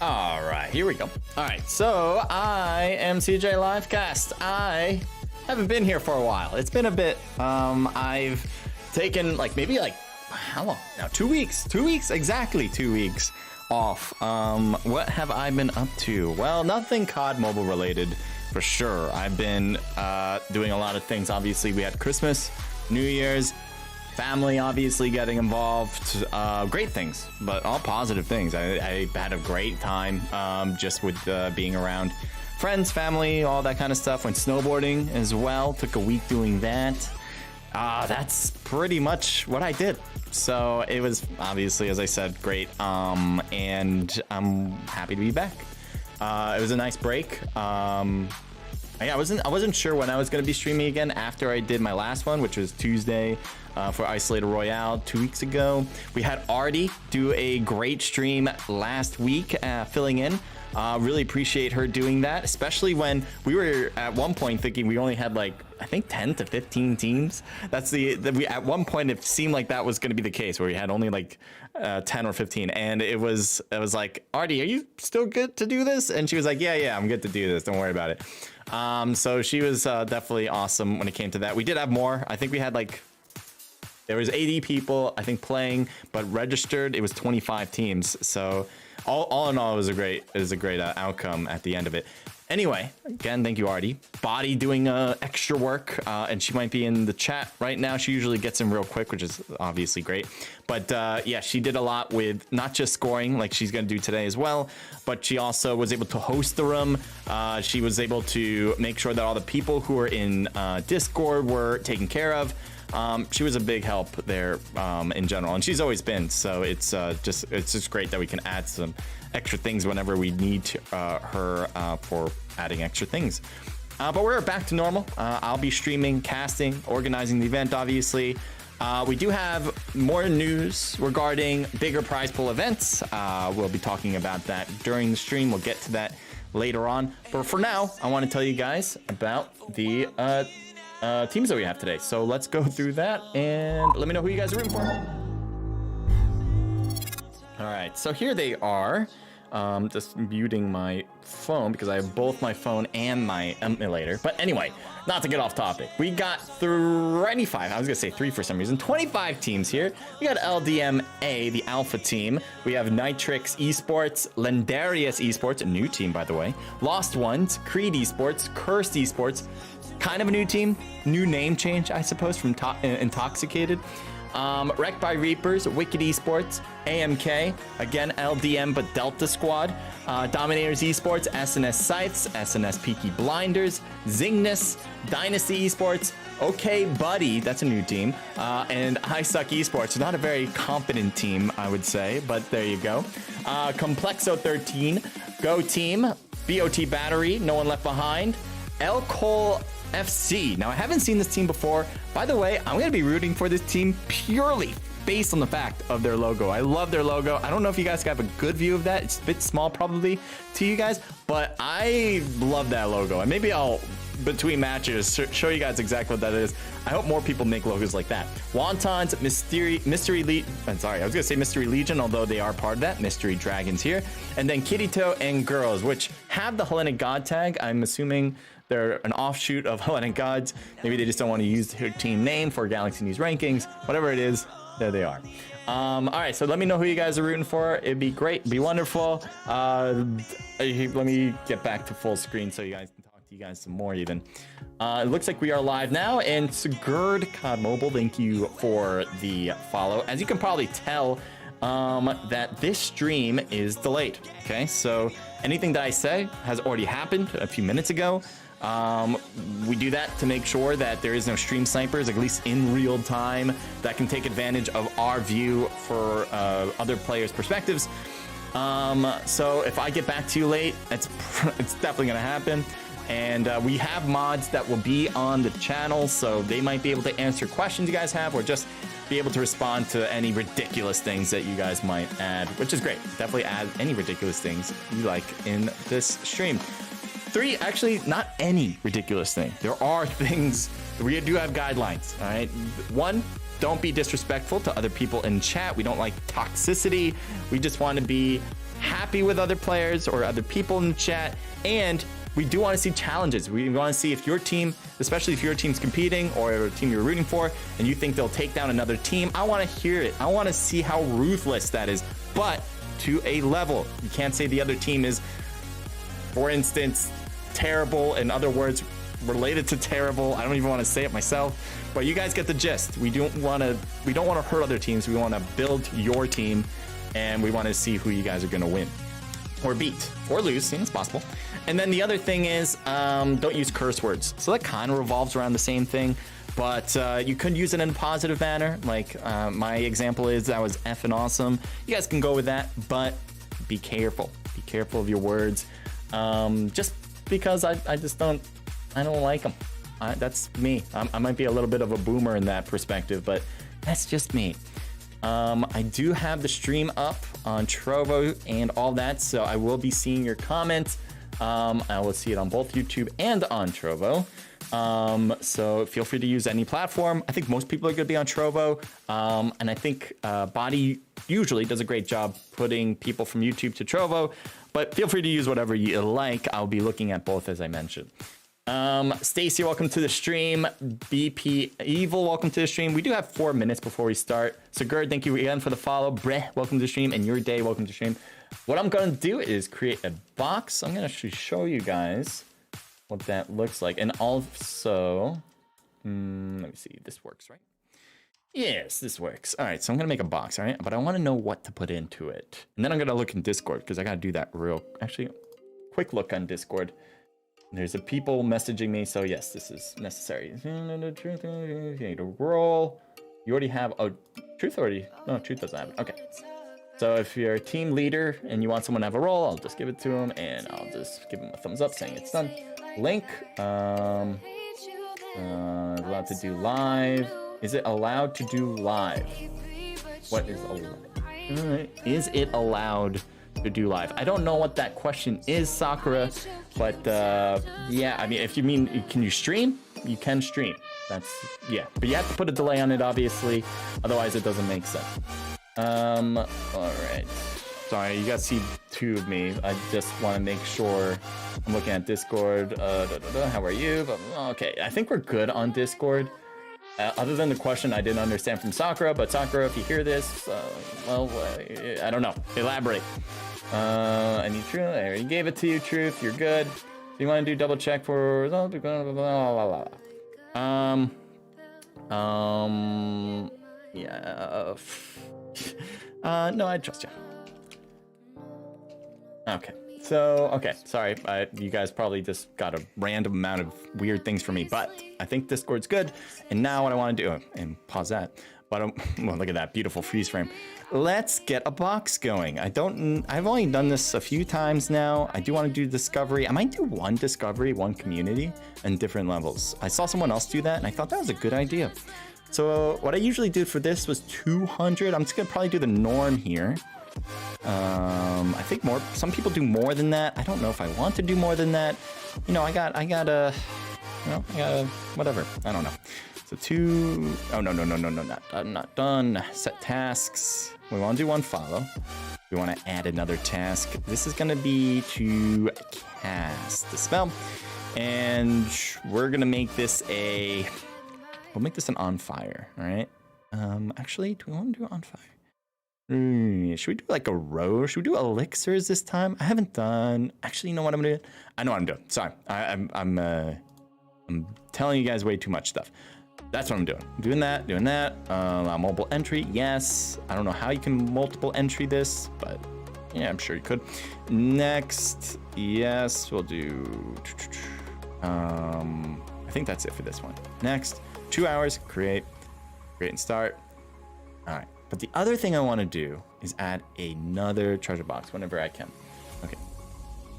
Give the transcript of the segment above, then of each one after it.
All right, here we go. All right, so I am CJ Livecast. I haven't been here for a while. It's been a bit. I've taken maybe how long now? 2 weeks. 2 weeks, exactly 2 weeks off. What have I been up to? Well, nothing CoDMobile related for sure. I've been doing a lot of things. Obviously, we had Christmas, New Year's. Family obviously getting involved, great things, but all positive things. I had a great time just with being around friends, family, all that kind of stuff. Went snowboarding as well, took a week doing that. That's pretty much what I did. So it was obviously, as I said, great, and I'm happy to be back. It was a nice break. Yeah, I wasn't sure when I was going to be streaming again after I did my last one, which was Tuesday for Isolated Royale 2 weeks ago. We had Artie do a great stream last week, filling in. Really appreciate her doing that, especially when we were at one point thinking we only had I think 10 to 15 teams. That's at one point it seemed like that was going to be the case, where we had only 10 or 15, and it was like, Artie, are you still good to do this? And she was like, yeah, I'm good to do this. Don't worry about it. So she was definitely awesome when it came to that. We did have more. I think we had there was 80 people, I think, playing, but registered it was 25 teams. So all in all, it was a great outcome at the end of it. Anyway, again, thank you, Artie. Body doing extra work, and she might be in the chat right now. She usually gets in real quick, which is obviously great. But yeah, she did a lot with not just scoring like she's going to do today as well, but she also was able to host the room. She was able to make sure that all the people who were in Discord were taken care of. She was a big help there in general, and she's always been. So it's just great that we can add some extra things whenever we need her for adding extra things. But we're back to normal. I'll be streaming, casting, organizing the event, obviously. We do have more news regarding bigger prize pool events. We'll be talking about that during the stream. We'll get to that later on. But for now, I want to tell you guys about the teams that we have today. So let's go through that and let me know who you guys are rooting for. All right, so here they are. Just muting my phone because I have both my phone and my emulator. But anyway, not to get off topic, we got 25. I was gonna say 3 for some reason. 25 teams here. We got LDMA, the Alpha team. We have Nitrix Esports, Lendarius Esports, a new team by the way. Lost Ones, Creed Esports, Cursed Esports. Kind of a new team, new name change, I suppose, from Intoxicated. Wrecked by Reapers, Wicked Esports, AMK, again LDM but Delta Squad, Dominators Esports, SNS Scythes, SNS Peaky Blinders, Zingness, Dynasty Esports, OK Buddy, that's a new team, and I Suck Esports. Not a very competent team, I would say, but there you go. Complexo 13, Go Team, BOT Battery, No One Left Behind, El Cole FC. Now, I haven't seen this team before. By the way, I'm going to be rooting for this team purely based on the fact of their logo. I love their logo. I don't know if you guys have a good view of that. It's a bit small probably to you guys, but I love that logo. And maybe I'll, between matches, show you guys exactly what that is. I hope more people make logos like that. Wontons, Mystery Legion. I'm sorry, I was going to say Mystery Legion, although they are part of that. Mystery Dragons here. And then Kirito and Girls, which have the Hellenic God tag. I'm assuming they're an offshoot of Hellenic Gods. Maybe they just don't want to use their team name for Galaxy News rankings. Whatever it is, there they are. All right, so let me know who you guys are rooting for. It'd be great, it'd be wonderful. Let me get back to full screen so you guys can talk to you guys some more even. It looks like we are live now, and Sigurd CoDMobile, thank you for the follow. As you can probably tell, that this stream is delayed. Okay, so anything that I say has already happened a few minutes ago. We do that to make sure that there is no stream snipers, at least in real time, that can take advantage of our view for other players' perspectives. So if I get back to you late, it's definitely gonna happen. And we have mods that will be on the channel, so they might be able to answer questions you guys have, or just be able to respond to any ridiculous things that you guys might add, which is great. Definitely add any ridiculous things you like in this stream. 3, actually, not any ridiculous thing. There are things, we do have guidelines, all right? 1, don't be disrespectful to other people in chat. We don't like toxicity. We just want to be happy with other players or other people in the chat. And we do want to see challenges. We want to see if your team, especially if your team's competing or a team you're rooting for, and you think they'll take down another team. I want to hear it. I want to see how ruthless that is, but to a level. You can't say the other team is, for instance, terrible. In other words, related to terrible. I don't even want to say it myself, but you guys get the gist. We don't want to hurt other teams. We want to build your team, and we want to see who you guys are going to win or beat or lose. It's possible. And then the other thing is, don't use curse words. So that kind of revolves around the same thing, but you could use it in a positive manner. Like my example is, that was effing awesome. You guys can go with that, but be careful. Be careful of your words. Just because I don't like them. That's me. I might be a little bit of a boomer in that perspective, but that's just me. I do have the stream up on Trovo and all that, so I will be seeing your comments. I will see it on both YouTube and on Trovo. So feel free to use any platform. I think most people are going to be on Trovo. And I think Body usually does a great job putting people from YouTube to Trovo, but feel free to use whatever you like. I'll be looking at both, as I mentioned. Stacy, welcome to the stream. BP Evil, welcome to the stream. We do have 4 minutes before we start. So Gerd, thank you again for the follow. Breh, welcome to the stream. And Your Day, welcome to the stream. What I'm going to do is create a box. I'm going to actually show you guys what that looks like. And also, let me see. This works, right? Yes, this works. All right, so I'm going to make a box, all right? But I want to know what to put into it. And then I'm going to look in Discord, because I got to do that actually, quick look on Discord. There's a people messaging me, so yes, this is necessary. Roll. You already have truth already. No, truth doesn't have it. Okay. So if you're a team leader and you want someone to have a role, I'll just give it to him, and I'll just give him a thumbs up saying it's done. Link. Allowed to do live. Is it allowed to do live? What is allowed? Is it allowed to do live? I don't know what that question is, Sakura, but yeah, I mean, if you mean, can you stream? You can stream. That's, yeah, but you have to put a delay on it, obviously, otherwise it doesn't make sense. All right. Sorry, you guys see two of me. I just want to make sure I'm looking at Discord. How are you? Okay, I think we're good on Discord. Other than the question I didn't understand from Sakura, but Sakura, if you hear this, well, I don't know. Elaborate. I need truth. I already gave it to you, truth. You're good. Do you want to do double check for? Yeah. No, I trust you. Okay. So, okay, sorry, you guys probably just got a random amount of weird things from me, but I think Discord's good. And now what I want to do, and pause that, but well, look at that beautiful freeze frame. Let's get a box going. I've only done this a few times now. I do want to do discovery. I might do one discovery, one community, and different levels. I saw someone else do that, and I thought that was a good idea. So what I usually did for this was 200. I'm just gonna probably do the norm here. I think some people do more than that. I don't know if I want to do more than that. You know, I got whatever. I don't know. So oh, no, not done. Set tasks. We want to do one follow. We want to add another task. This is going to be to cast the spell. And we're going to make this we'll make this an on fire, all right? Actually, do we want to do on fire? Should we do like a rose? Should we do elixirs this time? I haven't done. Actually, you know what I'm doing? I know what I'm doing. Sorry, I'm telling you guys way too much stuff. That's what I'm doing. Doing that. Mobile entry, yes. I don't know how you can multiple entry this, but yeah, I'm sure you could. Next, yes, we'll do. I think that's it for this one. Next, 2 hours. Create and start. All right. But the other thing I want to do is add another treasure box whenever I can. Okay.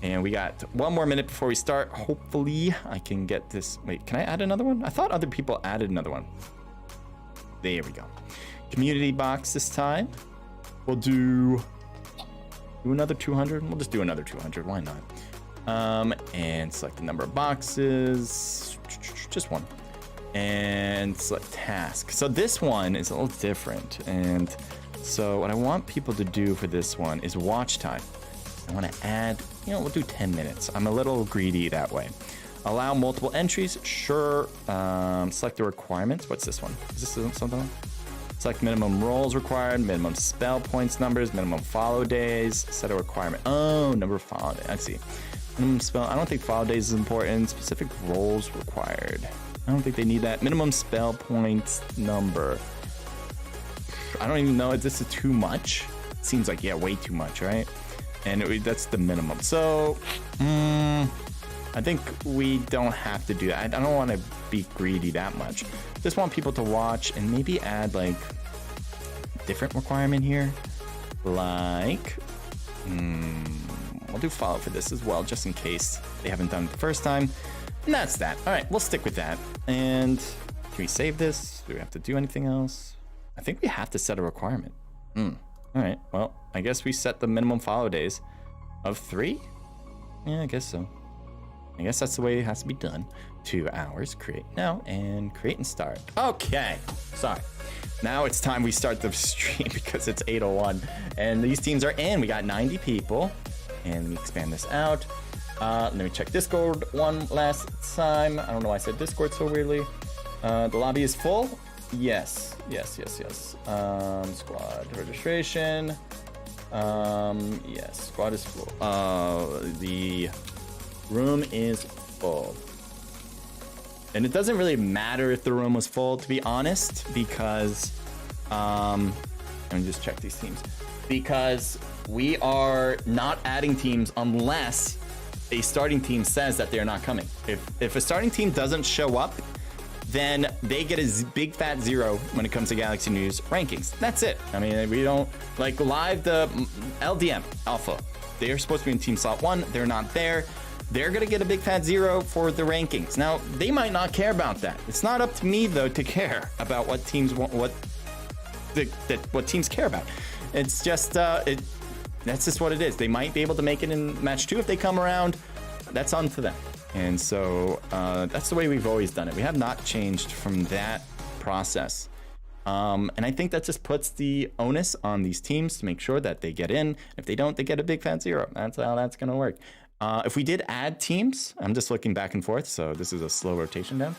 And we got 1 more minute before we start. Hopefully I can get this. Wait, can I add another one? I thought other people added another one. There we go. Community box this time. We'll do another 200. We'll just do another 200. Why not? And select the number of boxes. Just one. and select task. So this one is a little different. And so what I want people to do for this one is watch time. I want to add, we'll do 10 minutes. I'm a little greedy that way. Allow multiple entries. Sure. Select the requirements. What's this one? Is this something? Select minimum roles required, minimum spell points numbers, minimum follow days, set a requirement. Oh, number of follow days. I see. Minimum spell. I don't think follow days is important. Specific roles required. I don't think they need that. Minimum spell points number. I don't even know if this is too much. Seems like, yeah, way too much, right? And that's the minimum. So, I think we don't have to do that. I don't want to be greedy that much. Just want people to watch and maybe add like different requirement here. Like, we'll do follow for this as well, just in case they haven't done it the first time. And that's that. All right, we'll stick with that. And can we save this? Do we have to do anything else? I think we have to set a requirement. All right, well, I guess we set the minimum follow days of 3. Yeah, I guess so. I guess that's the way it has to be done. 2 hours, create now, and create and start. Okay, sorry. Now it's time we start the stream because it's 8:01 and these teams are in. We got 90 people and let me expand this out. Let me check Discord one last time. I don't know why I said Discord so weirdly. The lobby is full. Yes. Squad registration. Yes, squad is full. The room is full. And it doesn't really matter if the room was full, to be honest, because let me just check these teams. Because we are not adding teams unless a starting team says that they're not coming. If a starting team doesn't show up, then they get a big fat 0 when it comes to Galaxy News rankings. That's it. I mean, we don't like live the LDM Alpha. They're supposed to be in team slot 1. They're not there. They're gonna get a big fat 0 for the rankings. Now, they might not care about that. It's not up to me though to care about what teams want, what teams care about. It's just that's just what it is. They might be able to make it in match 2 if they come around. That's on to them. And so that's the way we've always done it. We have not changed from that process. And I think that just puts the onus on these teams to make sure that they get in. If they don't, they get a big fat 0. That's how that's gonna work. If we did add teams, I'm just looking back and forth, so this is a slow rotation down.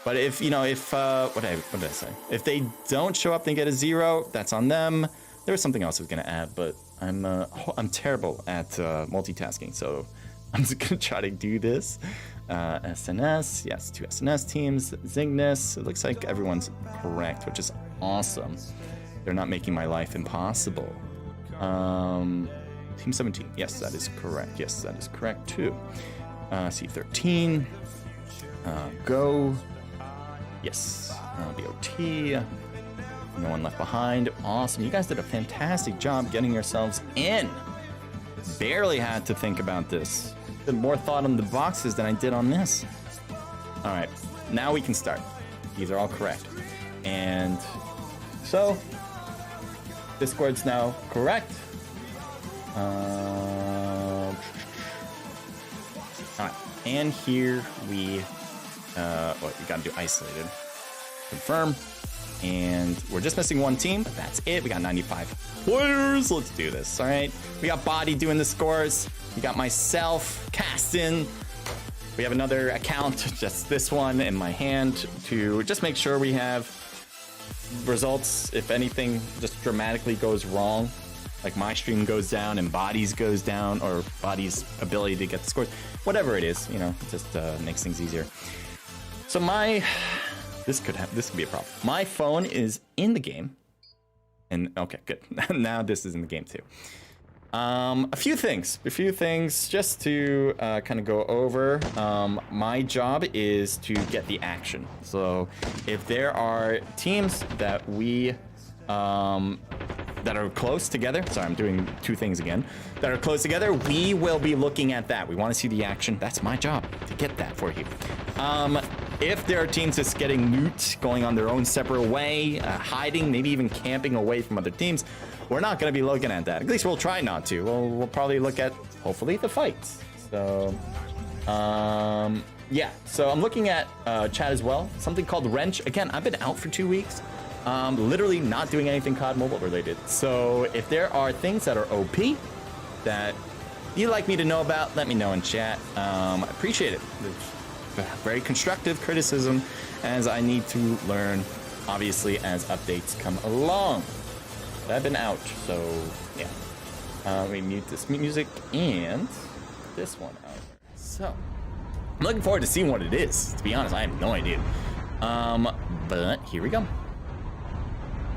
But if, what did I say? If they don't show up, they get a 0, that's on them. There was something else I was gonna add, but I'm terrible at multitasking, so I'm just gonna try to do this. SNS, yes, 2 SNS teams. Zygnus, it looks like everyone's correct, which is awesome. They're not making my life impossible. Team 17, yes, that is correct. Yes, that is correct too. C13, Go, yes, BOT, no one left behind. Awesome, you guys did a fantastic job getting yourselves in. Barely had to think about this. Did more thought on the boxes than I did on this. All right, now we can start. These are all correct. And so, Discord's now correct. All right, and here we, you gotta do isolated. Confirm. And we're just missing 1 team, but that's it. We got 95 players. Let's do this. All right. We got Body doing the scores. We got myself, Caston. We have another account, just this one in my hand, to just make sure we have results. If anything just dramatically goes wrong, like my stream goes down and Body's goes down, or Body's ability to get the scores, whatever it is, it just makes things easier. So this could be a problem. My phone is in the game. And okay, good. Now this is in the game too. A few things just to kind of go over. My job is to get the action. So if there are teams that we that are close together, sorry, I'm doing 2 things again, that are close together, we will be looking at that. We want to see the action. That's my job, to get that for you. If there are teams just getting loot, going on their own separate way, hiding, maybe even camping away from other teams, we're not going to be looking at that. At least we'll try not to. We'll probably look at, hopefully, the fights. So, yeah, so I'm looking at chat as well. Something called Wrench. Again, I've been out for 2 weeks. Literally not doing anything COD Mobile related. So if there are things that are OP that you'd like me to know about, let me know in chat. I appreciate it. Very constructive criticism as I need to learn, obviously, as updates come along. But I've been out, so yeah. Let me mute this music and this one out. So I'm looking forward to seeing what it is. To be honest, I have no idea. But here we go.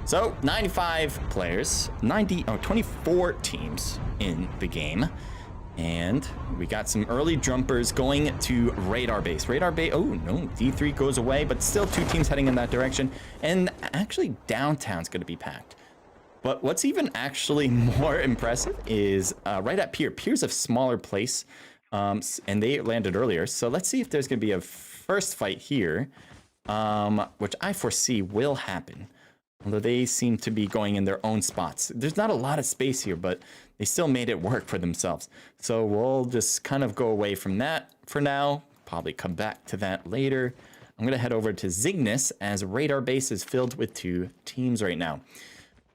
So 95 players, 24 teams in the game. And we got some early jumpers going to Radar Base. Radar Base, oh no, D3 goes away, but still 2 teams heading in that direction. And actually downtown's gonna be packed. But what's even actually more impressive is right at Pier. Pier's a smaller place, and they landed earlier. So let's see if there's gonna be a first fight here, which I foresee will happen. Although they seem to be going in their own spots. There's not a lot of space here, but they still made it work for themselves. So we'll just kind of go away from that for now. Probably come back to that later. I'm gonna head over to Zygnus as Radar Base is filled with 2 teams right now.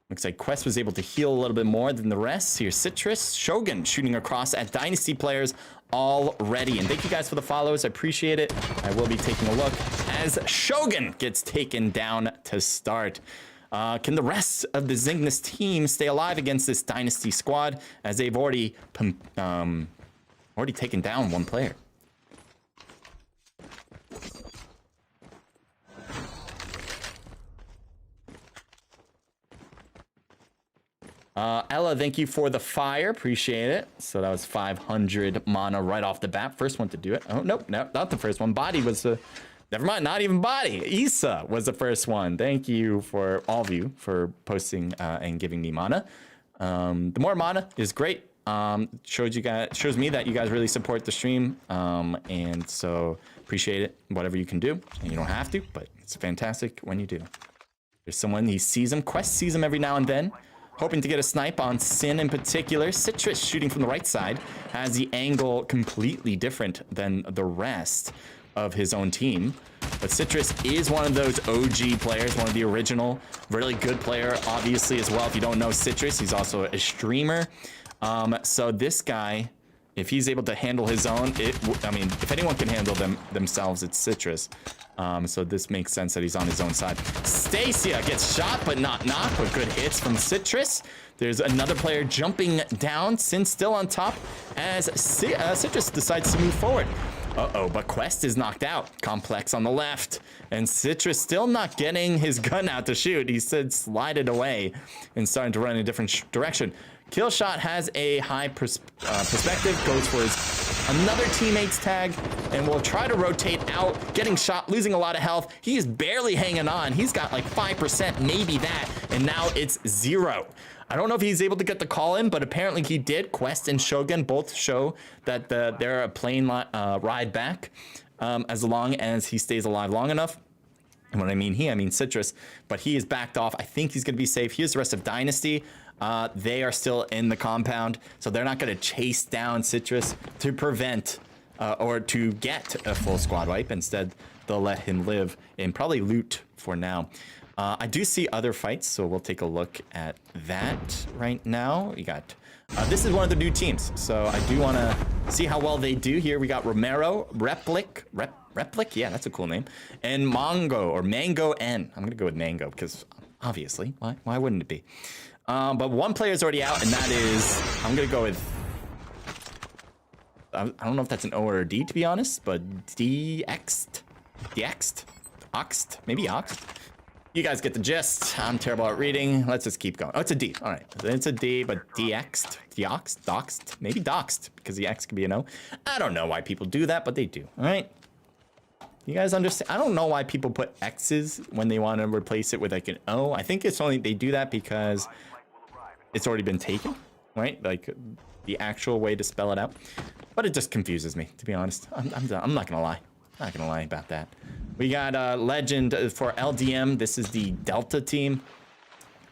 Looks like Quest was able to heal a little bit more than the rest. Here's Citrus, Shogun shooting across at Dynasty players already. And thank you guys for the follows. I appreciate it. I will be taking a look as Shogun gets taken down to start. Can the rest of the Zygnus team stay alive against this Dynasty squad as they've already taken down 1 player? Ella, thank you for the fire. Appreciate it. So that was 500 mana right off the bat. First one to do it. Oh, nope, no, not the first one. Body was the... Never mind, not even Body. Issa was the first one. Thank you for all of you for posting and giving me mana. The more mana is great. Shows me that you guys really support the stream. And so appreciate it, whatever you can do. And you don't have to, but it's fantastic when you do. There's someone, he sees him. Quest sees him every now and then. Hoping to get a snipe on Sin in particular. Citrus shooting from the right side has the angle completely different than the rest of his own team. But Citrus is one of those OG players, one of the original, really good player, obviously, as well. If you don't know Citrus, he's also a streamer. So this guy, if he's able to handle his own, I mean, if anyone can handle themselves, it's Citrus. So this makes sense that he's on his own side. Stacia gets shot, but not knocked, but good hits from Citrus. There's another player jumping down. Sin still on top as Citrus decides to move forward. Uh-oh, but Quest is knocked out. Complex on the left. And Citrus still not getting his gun out to shoot. He said slide it away and starting to run in a different direction. Killshot has a high perspective, goes for his another teammate's tag, and will try to rotate out, getting shot, losing a lot of health. He is barely hanging on. He's got like 5%, maybe that, and now it's 0. I don't know if he's able to get the call in, but apparently he did. Quest and Shogun both show that they're a plane ride back as long as he stays alive long enough. And when I mean Citrus, but he is backed off. I think he's going to be safe. Here's the rest of Dynasty. They are still in the compound, so they're not going to chase down Citrus to prevent or to get a full squad wipe. Instead, they'll let him live and probably loot for now. I do see other fights, so we'll take a look at that right now. We got this is one of the new teams, so I do want to see how well they do here. We got Romero, Replic, yeah, that's a cool name, and Mango N. I'm gonna go with Mango because obviously, why wouldn't it be? But one player is already out, and that is, I'm gonna go with, I don't know if that's an O or a D to be honest, but Oxt, maybe Oxt. You guys get the gist. I'm terrible at reading. Let's just keep going. Oh, it's a D. All right, it's a D, but doxed, maybe doxed, because the X could be an O. I don't know why people do that, but they do. All right. You guys understand? I don't know why people put X's when they want to replace it with like an O. I think it's only they do that because it's already been taken, right? Like the actual way to spell it out. But it just confuses me, to be honest. I'm not gonna lie. Not gonna lie about that. We got Legend for LDM. This is the Delta team.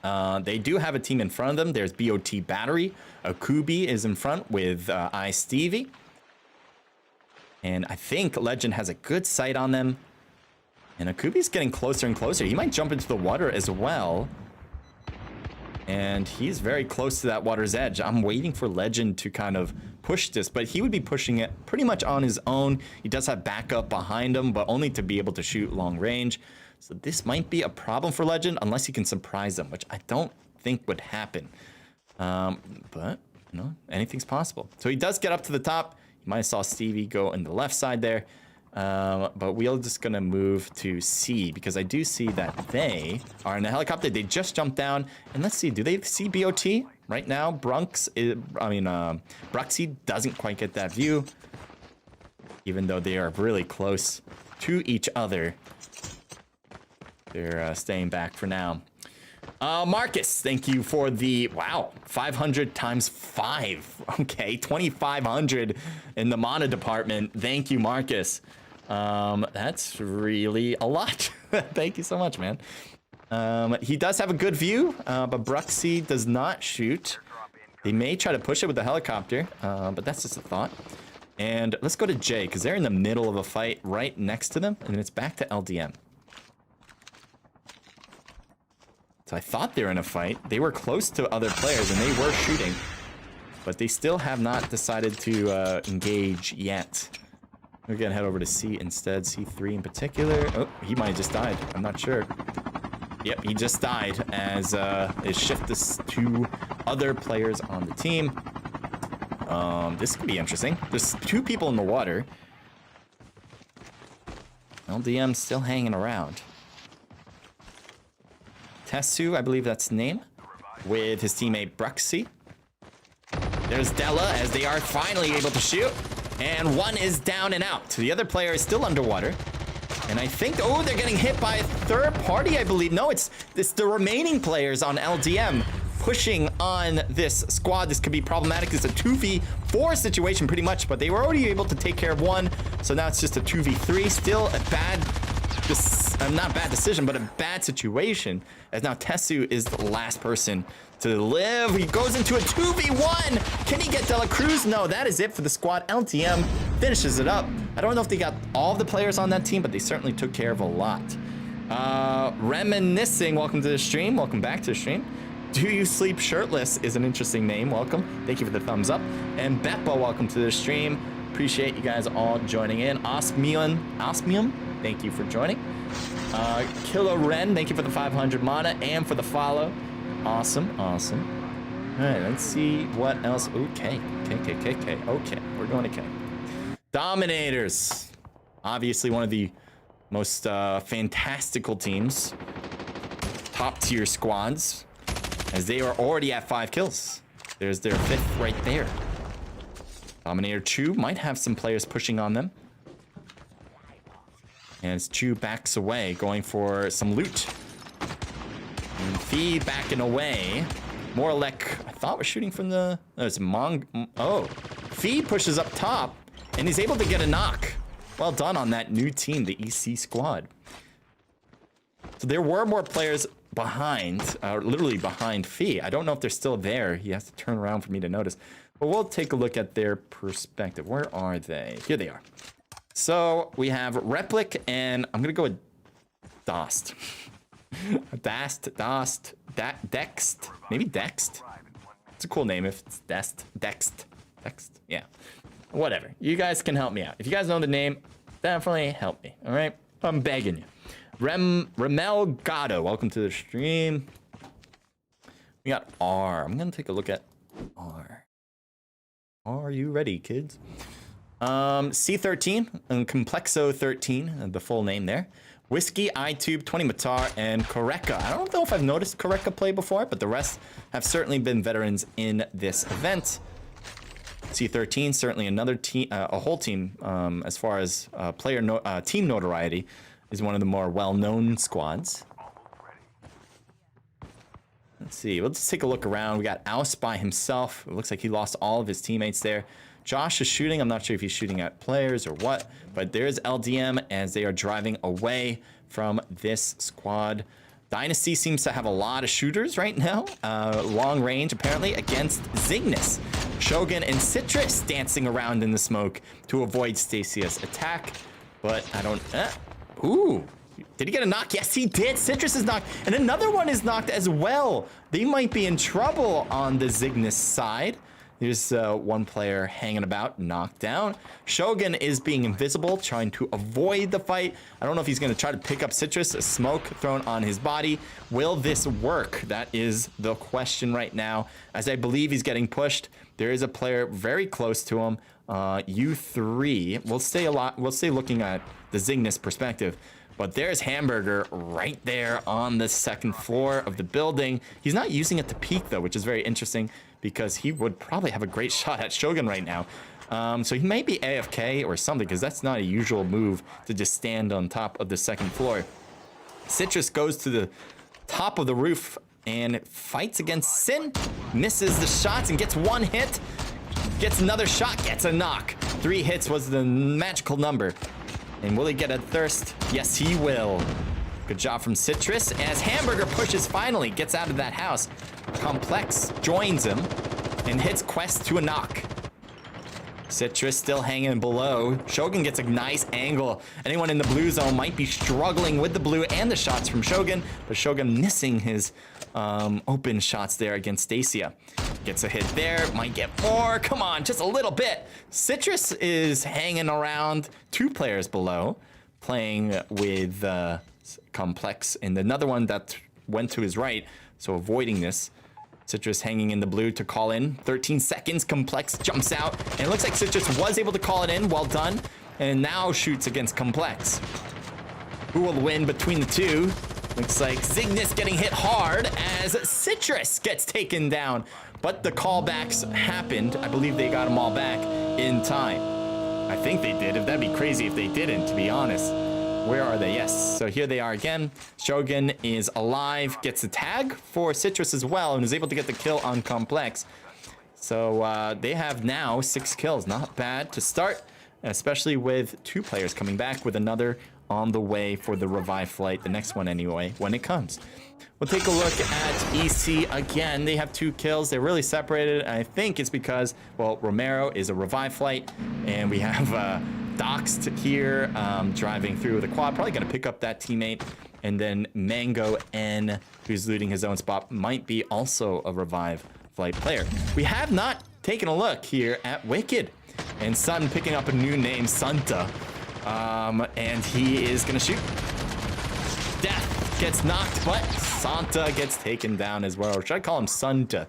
They do have a team in front of them. There's BOT Battery. Akubi is in front with iStevie. And I think Legend has a good sight on them. And Akubi's getting closer and closer. He might jump into the water as well. And he's very close to that water's edge. I'm waiting for Legend to kind of push this, but he would be pushing it pretty much on his own. He does have backup behind him, but only to be able to shoot long range. So this might be a problem for Legend unless he can surprise them, which I don't think would happen. But, you know, anything's possible. So he does get up to the top. You might have saw Stevie go on the left side there. But we're just going to move to C because I do see that they are in a helicopter. They just jumped down. And let's see, do they see BOT? Right now, Bruxy doesn't quite get that view, even though they are really close to each other. They're staying back for now. Marcus, thank you for the, wow, 500 times 5. Okay, 2,500 in the mana department. Thank you, Marcus. That's really a lot. Thank you so much, man. He does have a good view, but Bruxy does not shoot. They may try to push it with the helicopter, but that's just a thought. And let's go to J, because they're in the middle of a fight right next to them, and then it's back to LDM. So I thought they were in a fight. They were close to other players, and they were shooting. But they still have not decided to engage yet. We're going to head over to C instead. C3 in particular. Oh, he might have just died. I'm not sure. Yep, he just died as they shift this to other players on the team. This could be interesting. There's 2 people in the water. LDM still hanging around. Tessu, I believe that's the name, with his teammate Bruxy. There's Della as they are finally able to shoot. And one is down and out. The other player is still underwater. And I think, oh, they're getting hit by a third party, I believe. No, it's the remaining players on LDM pushing on this squad. This could be problematic. It's a 2v4 situation pretty much, but they were already able to take care of one. So now it's just a 2v3. Still a bad, not bad decision, but a bad situation. As now Tessu is the last person to live. He goes into a 2v1. Can he get Dela Cruz? No, that is it for the squad. LTM finishes it up. I don't know if they got all of the players on that team, but they certainly took care of a lot. Reminiscing, welcome to the stream. Welcome back to the stream. Do You Sleep Shirtless is an interesting name. Welcome. Thank you for the thumbs up. And Beppa, welcome to the stream. Appreciate you guys all joining in. Osmium, thank you for joining. Killer Ren, thank you for the 500 mana and for the follow. Awesome, awesome. All right, let's see what else. Okay, okay, we're going to K. Dominators, obviously one of the most fantastical teams, top tier squads, as they are already at 5 kills. There's their 5th right there. Dominator Chu might have some players pushing on them. And as Chu backs away, going for some loot. And Fee backing away. Morlek, I thought was shooting from the... There's Oh. Fee pushes up top, and he's able to get a knock. Well done on that new team, the EC squad. So there were more players behind, literally behind Fee. I don't know if they're still there. He has to turn around for me to notice. But we'll take a look at their perspective. Where are they? Here they are. So we have Replic, and I'm going to go with Dost. Dext. Maybe Dext. It's a cool name if it's Dext. Yeah. Whatever. You guys can help me out. If you guys know the name, definitely help me. All right? I'm begging you. Remel Gatto, welcome to the stream. We got R. I'm going to take a look at R. Are you ready, kids? C13 and Complexo 13, the full name there. Whiskey, iTube, 20 Matar, and Koreka. I don't know if I've noticed Koreka play before, but the rest have certainly been veterans in this event. C13, certainly another team, a whole team, as far as team notoriety, is one of the more well-known squads. Let's see, let's take a look around. We got Oust by himself. It looks like he lost all of his teammates there. Josh is shooting. I'm not sure if he's shooting at players or what, but there's LDM as they are driving away from this squad. Dynasty seems to have a lot of shooters right now. Long range, apparently, against Zygnus. Shogun and Citrus dancing around in the smoke to avoid Stasia's attack. But I don't... Ooh. Did he get a knock? Yes, he did. Citrus is knocked. And another one is knocked as well. They might be in trouble on the Zygnus side. There's one player hanging about, knocked down. Shogun is being invisible, trying to avoid the fight. I don't know if he's going to try to pick up Citrus, a smoke thrown on his body. Will this work? That is the question right now, as I believe he's getting pushed. There is a player very close to him, U3. We'll stay looking at the Zygnus perspective. But there's Hamburger right there on the second floor of the building. He's not using it to peek, though, which is very interesting because he would probably have a great shot at Shogun right now. So he may be AFK or something because that's not a usual move to just stand on top of the second floor. Citrus goes to the top of the roof and fights against Sin. Misses the shots and gets one hit. Gets another shot, gets a knock. 3 hits was the magical number. And will he get a thirst? Yes, he will. Good job from Citrus as Hamburger pushes finally, gets out of that house. Complex joins him and hits Quest to a knock. Citrus still hanging below. Shogun gets a nice angle. Anyone in the blue zone might be struggling with the blue and the shots from Shogun, but Shogun missing his open shots there against Stasia. Gets a hit there, might get more. Come on, just a little bit. Citrus is hanging around 2 players below, playing with Complex, and another one that went to his right, so avoiding this. Citrus hanging in the blue to call in. 13 seconds, Complex jumps out, and it looks like Citrus was able to call it in. Well done. And now shoots against Complex. Who will win between the two? Looks like Zygnus getting hit hard as Citrus gets taken down. But the callbacks happened. I believe they got them all back in time. I think they did. That'd be crazy if they didn't, to be honest. Where are they? Yes. So here they are again. Shogun is alive, gets a tag for Citrus as well, and is able to get the kill on Complex. So they have now 6 kills. Not bad to start, especially with 2 players coming back, with another on the way for the revive flight, the next one anyway, when it comes. We'll take a look at EC again. They have 2 kills. They're really separated. I think it's because, well, Romero is a revive flight, and we have Doxed here driving through the quad. Probably going to pick up that teammate. And then Mango N, who's looting his own spot, might be also a revive flight player. We have not taken a look here at Wicked. And Sun picking up a new name, Santa. And he is going to shoot. Death gets knocked, but Santa gets taken down as well. Or should I call him Santa?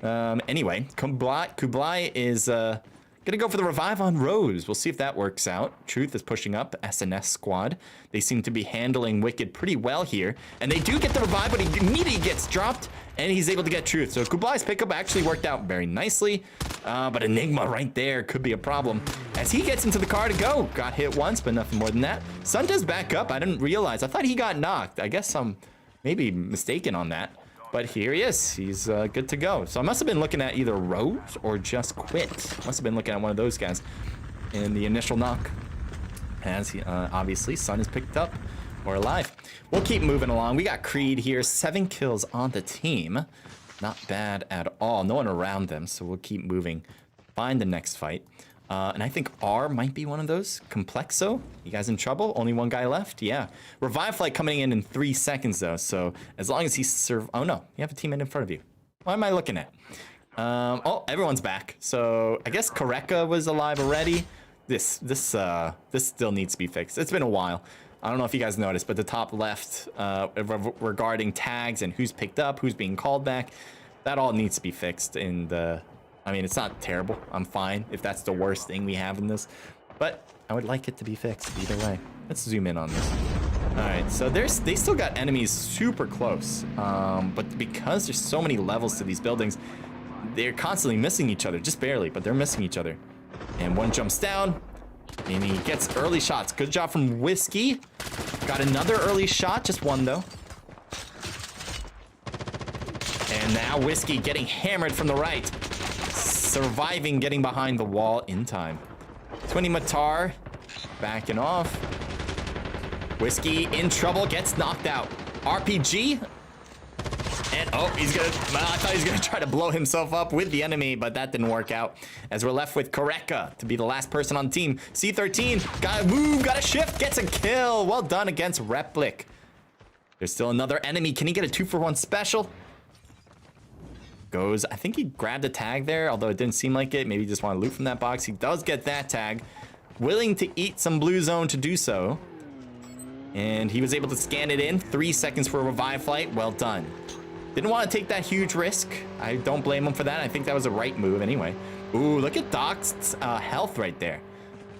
Anyway, Kublai is gonna go for the revive on Rose. We'll see if that works out. Truth is pushing up SNS squad. They seem to be handling Wicked pretty well here. And they do get the revive, but he immediately gets dropped, and he's able to get Truth. So Kublai's pickup actually worked out very nicely. But Enigma right there could be a problem. As he gets into the car to go. Got hit once, but nothing more than that. Sun does back up. I didn't realize. I thought he got knocked. I guess I'm maybe mistaken on that. But here he is. He's good to go. So I must have been looking at either Rose or just quit. Must have been looking at one of those guys in the initial knock. As he, obviously, Sun is picked up or alive. We'll keep moving along. We got Creed here. 7 kills on the team. Not bad at all. No one around them, so we'll keep moving. Find the next fight. And I think R might be one of those. Complexo, you guys in trouble? Only one guy left? Yeah. Revive flight coming in 3 seconds, though. So as long as he Oh, no. You have a teammate in front of you. What am I looking at? Oh, everyone's back. So I guess Koreka was alive already. This still needs to be fixed. It's been a while. I don't know if you guys noticed, but the top left regarding tags and who's picked up, who's being called back, that all needs to be fixed in the... I mean, it's not terrible. I'm fine if that's the worst thing we have in this. But I would like it to be fixed either way. Let's zoom in on this. All right, so they still got enemies super close. But because there's so many levels to these buildings, they're constantly missing each other. Just barely, but they're missing each other. And one jumps down, and he gets early shots. Good job from Whiskey. Got another early shot, just one though. And now Whiskey getting hammered from the right. Surviving, getting behind the wall in time. 20 Matar backing off. Whiskey in trouble, gets knocked out. RPG. And oh, he's gonna, well, I thought he was gonna try to blow himself up with the enemy, but that didn't work out. As we're left with Koreka to be the last person on the team. C13, got a move, got a shift, gets a kill. Well done against Replik. There's still another enemy. Can he get a 2-for-1 special? Goes, I think he grabbed a tag there, although it didn't seem like it. Maybe he just want to loot from that box. He does get that tag. Willing to eat some blue zone to do so. And he was able to scan it in. 3 seconds for a revive flight. Well done. Didn't want to take that huge risk. I don't blame him for that. I think that was a right move anyway. Ooh, look at Doc's health right there.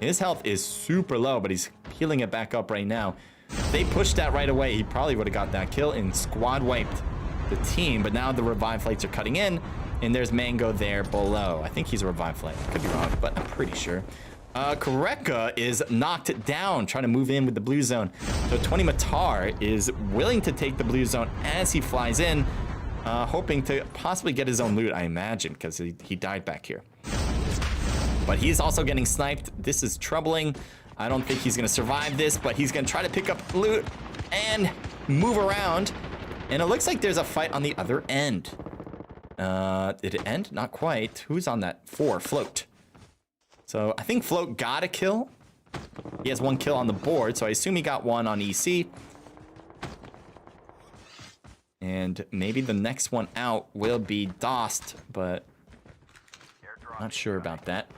His health is super low, but he's healing it back up right now. If they pushed that right away, he probably would have got that kill and squad wiped the team. But now the revive flights are cutting in, and there's Mango there below. I think he's a revive flight. Could be wrong, but I'm pretty sure. Koreka is knocked down, trying to move in with the blue zone. So 20 Matar is willing to take the blue zone as he flies in, hoping to possibly get his own loot, I imagine, because he died back here. But he's also getting sniped. This is troubling. I don't think he's going to survive this, but he's going to try to pick up loot and move around. And it looks like there's a fight on the other end. Did it end? Not quite. Who's on that 4? Float. So I think Float got a kill. He has 1 kill on the board, so I assume he got 1 on EC. And maybe the next one out will be Dost, but not sure about that.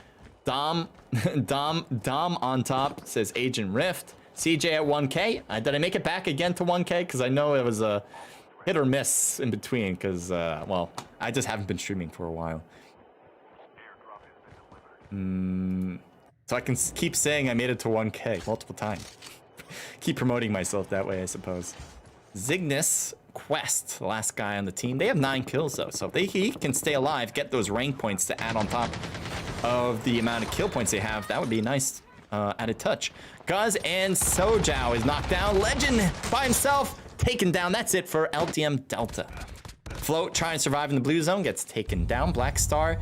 Dom on top says Agent Rift. CJ at 1K. Did I make it back again to 1K? Because I know it was a hit or miss in between. Because, well, I just haven't been streaming for a while. So I can keep saying I made it to 1K multiple times. Keep promoting myself that way, I suppose. Cygnus Quest, the last guy on the team. They have 9 kills, though. So if he can stay alive, get those rank points to add on top of the amount of kill points they have, that would be a nice added touch. Guz and Sojao is knocked down. Legend by himself, taken down. That's it for LTM Delta. Float trying to survive in the blue zone, gets taken down. Black Star,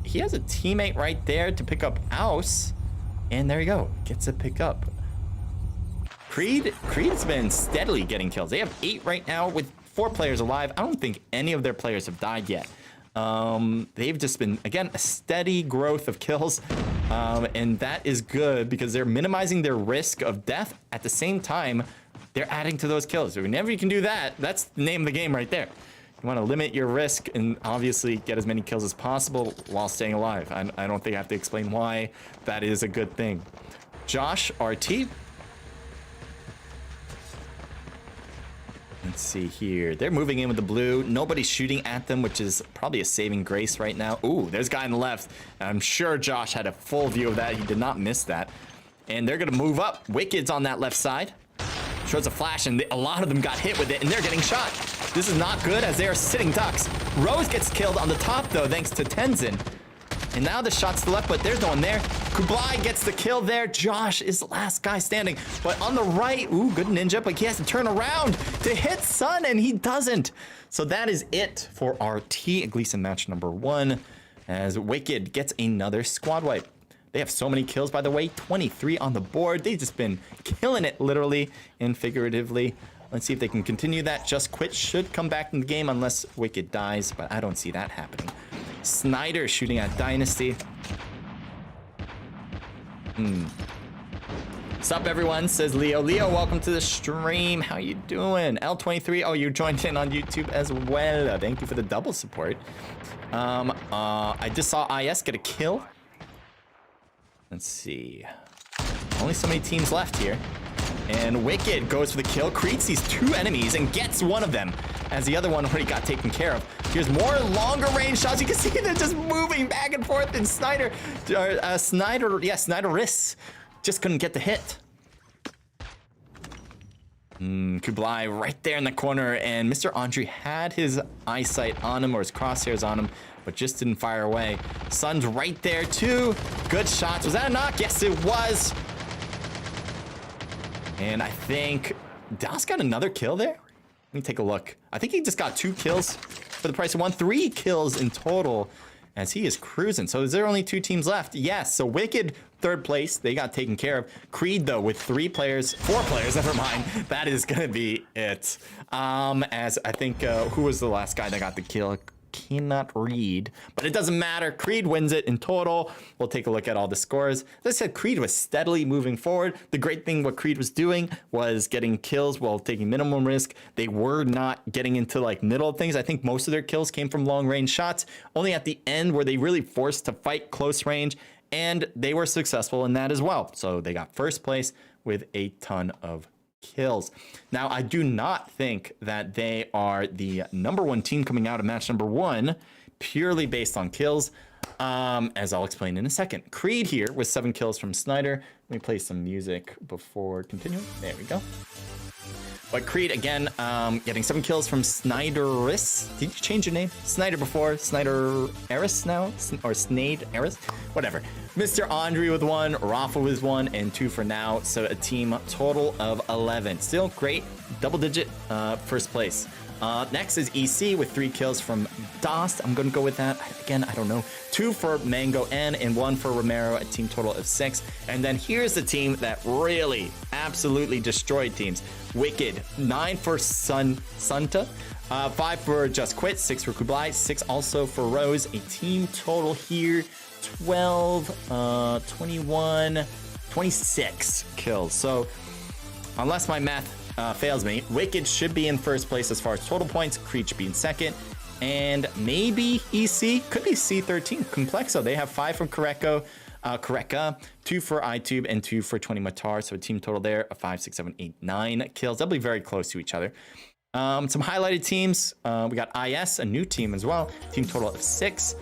he has a teammate right there to pick up Aus. And there you go, gets a pick up. Creed's been steadily getting kills. They have 8 right now with 4 players alive. I don't think any of their players have died yet. They've just been, again, a steady growth of kills. And that is good because they're minimizing their risk of death. At the same time, they're adding to those kills. Whenever you can do that, that's the name of the game right there. You want to limit your risk and obviously get as many kills as possible while staying alive. I don't think I have to explain why that is a good thing. Josh, RT. Let's see here. They're moving in with the blue. Nobody's shooting at them, which is probably a saving grace right now. Ooh, there's a guy on the left. I'm sure Josh had a full view of that. He did not miss that. And they're going to move up. Wicked's on that left side. Shows a flash, and a lot of them got hit with it, and they're getting shot. This is not good as they are sitting ducks. Rose gets killed on the top, though, thanks to Tenzin. And now the shot's to the left, but there's no one there. Kublai gets the kill there. Josh is the last guy standing. But on the right, ooh, good ninja, but he has to turn around to hit Sun, and he doesn't. So that is it for RT Gleason match number 1, as Wicked gets another squad wipe. They have so many kills, by the way, 23 on the board. They've just been killing it, literally and figuratively. Let's see if they can continue that. Just Quit should come back in the game unless Wicked dies, but I don't see that happening. Snyder shooting at Dynasty. Sup everyone, says Leo. Leo, welcome to the stream. How you doing? L23, oh, you joined in on YouTube as well. Thank you for the double support. I just saw IS get a kill. Let's see. Only so many teams left here. And Wicked goes for the kill. Creed sees 2 enemies and gets one of them, as the other one already got taken care of. Here's more longer range shots. You can see they're just moving back and forth. And Snyder risks. Just couldn't get the hit. Kublai right there in the corner. And Mr. Andre had his eyesight on him, or his crosshairs on him, but just didn't fire away. Sun's right there too. Good shots. Was that a knock? Yes, it was. And I think Das got another kill there. Let me take a look. I think he just got 2 kills for the price of 1. 3 kills in total as he is cruising. So is there only 2 teams left? Yes. So Wicked, 3rd place. They got taken care of. Creed, though, with 4 players, never mind. That is going to be it. As I think, who was the last guy that got the kill? Cannot read, but it doesn't matter. Creed wins it in total. We'll take a look at all the scores. As I said, Creed was steadily moving forward. The great thing what Creed was doing was getting kills while taking minimum risk. They were not getting into like middle of things. I think most of their kills came from long range shots. Only at the end were they really forced to fight close range, and they were successful in that as well. So they got 1st place with a ton of kills. Now, I do not think that they are the #1 team coming out of match #1 purely based on kills, as I'll explain in a second. Creed here with 7 kills from Snyder. Let me play some music before continuing. There we go. But Creed, again, getting 7 kills from Snyderis. Did you change your name? Snyder before, Snyder Eris now? Or Snade Eris? Whatever. Mr. Andre with 1, Rafa with 1, and 2 for now. So a team total of 11. Still great, double-digit 1st place. Next is EC with 3 kills from Dost. I'm going to go with that. Again, I don't know. 2 for Mango N and 1 for Romero, a team total of 6. And then here's the team that really absolutely destroyed teams. Wicked, 9 for Sunta, 5 for Just Quit, 6 for Kublai, 6 also for Rose. A team total here, 12, 21, 26 kills. So unless my math fails me, Wicked should be in 1st place as far as total points. Creed should be in 2nd. And maybe EC, could be C13. Complexo, they have 5 from Koreka, 2 for iTube, and 2 for 20 Matar. So a team total there of 5, 6, 7, 8, 9 kills. They'll be very close to each other. Some highlighted teams. We got IS, a new team as well. Team total of 6.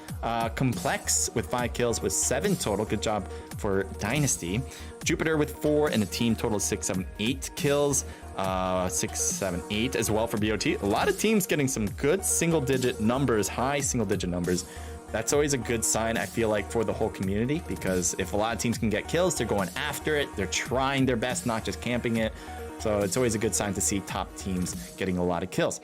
Complex with 5 kills with 7 total. Good job for Dynasty. Jupiter with 4 and a team total of 6, 7, 8 kills. 6, 7, 8 as well for BOT. A lot of teams getting some good single-digit numbers, high single-digit numbers. That's always a good sign, I feel like, for the whole community, because if a lot of teams can get kills, they're going after it. They're trying their best, not just camping it. So it's always a good sign to see top teams getting a lot of kills.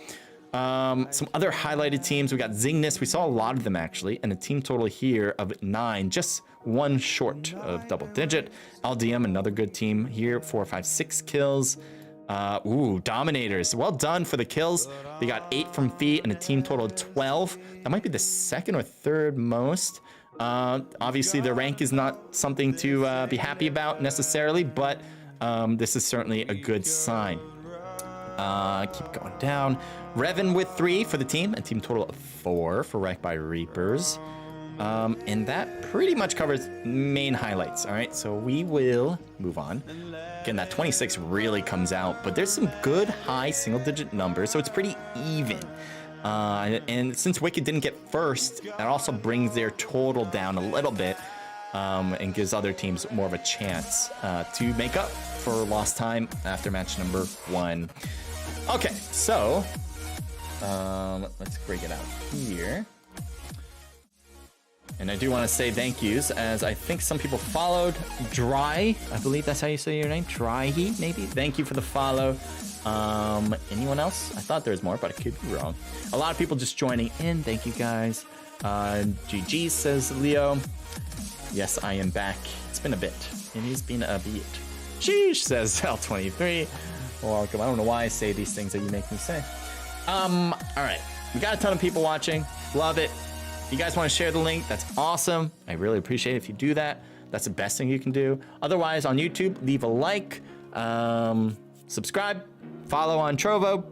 Some other highlighted teams. We got Zingness. We saw a lot of them, actually, and a team total here of 9, just 1 short of double-digit. LDM, another good team here, 4, 5, 6 kills. Dominators. Well done for the kills. They got 8 from Fee and a team total of 12. That might be the 2nd or 3rd most. Obviously, the rank is not something to be happy about necessarily, but this is certainly a good sign. Keep going down. Revan with 3 for the team, a team total of 4 for Wrecked by Reapers. And that pretty much covers main highlights. All right, so we will move on. Again, that 26 really comes out, but there's some good high single-digit numbers, so it's pretty even. And since Wicked didn't get 1st, that also brings their total down a little bit, and gives other teams more of a chance to make up for lost time after match #1. Okay, so let's break it out here. And I do want to say thank yous, as I think some people followed. Dry, I believe that's how you say your name. Dryhe, maybe. Thank you for the follow. Anyone else? I thought there was more, but I could be wrong. A lot of people just joining in. Thank you guys. GG, says Leo. Yes, I am back. It's been a bit. It has been a bit. Sheesh, says L23. Welcome. I don't know why I say these things that you make me say. All right. We got a ton of people watching. Love it. If you guys want to share the link, that's awesome. I really appreciate it if you do that. That's the best thing you can do. Otherwise, on YouTube, leave a like, subscribe, follow on Trovo.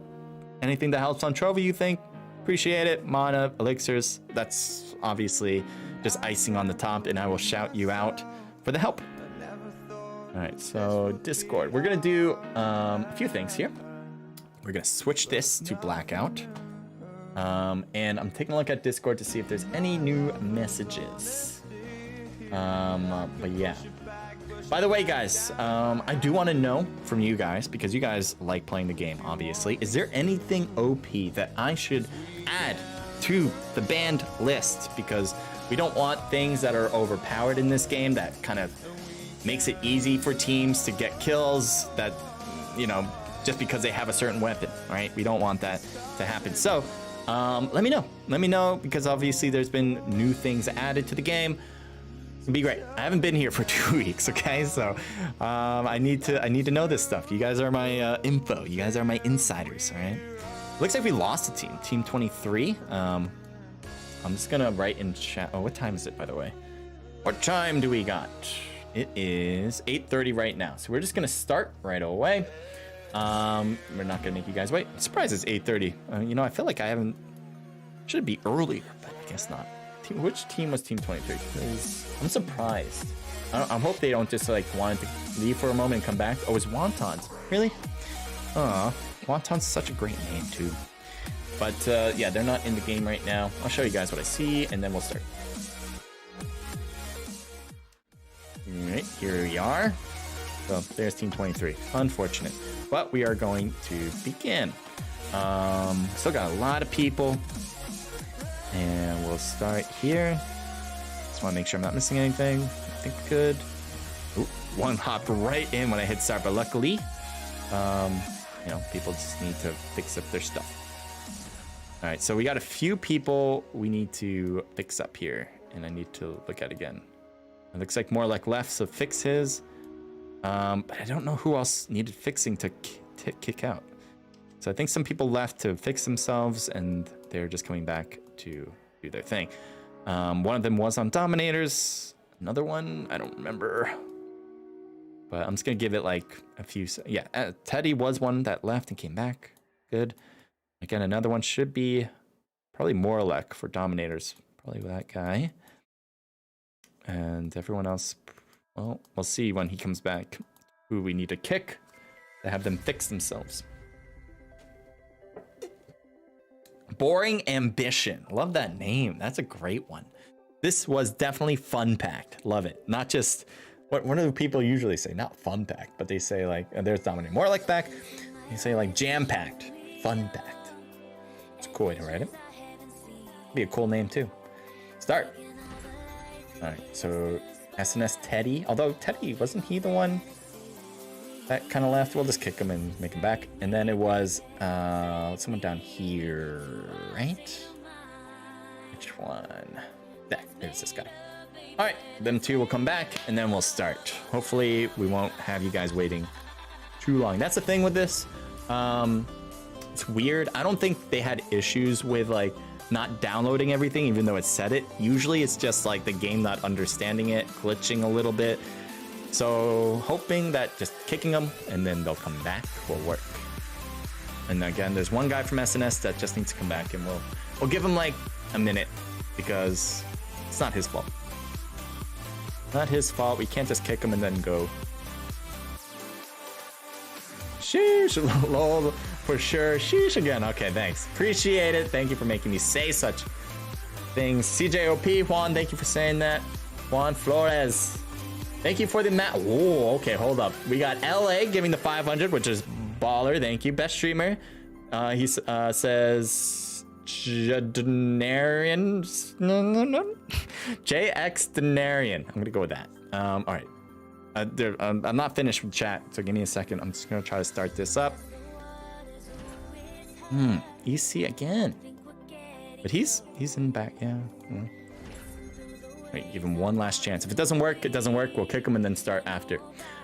Anything that helps on Trovo, you think? Appreciate it. Mana, elixirs, that's obviously just icing on the top, and I will shout you out for the help. All right, so Discord. We're going to do a few things here. We're going to switch this to blackout. And I'm taking a look at Discord to see if there's any new messages. But yeah. By the way, guys, I do want to know from you guys, because you guys like playing the game, obviously. Is there anything OP that I should add to the banned list? Because we don't want things that are overpowered in this game that kind of makes it easy for teams to get kills that, you know, just because they have a certain weapon, right? We don't want that to happen. So let me know because obviously there's been new things added to the game. It'd be great. I haven't been here for 2 weeks, okay? So I need to know this stuff. You guys are my info. You guys are my insiders, all right? Looks like we lost a team 23. I'm just gonna write in chat. Oh, what time is it, by the way? What time do we got? It is 8:30 right now, so we're just gonna start right away. We're not gonna make you guys wait. I'm surprised it's 8:30. You know, I feel like I haven't. Should be earlier, but I guess not. Which team was team 23? I'm surprised. I hope they don't just like want to leave for a moment and come back. Oh, it's Wontons. Really? Aw, Wonton's such a great name too. But yeah, they're not in the game right now. I'll show you guys what I see, and then we'll start. All right, here we are. So there's team 23. Unfortunate, but we are going to begin. Still got a lot of people. And we'll start here. Just want to make sure I'm not missing anything. I think we could. Ooh, one hopped right in when I hit start, but luckily, you know, people just need to fix up their stuff. All right, so we got a few people we need to fix up here, and I need to look at again. It looks like more like left, so fix his. But I don't know who else needed fixing to kick out. So I think some people left to fix themselves, and they're just coming back to do their thing. One of them was on Dominators. Another one, I don't remember. But I'm just gonna give it like a few. Yeah, Teddy was one that left and came back. Good. Again, another one should be probably Morlek for Dominators. Probably that guy. And everyone else, well, we'll see when he comes back who we need to kick to have them fix themselves. Boring Ambition. Love that name. That's a great one. This was definitely fun-packed. Love it. Not just, what do people usually say? Not fun-packed, but they say like, there's Dominic. More like back, they say like jam-packed, fun-packed. It's a cool way to write it. Be a cool name too. Start. All right, so SNS Teddy. Although Teddy, wasn't he the one that kind of left? We'll just kick him and make him back. And then it was someone down here, right? Which one? There's this guy. All right, them two will come back, and then we'll start. Hopefully, we won't have you guys waiting too long. That's the thing with this. It's weird. I don't think they had issues with like not downloading everything, even though it said it. Usually, it's just like the game not understanding it, glitching a little bit. So hoping that just kicking them and then they'll come back will work. And again, there's one guy from SNS that just needs to come back, and we'll give him like a minute because it's not his fault. Not his fault. We can't just kick him and then go. Sheesh, lol, for sure. Sheesh again. Okay, thanks. Appreciate it. Thank you for making me say such things. CJOP, Juan, thank you for saying that. Juan Flores. Thank you for the mat. Whoa, okay, hold up. We got LA giving the 500, which is baller. Thank you. Best streamer. He says Denarian. No. JX Denarian. I'm gonna go with that. All right. I'm not finished with chat, so give me a second. I'm just gonna try to start this up. EC again. But he's in the back, yeah. Right, give him one last chance. If it doesn't work, it doesn't work. We'll kick him and then start after.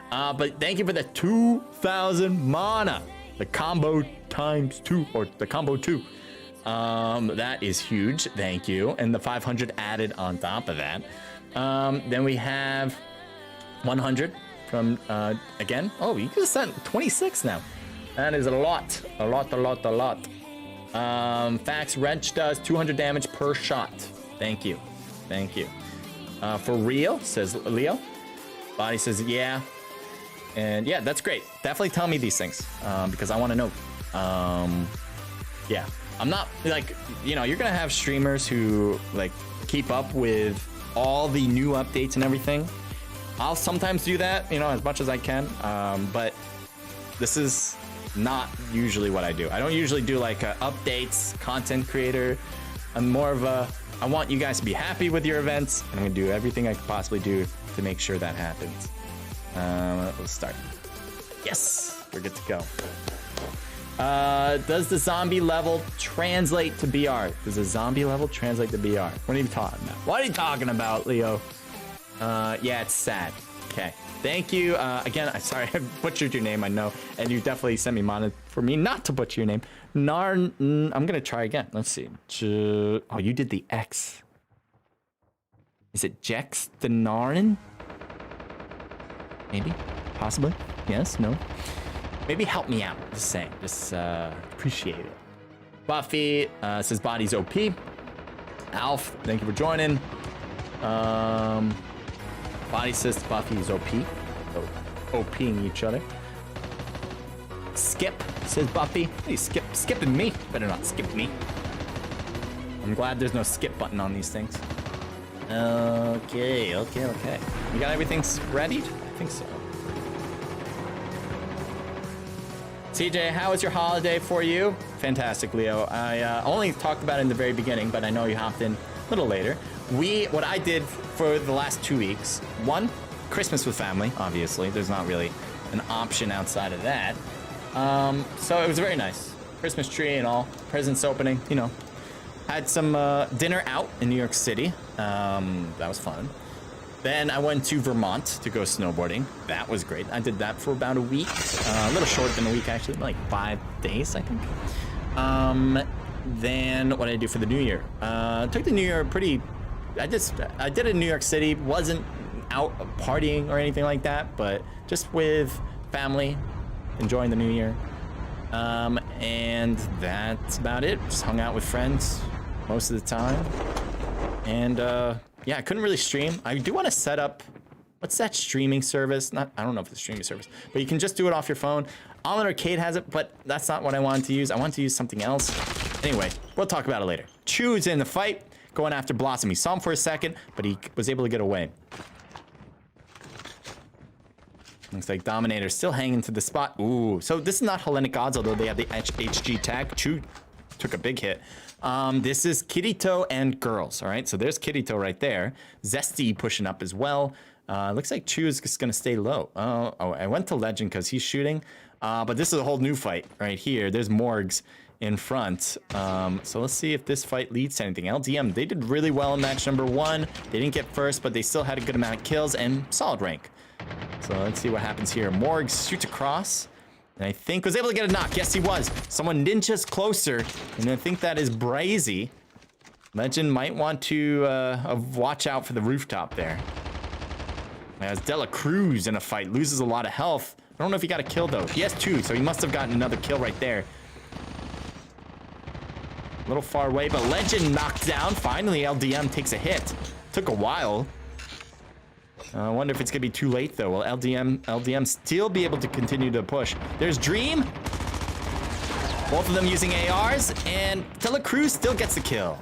But thank you for the 2,000 mana. The combo times 2, or the combo 2. That is huge. Thank you. And the 500 added on top of that. Then we have 100 from, again. Oh, you just sent 26 now. That is a lot. A lot. Fax Wrench does 200 damage per shot. Thank you. For real, says Leo. Body says, yeah. And yeah, that's great. Definitely tell me these things because I want to know. Yeah, I'm not like, you know, you're going to have streamers who like keep up with all the new updates and everything. I'll sometimes do that, you know, as much as I can. But this is not usually what I do. I don't usually do like updates, content creator. I'm more of a, I want you guys to be happy with your events, and I'm gonna do everything I could possibly do to make sure that happens. Let's start. Yes, we're good to go. Does the zombie level translate to BR? Does the zombie level translate to BR? What are you talking about? What are you talking about, Leo? Yeah, it's sad. Okay. Thank you. Again, I'm sorry I butchered your name, I know. And you definitely sent me mana for me not to butcher your name. I'm going to try again. Let's see. Oh, you did the X. Is it Jex the Narn? Maybe? Possibly? Yes? No? Maybe help me out. Just saying. Just appreciate it. Buffy says body's OP. Alf, thank you for joining. Body says Buffy is OP. So OPing each other. Skip says Buffy. Hey, skipping me. Better not skip me. I'm glad there's no skip button on these things. Okay. You got everything ready? I think so. CJ, how was your holiday for you? Fantastic, Leo. I only talked about it in the very beginning, but I know you hopped in a little later. What I did for the last 2 weeks, one, Christmas with family, obviously. There's not really an option outside of that. So it was very nice. Christmas tree and all, presents opening, you know. Had some dinner out in New York City. That was fun. Then I went to Vermont to go snowboarding. That was great. I did that for about a week. A little short than a week, actually. Like 5 days, I think. Then what did I do for the New Year? Took the New Year pretty... I did it in New York City. Wasn't out partying or anything like that, but just with family, enjoying the New Year. And that's about it. Just hung out with friends most of the time. And yeah, I couldn't really stream. I do want to set up, what's that streaming service? I don't know if it's a streaming service, but you can just do it off your phone. Online Arcade has it, but that's not what I wanted to use. I wanted to use something else. Anyway, we'll talk about it later. Chu's in the fight, going after Blossom. He saw him for a second, but he was able to get away. Looks like Dominator's still hanging to the spot. Ooh, so this is not Hellenic Gods, although they have the HG tag. Chu took a big hit. This is Kirito and girls, all right? So there's Kirito right there. Zesty pushing up as well. Looks like Chu is just gonna stay low. Oh, I went to Legend because he's shooting. But this is a whole new fight right here. There's Morgs in front. So let's see if this fight leads to anything. LDM, they did really well in match number 1. They didn't get first, but they still had a good amount of kills and solid rank. So let's see what happens here. Morgs shoots across. And I think was able to get a knock. Yes, he was. Someone ninjas closer. And I think that is Brazy. Legend might want to watch out for the rooftop there. As Dela Cruz in a fight. Loses a lot of health. I don't know if he got a kill, though. He has 2, so he must have gotten another kill right there. A little far away, but Legend knocked down. Finally, LDM takes a hit. Took a while. I wonder if it's gonna be too late though. Will LDM still be able to continue to push? There's Dream. Both of them using ARs, and Telecruz still gets the kill.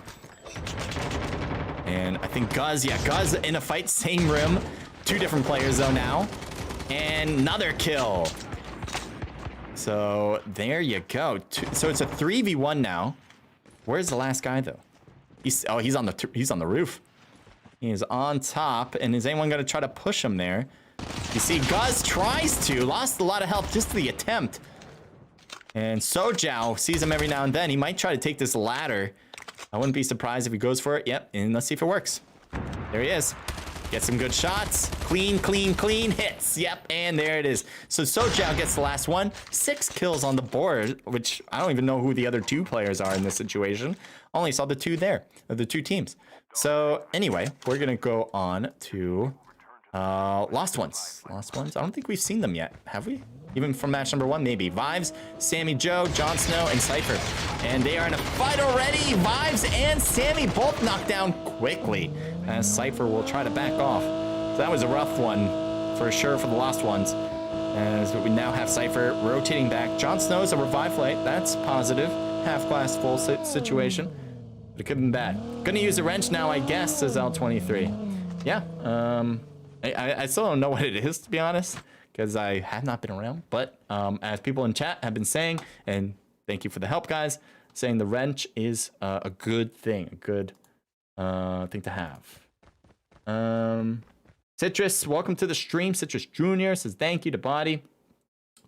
And I think Guz in a fight, same room. 2 different players though now. And another kill. So there you go. So it's a 3v1 now. Where's the last guy though? He's on the roof. He is on top, and is anyone gonna try to push him there? You see, Guz tries to, lost a lot of health just to the attempt. And Sojao sees him every now and then. He might try to take this ladder. I wouldn't be surprised if he goes for it. Yep, and let's see if it works. There he is. Get some good shots. Clean hits. Yep, and there it is. So Sojao gets the last one. 6 kills on the board, which I don't even know who the other 2 players are in this situation. Only saw the 2 there, the 2 teams. So anyway, we're gonna go on to Lost Ones. Lost Ones? I don't think we've seen them yet, have we? Even from match number 1, maybe. Vibes, Sammy Joe, Jon Snow, and Cypher. And they are in a fight already. Vibes and Sammy both knocked down quickly, as Cypher will try to back off. So that was a rough one, for sure, for the Lost Ones. As we now have Cypher rotating back. Jon Snow's a revive flight. That's positive. Half glass full situation. But it could have been bad. Gonna use a wrench now, I guess, says L23. Yeah, I still don't know what it is, to be honest, because I have not been around. But as people in chat have been saying, and thank you for the help, guys, saying the wrench is a good thing, a good thing to have. Citrus, welcome to the stream. Citrus Jr. says thank you to Body.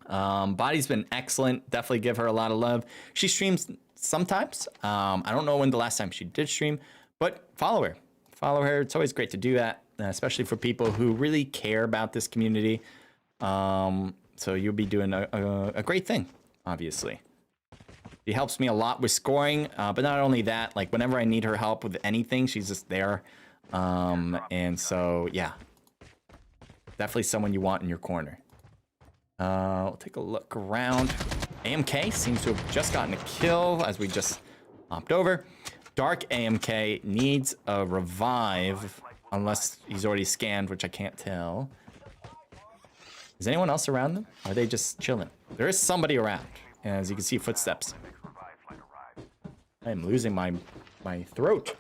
Body's been excellent. Definitely give her a lot of love. She streams sometimes. I don't know when the last time she did stream, but follow her. Follow her. It's always great to do that, especially for people who really care about this community. So you'll be doing a great thing, obviously. She helps me a lot with scoring, but not only that, like whenever I need her help with anything, she's just there. And so, yeah, definitely someone you want in your corner. We'll take a look around. AMK seems to have just gotten a kill as we just hopped over. Dark AMK needs a revive, unless he's already scanned, which I can't tell. Is anyone else around them? Or are they just chilling? There is somebody around, as you can see footsteps. I am losing my throat.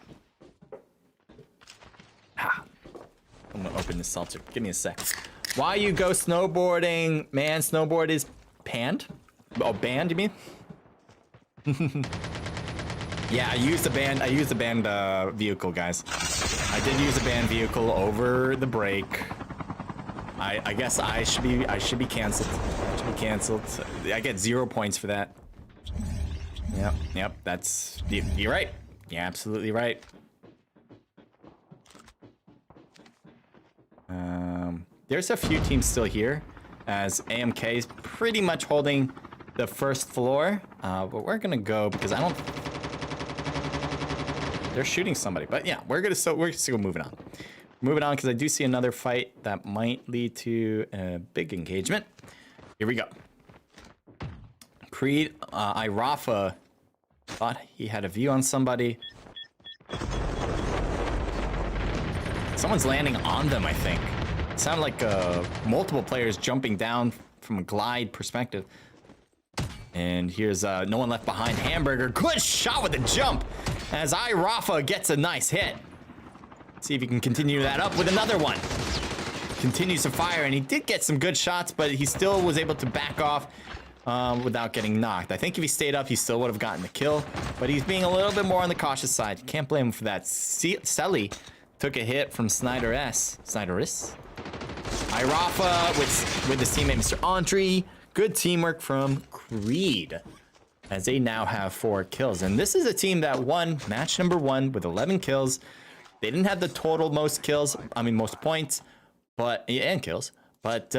Ha. I'm gonna open this seltzer. Give me a sec. Why you go snowboarding? Man, snowboard is panned. Oh, banned, you mean? Yeah, I used the banned vehicle, guys. I did use a banned vehicle over the break. I guess I should be canceled. I should be canceled. I get 0 points for that. Yep. That's you're right. You're absolutely right. There's a few teams still here, as AMK is pretty much holding the first floor. But we're gonna go because I don't. They're shooting somebody, but yeah, we're just go moving on. Moving on because I do see another fight that might lead to a big engagement. Here we go. Creed, Irafa thought he had a view on somebody. Someone's landing on them, I think. It sounded like multiple players jumping down from a glide perspective. And here's No One Left Behind Hamburger. Good shot with the jump as Irafa gets a nice hit. See if he can continue that up with another one. Continues to fire, and he did get some good shots, but he still was able to back off without getting knocked. I think if he stayed up, he still would have gotten the kill, but he's being a little bit more on the cautious side. You can't blame him for that. Selly took a hit from Snyder-S. Snyder-S? Irafa with his teammate, Mr. Andre. Good teamwork from Creed, as they now have 4 kills. And this is a team that won match number 1 with 11 kills. They didn't have the total most points, but and kills, but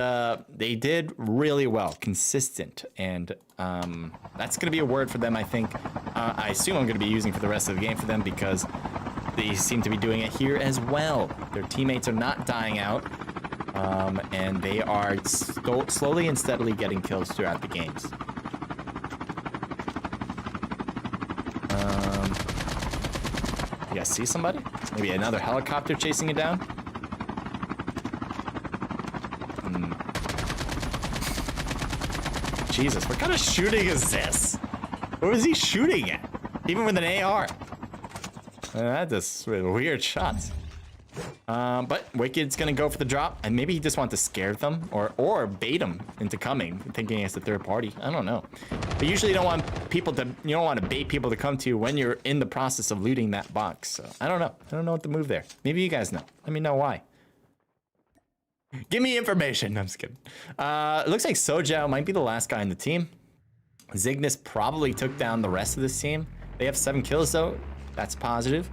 they did really well, consistent, and that's going to be a word for them. I think. I assume I'm going to be using for the rest of the game for them because they seem to be doing it here as well. Their teammates are not dying out, and they are slowly and steadily getting kills throughout the games. You guys see somebody? Maybe another helicopter chasing it down? Jesus, what kind of shooting is this? What was he shooting at? Even with an AR? That is weird shots. But Wicked's gonna go for the drop, and maybe he just wants to scare them or bait them into coming, thinking it's a third party. I don't know. But usually you don't want to bait people to come to you when you're in the process of looting that box. So I don't know. I don't know what to move there. Maybe you guys know. Let me know why. Give me information. No, I'm just kidding. It looks like Sojao might be the last guy in the team. Zygnus probably took down the rest of this team. They have 7 kills though. That's positive.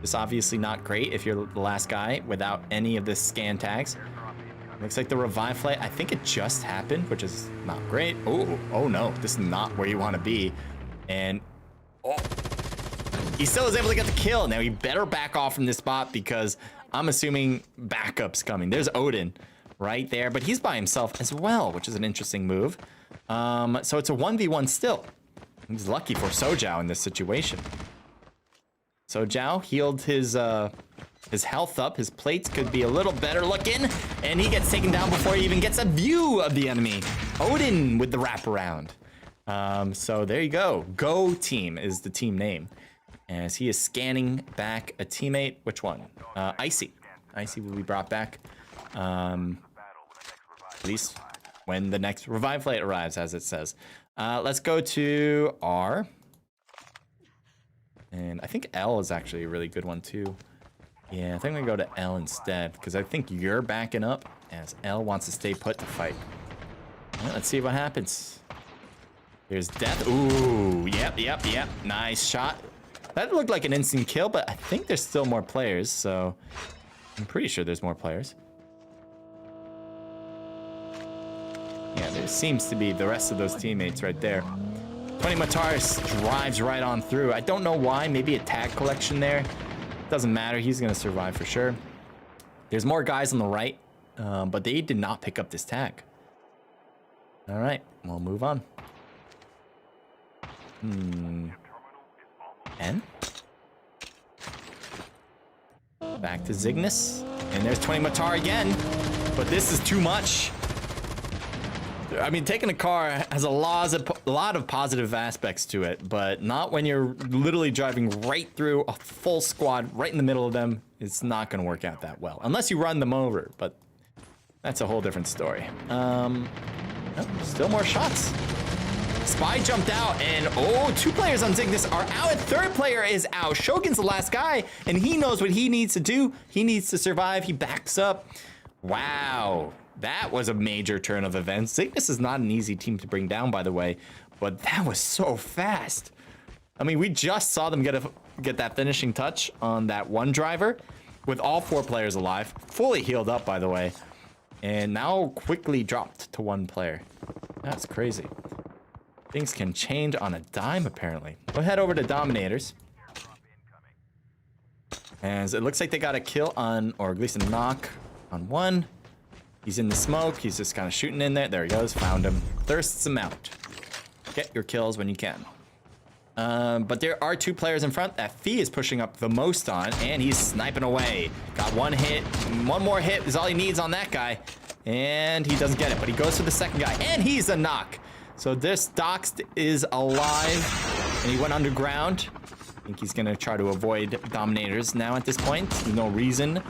It's obviously not great if you're the last guy without any of the scan tags. Looks like the revive flight, I think it just happened, which is not great. Oh no, this is not where you want to be. And he still was able to get the kill. Now he better back off from this spot because I'm assuming backup's coming. There's Odin right there, but he's by himself as well, which is an interesting move. So it's a 1v1 still. He's lucky for Sojao in this situation. Sojao healed his health up. His plates could be a little better looking, and he gets taken down before he even gets a view of the enemy. Odin with the wraparound. So there you go. Go Team is the team name, as he is scanning back a teammate. Which one? Icy. Icy will be brought back. At least when the next revive flight arrives, as it says. Let's go to R. And I think L is actually a really good one too. Yeah, I think I'm gonna go to L instead, because I think you're backing up as L wants to stay put to fight. Well, let's see what happens. There's death. Ooh, yep. Nice shot. That looked like an instant kill, but I think there's still more players, so I'm pretty sure there's more players. Yeah, there seems to be the rest of those teammates right there. 20 Mataris drives right on through. I don't know why. Maybe a tag collection there. Doesn't matter. He's going to survive for sure. There's more guys on the right, but they did not pick up this tag. All right, we'll move on. And back to Zygnus. And there's 20 Matar again. But this is too much. I mean, taking a car has a lot of positive aspects to it, but not when you're literally driving right through a full squad right in the middle of them. It's not going to work out that well, unless you run them over, but that's a whole different story. Oh, still more shots. Spy jumped out, and oh, 2 players on Zygnus are out. Third player is out. Shogun's the last guy, and he knows what he needs to do. He needs to survive. He backs up. Wow. That was a major turn of events. Zygnus is not an easy team to bring down, by the way, but that was so fast. I mean, we just saw them get that finishing touch on that one driver with all 4 players alive, fully healed up, by the way, and now quickly dropped to 1 player. That's crazy. Things can change on a dime, apparently. We'll head over to Dominators. As it looks like they got a kill on, or at least a knock on 1. He's in the smoke. He's just kind of shooting in there. There he goes. Found him. Thirsts him out. Get your kills when you can. But there are 2 players in front that Fee is pushing up the most on, and he's sniping away. Got 1 hit. 1 more hit is all he needs on that guy. And he doesn't get it, but he goes for the second guy, and he's a knock. So this Doxed is alive, and he went underground. I think he's going to try to avoid Dominators now at this point. There's no reason.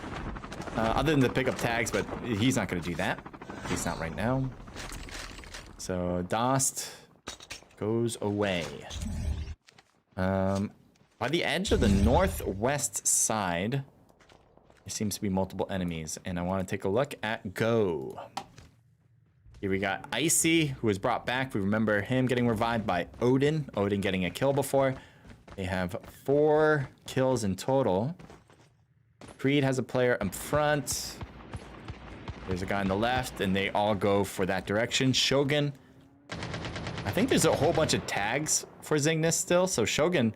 Other than to pick up tags, but he's not going to do that. At least not right now. So Dost goes away. By the edge of the northwest side, there seems to be multiple enemies, and I want to take a look at Go. Here we got Icy, who was brought back. We remember him getting revived by Odin. Odin getting a kill before. They have 4 kills in total. Creed has a player in front. There's a guy on the left, and they all go for that direction. Shogun. I think there's a whole bunch of tags for Zygnus still, so Shogun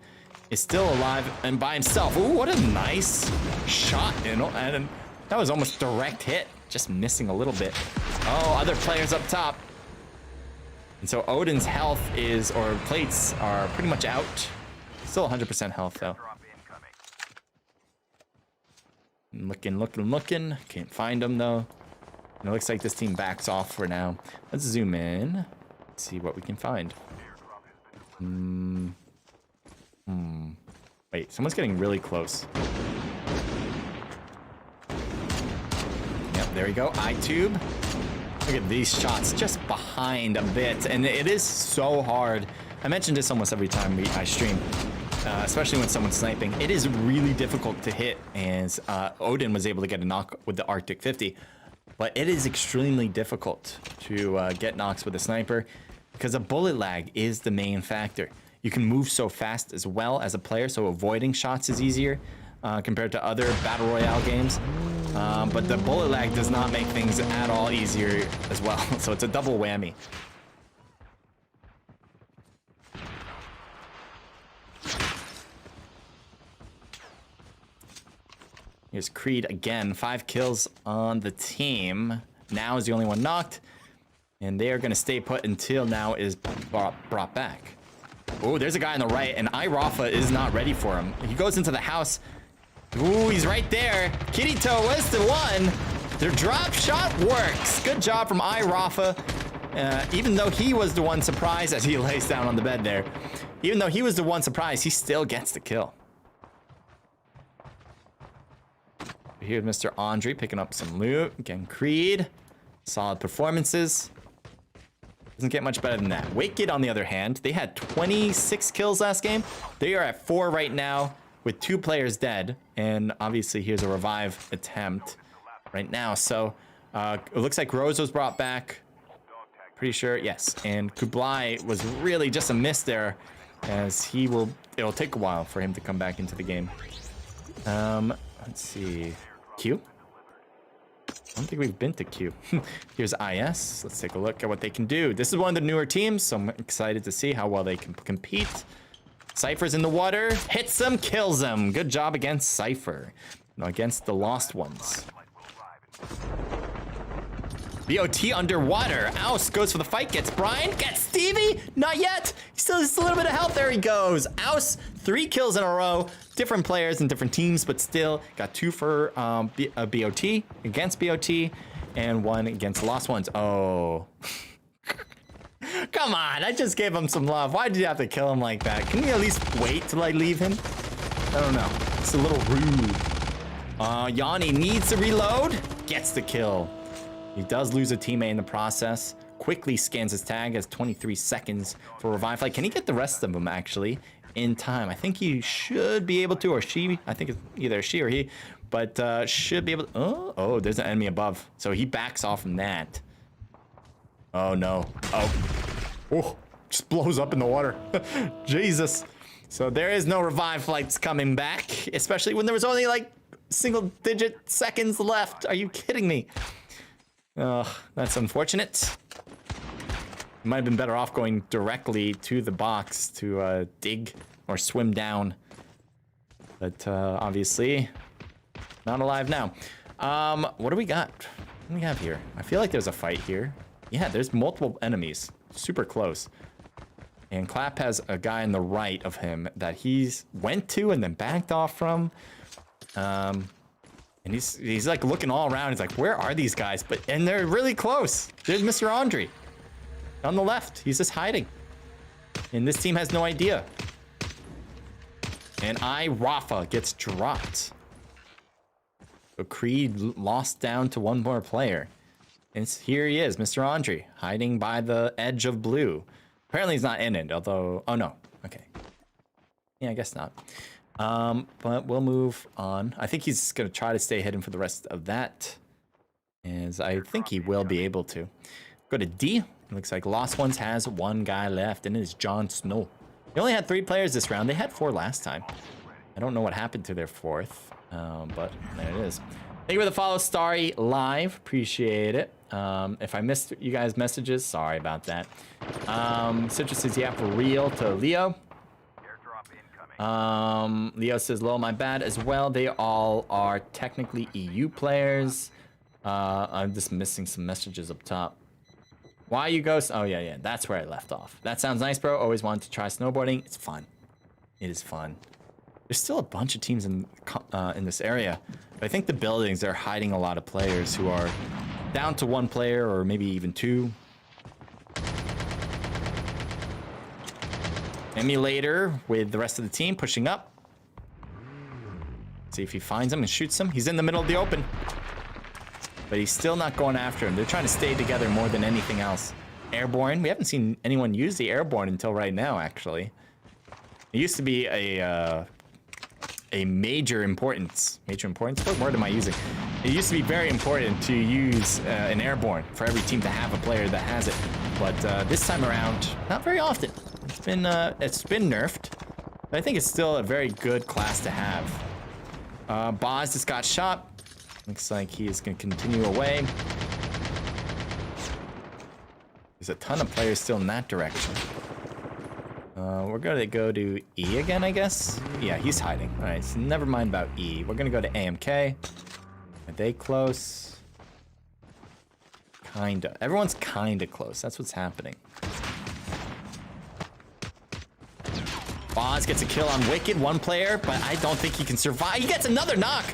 is still alive and by himself. Ooh, what a nice shot, you know, and that was almost direct hit, just missing a little bit. Oh, other players up top. And so Odin's health is, or plates are pretty much out. Still 100% health though. Looking. Can't find him though. And it looks like this team backs off for now. Let's zoom in. Let's see what we can find. Wait, someone's getting really close. Yep, there we go. iTube. Look at these shots just behind a bit. And it is so hard. I mention this almost every time I stream. Especially when someone's sniping. It is really difficult to hit, and Odin was able to get a knock with the Arctic 50. But it is extremely difficult to get knocks with a sniper, because the bullet lag is the main factor. You can move so fast as well as a player, so avoiding shots is easier compared to other Battle Royale games. But the bullet lag does not make things at all easier as well, so it's a double whammy. Here's Creed again, 5 kills on the team. Now is the only one knocked, and they are going to stay put until now is brought back. Oh, there's a guy on the right, and iRafa is not ready for him. He goes into the house. Ooh, he's right there. Kirito was the one. Their drop shot works. Good job from iRafa. Even though he was the one surprised as he lays down on the bed there. Even though he was the one surprised, he still gets the kill. Here's Mr. Andre picking up some loot. Again, Creed. Solid performances. Doesn't get much better than that. Wicked, on the other hand, they had 26 kills last game. They are at 4 right now with 2 players dead. And obviously, here's a revive attempt right now. So it looks like Rose was brought back. Pretty sure, yes. And Kublai was really just a miss there, as it'll take a while for him to come back into the game. Let's see. Q? I don't think we've been to Q. Here's IS. Let's take a look at what they can do. This is one of the newer teams, so I'm excited to see how well they can compete. Cypher's in the water. Hits them, kills them. Good job against Cypher. No, against the Lost Ones. BOT underwater. Ouse goes for the fight. Gets Brian. Gets Stevie. Not yet. He still has a little bit of health. There he goes. Ouse, 3 kills in a row. Different players and different teams, but still got 2 for BOT against BOT and 1 against Lost Ones. Oh. Come on. I just gave him some love. Why did you have to kill him like that? Can we at least wait till I leave him? I don't know. It's a little rude. Yanni needs to reload. Gets the kill. He does lose a teammate in the process. Quickly scans his tag as 23 seconds for revive flight. Can he get the rest of them actually in time? I think he should be able to, or she. I think it's either she or he, but should be able to. Oh, there's an enemy above. So he backs off from that. Oh no. Oh, just blows up in the water. Jesus. So there is no revive flights coming back, especially when there was only like single-digit seconds left. Are you kidding me? That's unfortunate. Might have been better off going directly to the box to dig or swim down. But obviously, not alive now. What do we got? What do we have here? I feel like there's a fight here. Yeah, there's multiple enemies. Super close. And Clap has a guy on the right of him that he's went to and then backed off from. And he's like looking all around. He's like, where are these guys? And they're really close. There's Mr. Andre on the left. He's just hiding. And this team has no idea. And Rafa gets dropped. So Creed lost down to 1 more player. And here he is, Mr. Andre, hiding by the edge of blue. Apparently he's not in it, although... Oh, no. Okay. Yeah, I guess not. But we'll move on. I think he's going to try to stay hidden for the rest of that, as I think he will be able to. Go to D. Looks like Lost Ones has 1 guy left, and it is Jon Snow. They only had 3 players this round. They had 4 last time. I don't know what happened to their 4th, but there it is. Thank you for the follow, Starry Live. Appreciate it. If I missed you guys' messages, sorry about that. Citrus says, yeah, for real to Leo. Leo says, lol, my bad as well. They all are technically EU players. I'm just missing some messages up top. Why you ghost? Oh, yeah. That's where I left off. That sounds nice, bro. Always wanted to try snowboarding. It's fun. It is fun. There's still a bunch of teams in this area. But I think the buildings are hiding a lot of players who are down to 1 player or maybe even 2. Emulator with the rest of the team pushing up. See if he finds him and shoots him. He's in the middle of the open. But he's still not going after him. They're trying to stay together more than anything else. Airborne. We haven't seen anyone use the airborne until right now, actually. It used to be a major importance. Major importance? What word am I using? It used to be very important to use an airborne for every team to have a player that has it. But this time around, not very often. It's been nerfed, but I think it's still a very good class to have. Boz just got shot. Looks like he is going to continue away. There's a ton of players still in that direction. We're going to go to E again, I guess. Yeah, he's hiding. All right, so never mind about E. We're going to go to AMK. Are they close? Kinda. Everyone's kinda close. That's what's happening. Boz gets a kill on Wicked, 1 player, but I don't think he can survive. He gets another knock.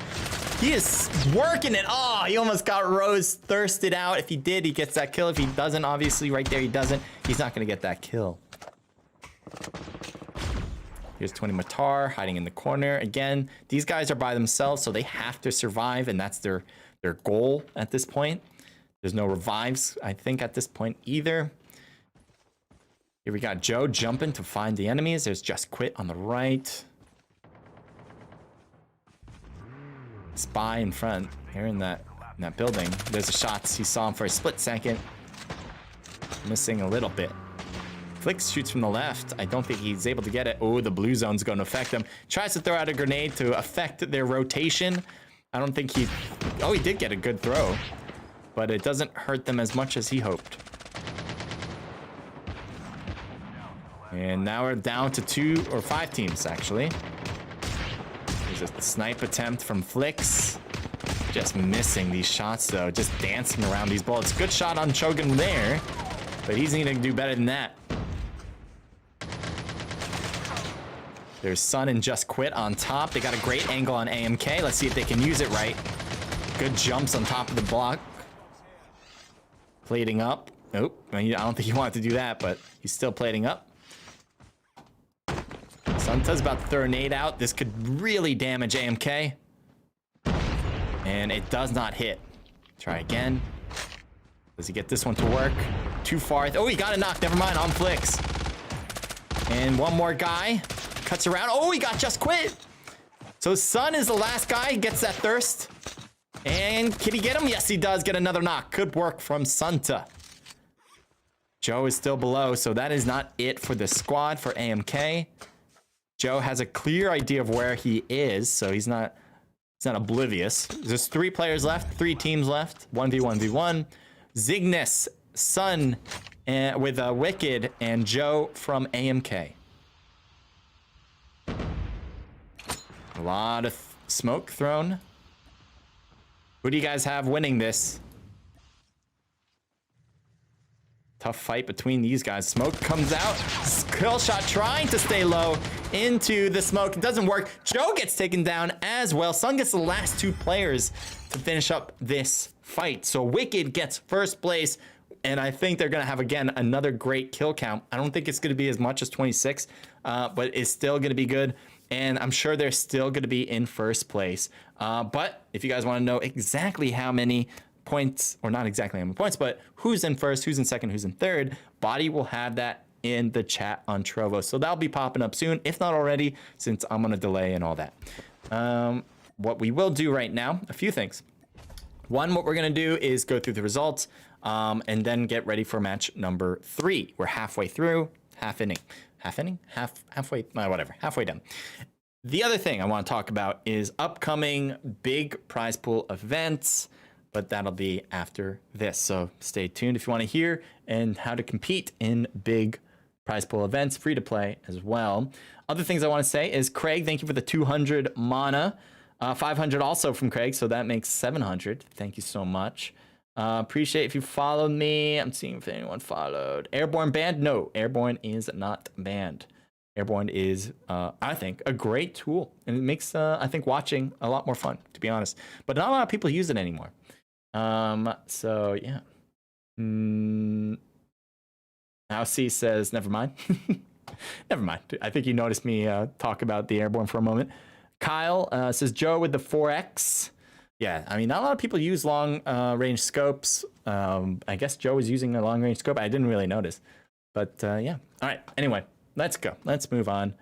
He is working it. Oh, he almost got Rose thirsted out. If he did, he gets that kill. If he doesn't, obviously, right there, he doesn't. He's not going to get that kill. Here's 20 Matar hiding in the corner. Again, these guys are by themselves, so they have to survive, and that's their goal at this point. There's no revives, I think, at this point either. Here we got Joe jumping to find the enemies. There's Just Quit on the right. Spy in front here in that building. There's the shots. He saw him for a split second. Missing a little bit. Flix shoots from the left. I don't think he's able to get it. Oh, the blue zone's going to affect him. Tries to throw out a grenade to affect their rotation. I don't think he... Oh, he did get a good throw. But it doesn't hurt them as much as he hoped. And now we're down to 2 or 5 teams, actually. There's a snipe attempt from Flix. Just missing these shots, though. Just dancing around these bullets. Good shot on Shogun there. But he's needing to do better than that. There's Sun and Just Quit on top. They got a great angle on AMK. Let's see if they can use it right. Good jumps on top of the block. Plating up. Nope. I don't think he wanted to do that, but he's still plating up. Santa's about to throw a nade out. This could really damage AMK. And it does not hit. Try again. Does he get this one to work? Too far. Oh, he got a knock. Never mind. On Flix. And one more guy. Cuts around. Oh, he got Just Quit. So Sun is the last guy. Gets that thirst. And can he get him? Yes, he does get another knock. Good work from Santa. Joe is still below, so that is not it for the squad for AMK. Joe has a clear idea of where he is, so he's not oblivious. There's 3 players left, 3 teams left. 1v1v1. Zygnus, Sun, with Wicked, and Joe from AMK. A lot of smoke thrown. Who do you guys have winning this? Tough fight between these guys. Smoke comes out. Kill shot trying to stay low into the smoke. It doesn't work. Joe gets taken down as well. Sun gets the last 2 players to finish up this fight. So Wicked gets first place. And I think they're going to have, again, another great kill count. I don't think it's going to be as much as 26, but it's still going to be good. And I'm sure they're still going to be in first place. But if you guys want to know exactly how many points, or not exactly how many points, but who's in first, who's in second, who's in third, Body will have that in the chat on Trovo. So that'll be popping up soon, if not already, since I'm on a delay and all that. What we will do right now, a few things. One, what we're going to do is go through the results and then get ready for match number 3. We're halfway through, halfway, whatever, halfway done. The other thing I want to talk about is upcoming big prize pool events, but that'll be after this. So stay tuned if you want to hear and how to compete in big prize pool events, free to play as well. Other things I want to say is Craig, thank you for the 200 mana. 500 also from Craig, so that makes 700. Thank you so much. Appreciate if you followed me. I'm seeing if anyone followed. Airborne banned? No, Airborne is not banned. Airborne is, I think, a great tool. And it makes, I think, watching a lot more fun, to be honest. But not a lot of people use it anymore. So, yeah. Now C says, never mind. Never mind. I think you noticed me talk about the Airborne for a moment. Kyle says, Joe with the 4X. Yeah, I mean, not a lot of people use long range scopes. I guess Joe was using a long range scope. I didn't really notice. But yeah. All right. Anyway, let's go. Let's move on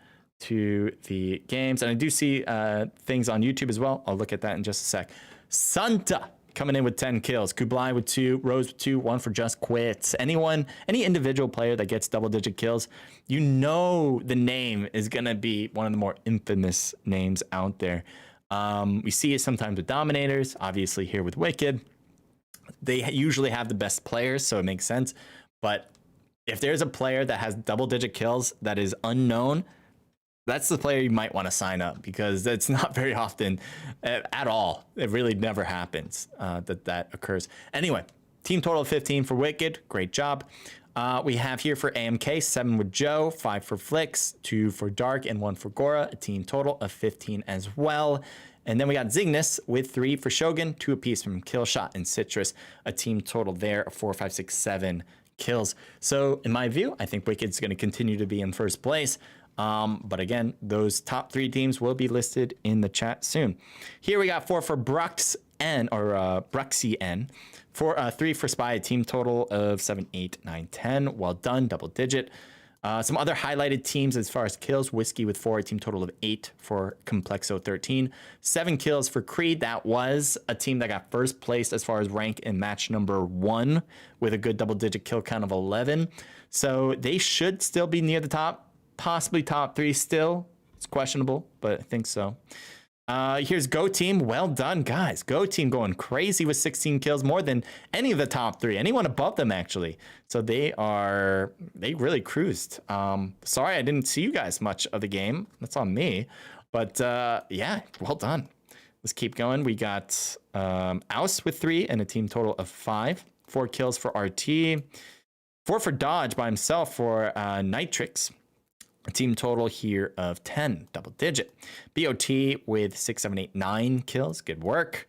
to the games. And I do see things on YouTube as well. I'll look at that in just a sec. Santa coming in with 10 kills. Kublai with 2. Rose with 2. 1 for Just Quit. Any individual player that gets double-digit kills, you know the name is going to be one of the more infamous names out there. We see it sometimes with Dominators, obviously here with Wicked. They usually have the best players, so it makes sense. But if there's a player that has double-digit kills that is unknown, that's the player you might want to sign up, because it's not very often at all. It really never happens that occurs. Anyway, team total of 15 for Wicked. Great job. We have here for AMK, 7 with Joe, 5 for Flix, 2 for Dark, and 1 for Gora. A team total of 15 as well. And then we got Zygnus with 3 for Shogun, 2 apiece from Killshot and Citrus. A team total there of 4, 5, 6, 7 kills. So in my view, I think Wicked's going to continue to be in first place. But again, those top 3 teams will be listed in the chat soon. Here we got 4 for Brux N, or Bruxy N. 3 for Spy, a team total of 7, 8, 9, 10. Well done, double digit. Some other highlighted teams as far as kills: Whiskey with 4, a team total of 8 for Complexo 13. 7 kills for Creed. That was a team that got first place as far as rank in match number 1 with a good double-digit kill count of 11. So they should still be near the top, possibly top 3 still. It's questionable, but I think so. Here's Go Team. Well done, guys. Go Team going crazy with 16 kills, more than any of the top 3. Anyone above them, actually. So they really cruised. Sorry I didn't see you guys much of the game. That's on me. But yeah, well done. Let's keep going. We got Ouse with 3 and a team total of 5. 4 kills for RT. 4 for Dodge by himself for Nitrix. A team total here of 10, double digit. BOT with 6, 7, 8, 9 kills. Good work.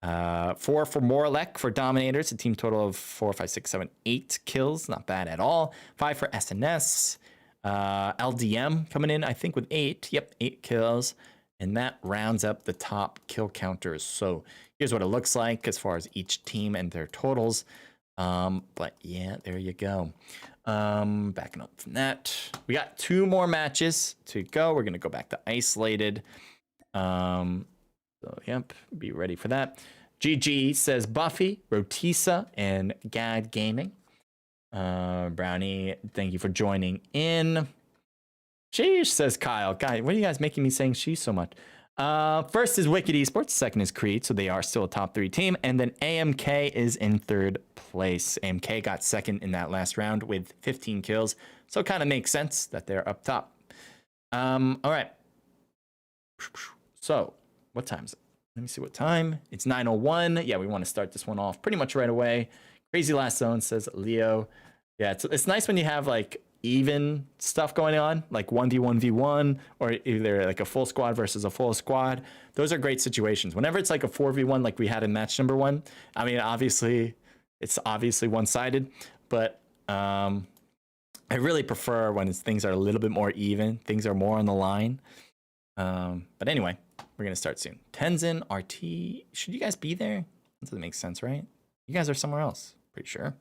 4 for Morlek for Dominators. A team total of 4, 5, 6, 7, 8 kills. Not bad at all. 5 for SNS. LDM coming in, I think, with 8. Yep, 8 kills. And that rounds up the top kill counters. So here's what it looks like as far as each team and their totals. But yeah, there you go. Backing up from that, we got 2 more matches to go. We're gonna go back to isolated. So yep, be ready for that. GG says Buffy, Rotisa, and Gad Gaming. Brownie, thank you for joining in. Sheesh, says Kyle. Guy, what are you guys making me saying sheesh so much? First is Wicked Esports, second is Creed, so they are still a top 3 team, and then AMK is in 3rd place. AMK got 2nd in that last round with 15 kills, so it kind of makes sense that they're up top. All right. So, what time is it? Let me see what time. It's 9:01. Yeah, we want to start this one off pretty much right away. Crazy last zone, says Leo. Yeah, it's nice when you have like even stuff going on, like 1v1v1, or either like a full squad versus a full squad. Those are great situations. Whenever it's like a 4v1 like we had in match number 1, I mean, obviously it's obviously one-sided, but I really prefer when things are a little bit more even, things are more on the line. But anyway, we're gonna start soon. Tenzin, RT, should you guys be there? That doesn't make sense, right? You guys are somewhere else, pretty sure.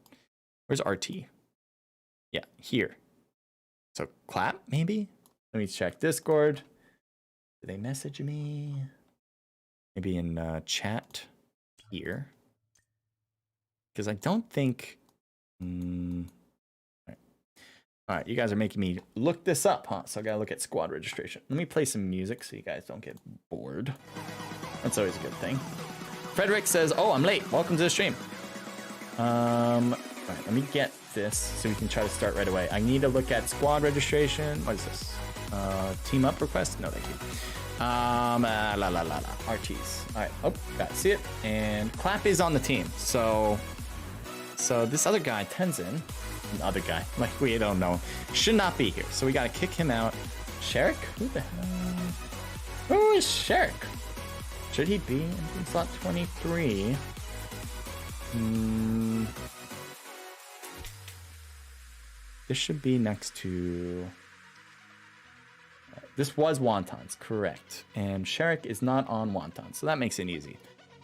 Where's RT? Yeah, here. So clap, maybe? Let me check Discord. Did they message me? Maybe in chat here. Because I don't think... All right, you guys are making me look this up, huh? So I gotta look at squad registration. Let me play some music so you guys don't get bored. That's always a good thing. Frederick says, oh, I'm late. Welcome to the stream. All right, let me get this so we can try to start right away. I need to look at squad registration. What is this? Team up request? No, thank you. RTs. All right. Oh, got to see it. And Clap is on the team. So this other guy, Tenzin, other guy, like we don't know, should not be here. So we got to kick him out. Sherrick? Who the hell? Who is Sherrick? Should he be in slot 23? This should be next to... This was Wontons, correct. And Sherrick is not on Wontons, so that makes it easy.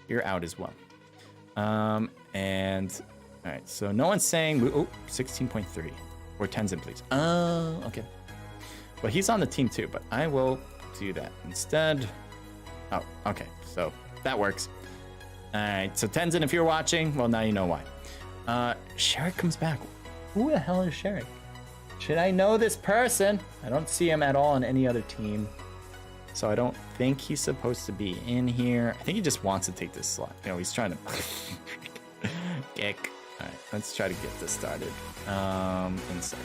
You're out as well. And... All right, so no one's saying... Oh, 16.3. Or Tenzin, please. Oh, okay. Well, he's on the team too, but I will do that instead. Oh, okay. So that works. All right, so Tenzin, if you're watching, well, now you know why. Sherrick comes back. Who the hell is Sherrick? Should I know this person? I don't see him at all on any other team. So I don't think he's supposed to be in here. I think he just wants to take this slot. You know, he's trying to... Kick. All right, let's try to get this started. Inside.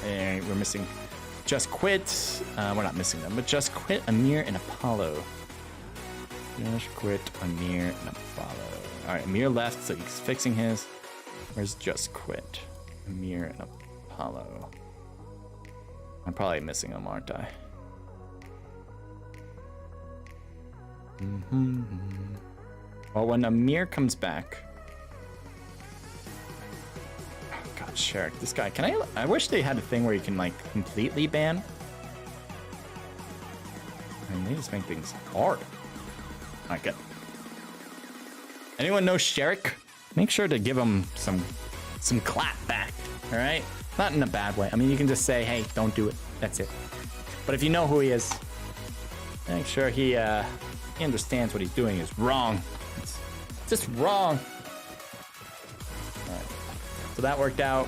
And we're missing Just Quit. We're not missing them, but Just Quit, Amir, and Apollo. Just Quit, Amir, and Apollo. All right, Amir left, so he's fixing his. Where's Just Quit? Amir and Apollo. I'm probably missing him, aren't I? Well, when Amir comes back... Oh, God, Sherrick, this guy. Can I wish they had a thing where you can, like, completely ban. I mean, they just make things hard. All right, good. Anyone know Sherrick? Make sure to give him some clap back, all right? Not in a bad way. I mean, you can just say, hey, don't do it. That's it. But if you know who he is, make sure he understands what he's doing is wrong. It's just wrong. All right. So that worked out.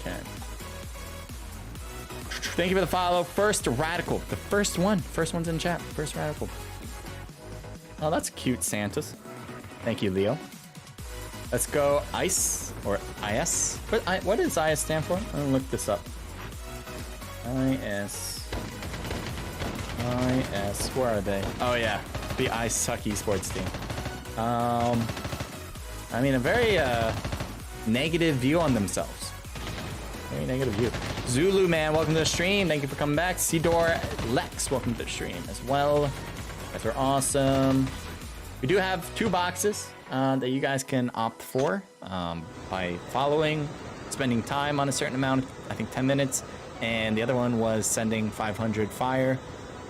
Okay. Thank you for the follow. First Radical. The first one. First one's in chat. First Radical. Oh, that's cute, Santas. Thank you, Leo. Let's go ICE or IS. What does IS stand for? I'm gonna look this up. IS. Where are they? Oh yeah, the Ice Sucky Sports team. I mean, a very negative view on themselves. Very negative view. Zulu man, welcome to the stream. Thank you for coming back. Sidor Lex, welcome to the stream as well. You guys are awesome. We do have 2 boxes that you guys can opt for by following, spending time on a certain amount, I think 10 minutes, and the other one was sending 500 fire.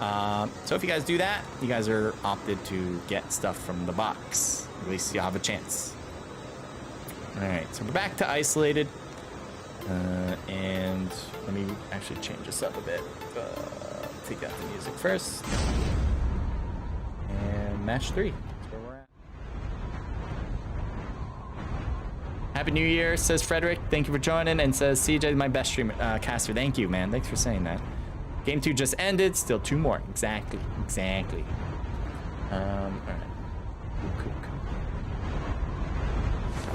So if you guys do that, you guys are opted to get stuff from the box. At least you'll have a chance. All right, so we're back to isolated. And let me actually change this up a bit. Take out the music first. And match 3. That's where we're at. Happy New Year, says Frederick. Thank you for joining. And says CJ, my best streamer, caster. Thank you, man. Thanks for saying that. Game 2 just ended. Still 2 more. Exactly. All right.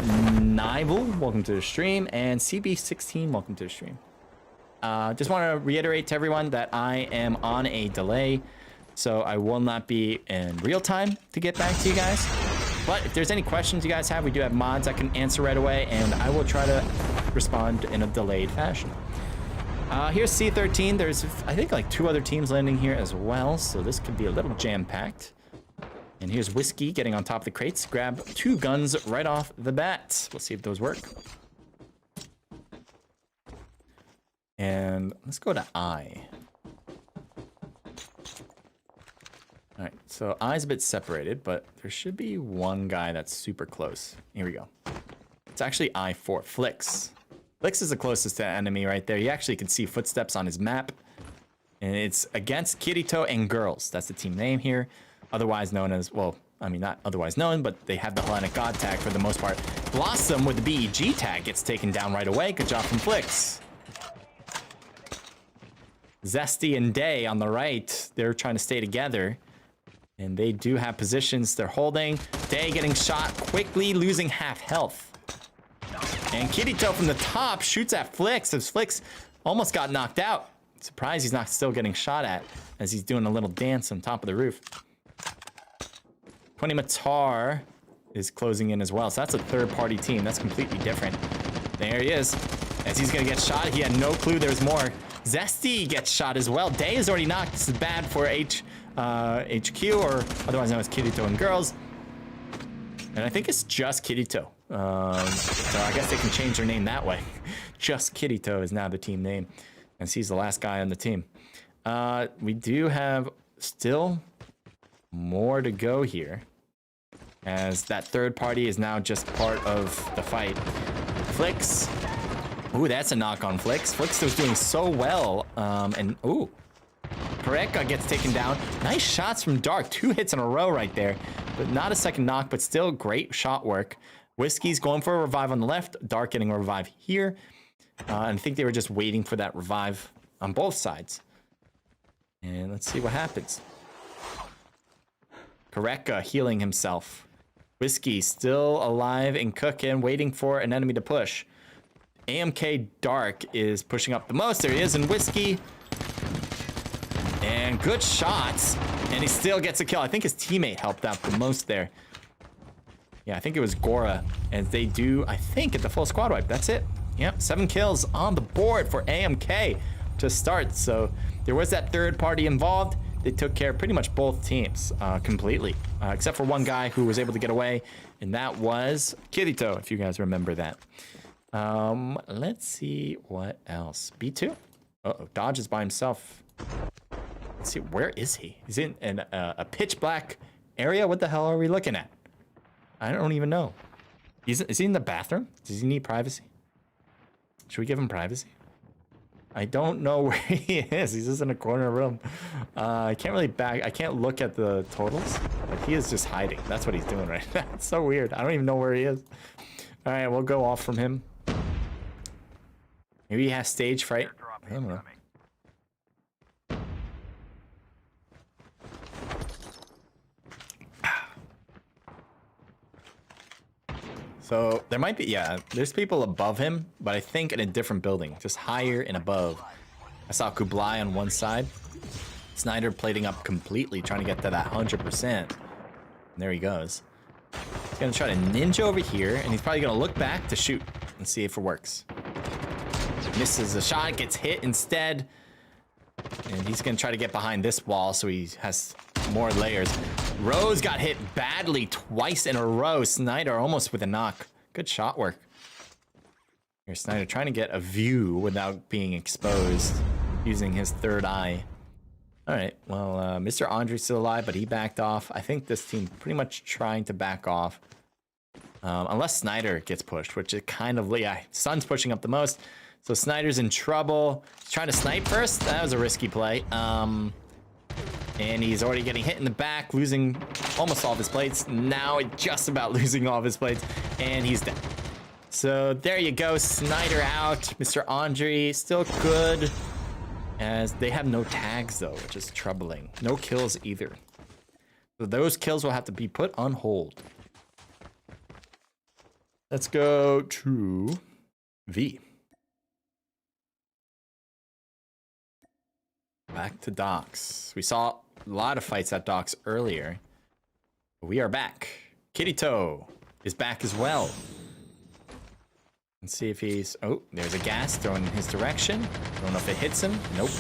Nival, welcome to the stream, and CB16, welcome to the stream. Just want to reiterate to everyone that I am on a delay, so I will not be in real time to get back to you guys. But if there's any questions you guys have, we do have mods I can answer right away, and I will try to respond in a delayed fashion. Here's C13. There's, I think, like 2 other teams landing here as well, so this could be a little jam-packed. And here's Whiskey getting on top of the crates. Grab 2 guns right off the bat. We'll see if those work. And let's go to I. All right, so I's a bit separated, but there should be one guy that's super close. Here we go. It's actually I4, Flix. Flix is the closest to the enemy right there. You actually can see footsteps on his map. And it's against Kirito and Girls. That's the team name here. Otherwise known as, well, I mean, not otherwise known, but they have the Hellenic God tag for the most part. Blossom with the BEG tag gets taken down right away. Good job from Flix. Zesty and Day on the right, they're trying to stay together. And they do have positions they're holding. Day getting shot quickly, losing half health. And Kirito from the top shoots at Flix as Flix almost got knocked out. Surprised he's not still getting shot at as he's doing a little dance on top of the roof. 20 Matar is closing in as well. So that's a third-party team. That's completely different. There he is. As he's going to get shot, he had no clue there's more. Zesty gets shot as well. Day is already knocked. This is bad for HQ, or otherwise known as Kirito and Girls. And I think it's just Kirito. So I guess they can change their name that way. Just Kirito is now the team name. And he's the last guy on the team. We do have still more to go here, as that third party is now just part of the fight. Flix. Ooh, that's a knock on Flix. Flix was doing so well. And ooh, Pareka gets taken down. Nice shots from Dark. 2 hits in a row right there. But not a second knock, but still great shot work. Whiskey's going for a revive on the left. Dark getting a revive here. And I think they were just waiting for that revive on both sides. And let's see what happens. Kareka healing himself. Whiskey still alive and cooking, waiting for an enemy to push. AMK Dark is pushing up the most. There he is, and Whiskey. And good shots. And he still gets a kill. I think his teammate helped out the most there. Yeah, I think it was Gora. And they do, I think, get the full squad wipe. That's it. Yep, 7 kills on the board for AMK to start. So there was that third party involved. They took care of pretty much both teams completely, except for one guy who was able to get away, and that was Kirito, if you guys remember that. Let's see what else. B2? Uh-oh, Dodge is by himself. Let's see, where is he? He's in a pitch black area? What the hell are we looking at? I don't even know. Is he in the bathroom? Does he need privacy? Should we give him privacy? I don't know where he is. He's just in a corner room. I can't really I can't look at the totals, but he is just hiding. That's what he's doing right now. It's so weird. I don't even know where he is. All right, we'll go off from him. Maybe he has stage fright. I don't know. So there might be, yeah, there's people above him, but I think in a different building, just higher and above. I saw Kublai on one side. Snyder plating up completely, trying to get to that 100%. And there he goes. He's gonna try to ninja over here, and he's probably gonna look back to shoot and see if it works. Misses a shot, gets hit instead. And he's gonna try to get behind this wall so he has more layers. Rose got hit badly twice in a row. Snyder almost with a knock. Good shot work. Here's Snyder trying to get a view without being exposed using his third eye. All right, well, Mr. Andre's still alive, but he backed off. I think this team pretty much trying to back off. Unless Snyder gets pushed, which is kind of, yeah, Sun's pushing up the most. So Snyder's in trouble. He's trying to snipe first. That was a risky play. And he's already getting hit in the back, losing almost all of his plates. Now just about losing all of his plates, and he's dead. So there you go, Snyder out. Mr. Andre still good, as they have no tags though, which is troubling. No kills either. So those kills will have to be put on hold. Let's go to V. Back to docks. We saw a lot of fights at docks earlier. We are back. Kirito is back as well. Let's see if he's... Oh, there's a gas thrown in his direction. Don't know if it hits him. Nope.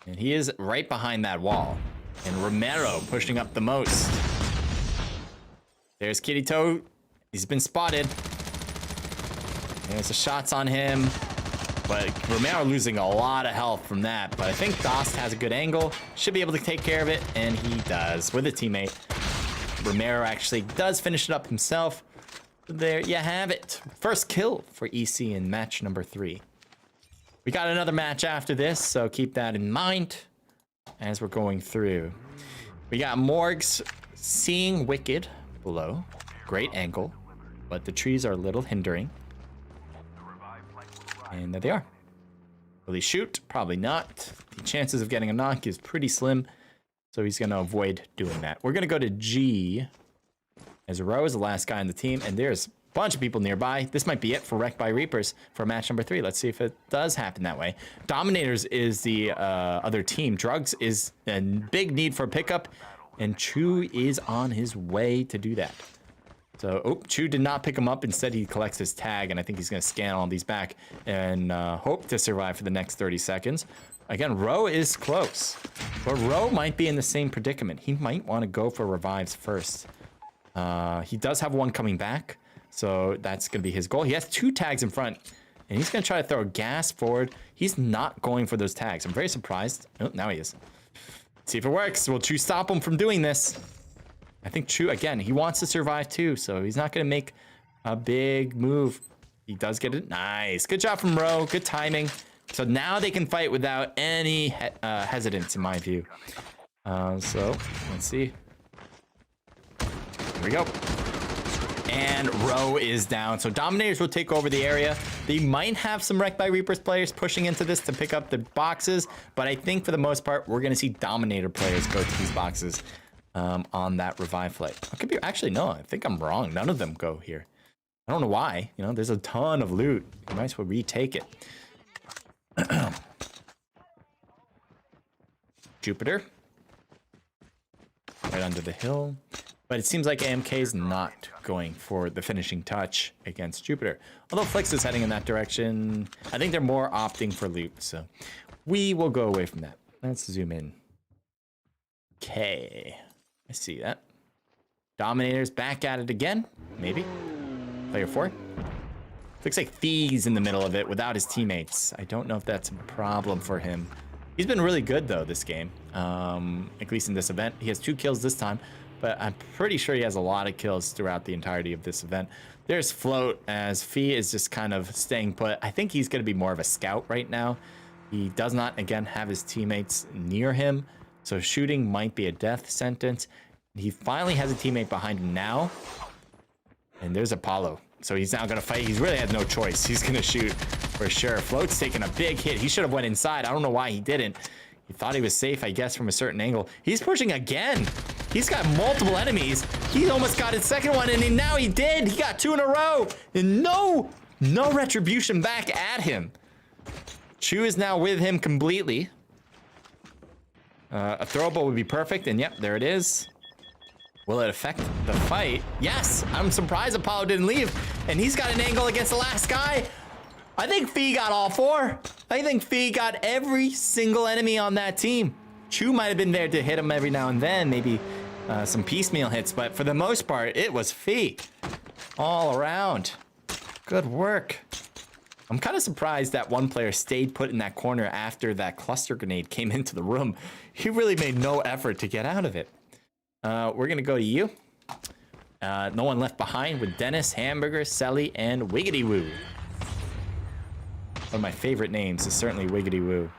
And he is right behind that wall. And Romero pushing up the most. There's Kirito. He's been spotted. There's the shots on him. But Romero losing a lot of health from that. But I think Dost has a good angle. Should be able to take care of it. And he does with a teammate. Romero actually does finish it up himself. There you have it. First kill for EC in match number 3. We got another match after this, so keep that in mind as we're going through. We got Morgs seeing Wicked below. Great angle, but the trees are a little hindering. And there they are. Will he shoot? Probably not. The chances of getting a knock is pretty slim, so he's going to avoid doing that. We're going to go to G, as Rowe is the last guy on the team, and there's a bunch of people nearby. This might be it for Wrecked by Reapers for match number 3. Let's see if it does happen that way. Dominators is the other team. Drugs is a big need for pickup, and Chu is on his way to do that. So, oh, Chu did not pick him up. Instead, he collects his tag, and I think he's going to scan all these back and hope to survive for the next 30 seconds. Again, Rowe is close, but Rowe might be in the same predicament. He might want to go for revives first. He does have one coming back, so that's going to be his goal. He has 2 tags in front, and he's going to try to throw gas forward. He's not going for those tags. I'm very surprised. Oh, now he is. Let's see if it works. Will Chu stop him from doing this? I think Chu, again, he wants to survive too, so he's not going to make a big move. He does get it. Nice. Good job from Rowe. Good timing. So now they can fight without any hesitance, in my view. So, let's see. Here we go. And Rowe is down. So Dominators will take over the area. They might have some Wrecked by Reapers players pushing into this to pick up the boxes, but I think for the most part, we're going to see Dominator players go to these boxes on that revive flight. It could be, actually, no, I think I'm wrong. None of them go here. I don't know why. You know, there's a ton of loot. You might as well retake it. Jupiter. Right under the hill. But it seems like AMK is not going for the finishing touch against Jupiter. Although Flix is heading in that direction. I think they're more opting for loot. So we will go away from that. Let's zoom in. Okay. I see that. Dominators back at it again. Maybe. Player 4. Looks like Thie's in the middle of it without his teammates. I don't know if that's a problem for him. He's been really good, though, this game. At least in this event. He has 2 kills this time. but I'm pretty sure he has a lot of kills throughout the entirety of this event. There's Float, as Fee is just kind of staying put. I think he's going to be more of a scout right now. He does not, again, have his teammates near him, so shooting might be a death sentence. He finally has a teammate behind him now, and there's Apollo. So he's now going to fight. He's really had no choice. He's going to shoot for sure. Float's taking a big hit. He should have went inside. I don't know why he didn't. He thought he was safe, I guess, from a certain angle. He's pushing again. He's got multiple enemies. He almost got his second one, and now he did. He got 2 in a row, and no retribution back at him. Chu is now with him completely. A throwable would be perfect, and yep, there it is. Will it affect the fight? Yes! I'm surprised Apollo didn't leave, and he's got an angle against the last guy. I think Fee got all 4. I think Fee got every single enemy on that team. Chu might have been there to hit him every now and then, maybe some piecemeal hits, but for the most part, it was Fee all around. Good work. I'm kind of surprised that one player stayed put in that corner after that cluster grenade came into the room. He really made no effort to get out of it. We're going to go to you. No one left behind with Dennis, Hamburger, Selly, and Wiggity Woo. One of my favorite names is certainly Wiggity Woo.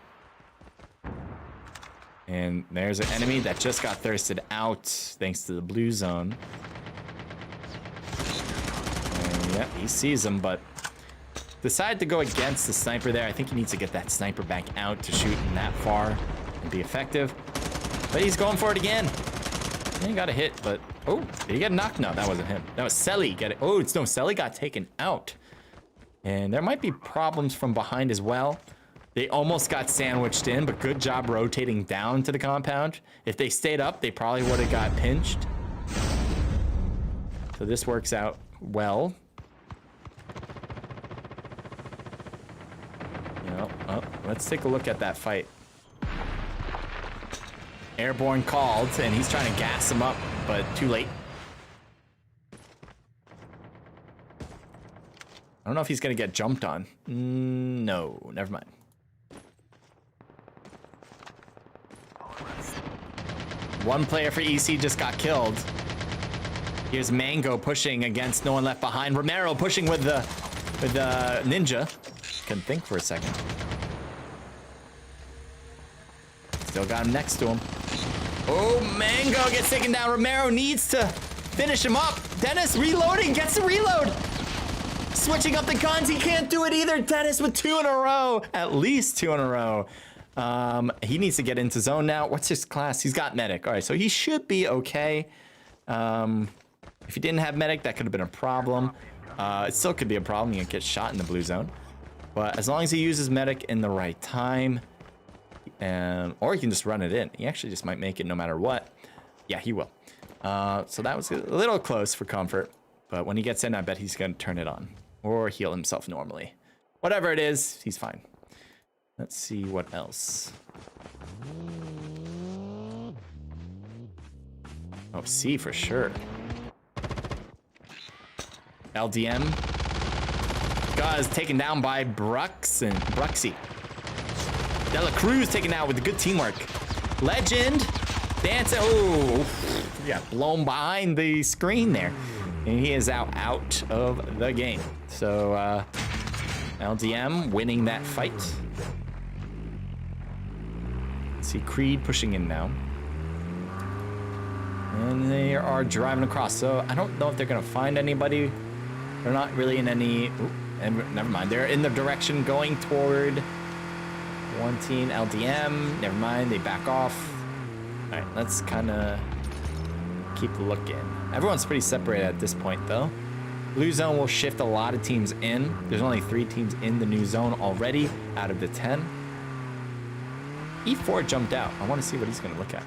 And there's an enemy that just got thirsted out thanks to the blue zone. And yeah, he sees him, but decided to go against the sniper there. I think he needs to get that sniper back out to shoot him that far and be effective. But he's going for it again. He got a hit, but oh, did he get knocked? No, that wasn't him. That was Selly. Oh, it's no, Selly got taken out. And there might be problems from behind as well. They almost got sandwiched in, but good job rotating down to the compound. If they stayed up, they probably would have got pinched. So this works out well. You know, oh, let's take a look at that fight. Airborne called, and he's trying to gas him up, but too late. I don't know if he's going to get jumped on. No, never mind. One player for EC just got killed. Here's Mango pushing against no one left behind. Romero pushing with the ninja. Couldn't think for a second. Still got him next to him. Oh, Mango gets taken down. Romero needs to finish him up. Dennis reloading, gets the reload. Switching up the guns, he can't do it either. Dennis with 2 in a row, at least 2 in a row. He needs to get into zone now. What's his class? He's got medic. All right, so he should be okay. If he didn't have medic, that could have been a problem. It still could be a problem. You can get shot in the blue zone. But as long as he uses medic in the right time, or he can just run it in. He actually just might make it no matter what. Yeah, he will. So that was a little close for comfort. But when he gets in, I bet he's going to turn it on. Or heal himself normally. Whatever it is, he's fine. Let's see what else. Oh, C for sure. LDM. God is taken down by Bruxy. Dela Cruz taken out with the good teamwork. Legend. Dance. Oh, yeah, blown behind the screen there. And he is out of the game. So, LDM winning that fight. See Creed pushing in now. And they are driving across. So I don't know if they're going to find anybody. They're not really in any... Ooh, never mind. They're in the direction going toward one team. LDM. Never mind. They back off. All right, let's kind of keep looking. Everyone's pretty separated at this point, though. Blue zone will shift a lot of teams in. There's only 3 teams in the new zone already out of the 10. E4 jumped out. I want to see what he's going to look at.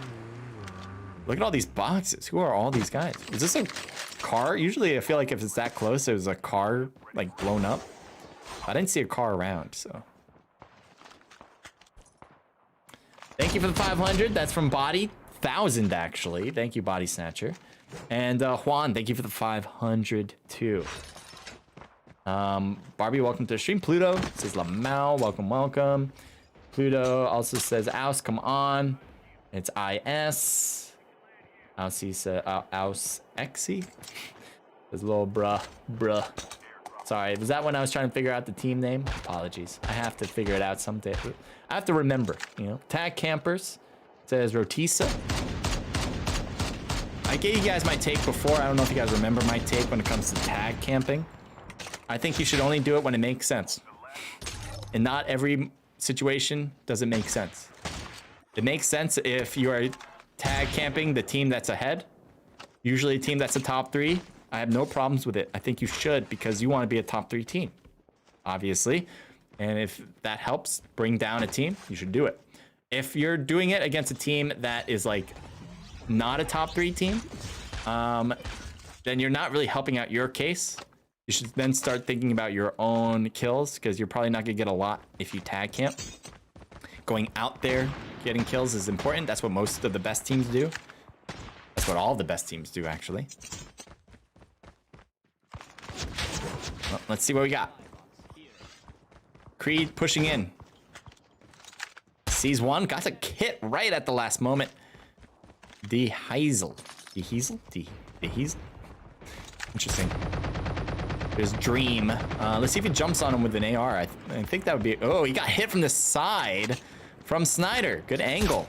Look at all these boxes. Who are all these guys? Is this a car? Usually I feel like if it's that close, there's a car like blown up. I didn't see a car around, so. Thank you for the 500. That's from Body. 1,000 actually. Thank you, Body Snatcher. And Juan, thank you for the 500 too. Barbie, welcome to the stream. Pluto says Lamau, welcome. Pluto also says Aus, come on. It's IS. Ausexi? His little bruh. Sorry, was that when I was trying to figure out the team name? Apologies. I have to figure it out someday. I have to remember, you know. Tag campers. It says Rotisa. I gave you guys my take before. I don't know if you guys remember my take when it comes to tag camping. I think you should only do it when it makes sense. And not every situation does it make sense. It makes sense if you are tag camping the team that's ahead. Usually a team that's a top 3. I have no problems with it. I think you should because you want to be a top 3 team, obviously. And if that helps bring down a team, you should do it. If you're doing it against a team that is like not a top 3 team, then you're not really helping out your case. You should then start thinking about your own kills because you're probably not gonna get a lot if you tag camp. Going out there, getting kills is important. That's what most of the best teams do. That's what all the best teams do, actually. Well, let's see what we got. Creed pushing in. Sees one, got a hit right at the last moment. The Heisel. Interesting. There's Dream. Let's see if he jumps on him with an AR. I think that would be... Oh, he got hit from the side from Snyder. Good angle.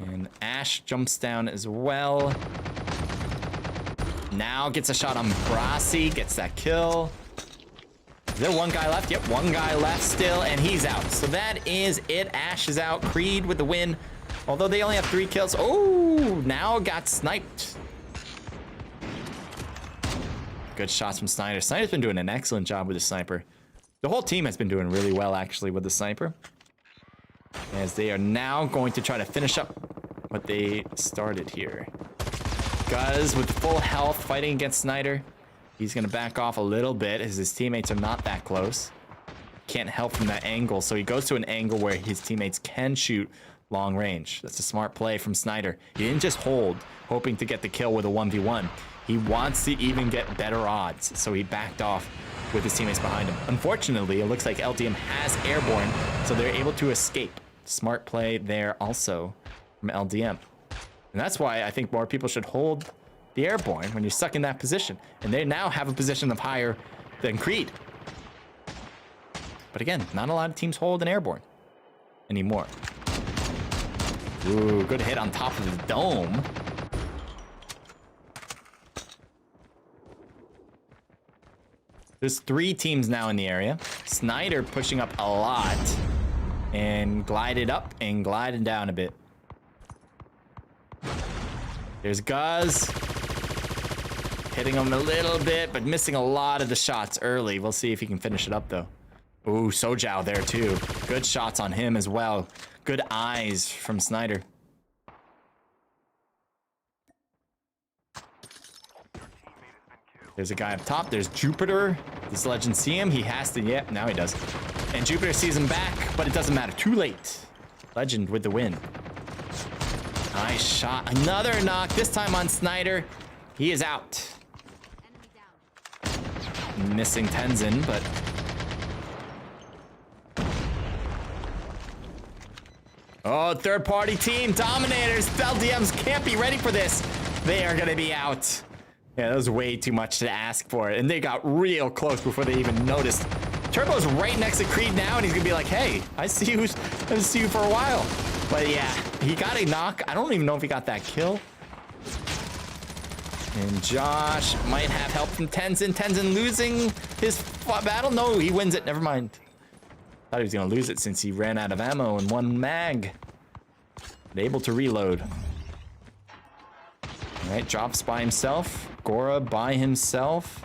And Ash jumps down as well. Now gets a shot on Brasi. Gets that kill. Is there one guy left? Yep, one guy left still, and he's out. So that is it. Ash is out. Creed with the win. Although they only have 3 kills. Oh, now got sniped. Good shots from Snyder. Snyder's been doing an excellent job with the sniper. The whole team has been doing really well, actually, with the sniper. As they are now going to try to finish up what they started here. Guz with full health fighting against Snyder. He's going to back off a little bit as his teammates are not that close. Can't help from that angle, so he goes to an angle where his teammates can shoot long range. That's a smart play from Snyder. He didn't just hold, hoping to get the kill with a 1v1. He wants to even get better odds, so he backed off with his teammates behind him. Unfortunately, it looks like LDM has airborne, so they're able to escape. Smart play there also from LDM. And that's why I think more people should hold the airborne when you're stuck in that position. And they now have a position of higher than Creed. But again, not a lot of teams hold an airborne anymore. Ooh, good hit on top of the dome. There's 3 teams now in the area. Snyder pushing up a lot and glided up and glided down a bit. There's Guz hitting him a little bit, but missing a lot of the shots early. We'll see if he can finish it up, though. Ooh, Sojao there, too. Good shots on him as well. Good eyes from Snyder. There's a guy up top. There's Jupiter. Does Legend see him? He has to. Yep, now he does. And Jupiter sees him back, but it doesn't matter. Too late. Legend with the win. Nice shot. Another knock, this time on Snyder. He is out. Missing Tenzin, but... Oh, third-party team. Dominators. LDMs can't be ready for this. They are going to be out. Yeah, that was way too much to ask for. And they got real close before they even noticed. Turbo's right next to Creed now, and he's going to be like, hey, I see you for a while. But yeah, he got a knock. I don't even know if he got that kill. And Josh might have help from Tenzin. Tenzin losing his battle. No, he wins it. Never mind. Thought he was going to lose it since he ran out of ammo and 1 mag. But able to reload. All right, drops by himself. Gora by himself.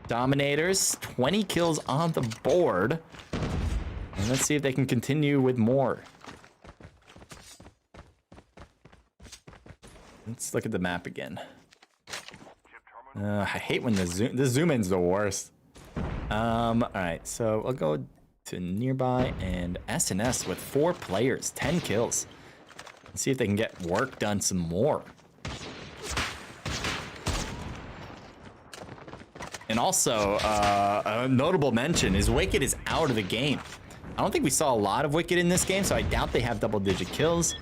Dominators, 20 kills on the board. And let's see if they can continue with more. Let's look at the map again. I hate when the zoom in's the worst. All right, so I'll go to nearby and SNS with 4 players, 10 kills. Let's see if they can get work done some more. And also, a notable mention is Wicked is out of the game. I don't think we saw a lot of Wicked in this game, so I doubt they have double-digit kills.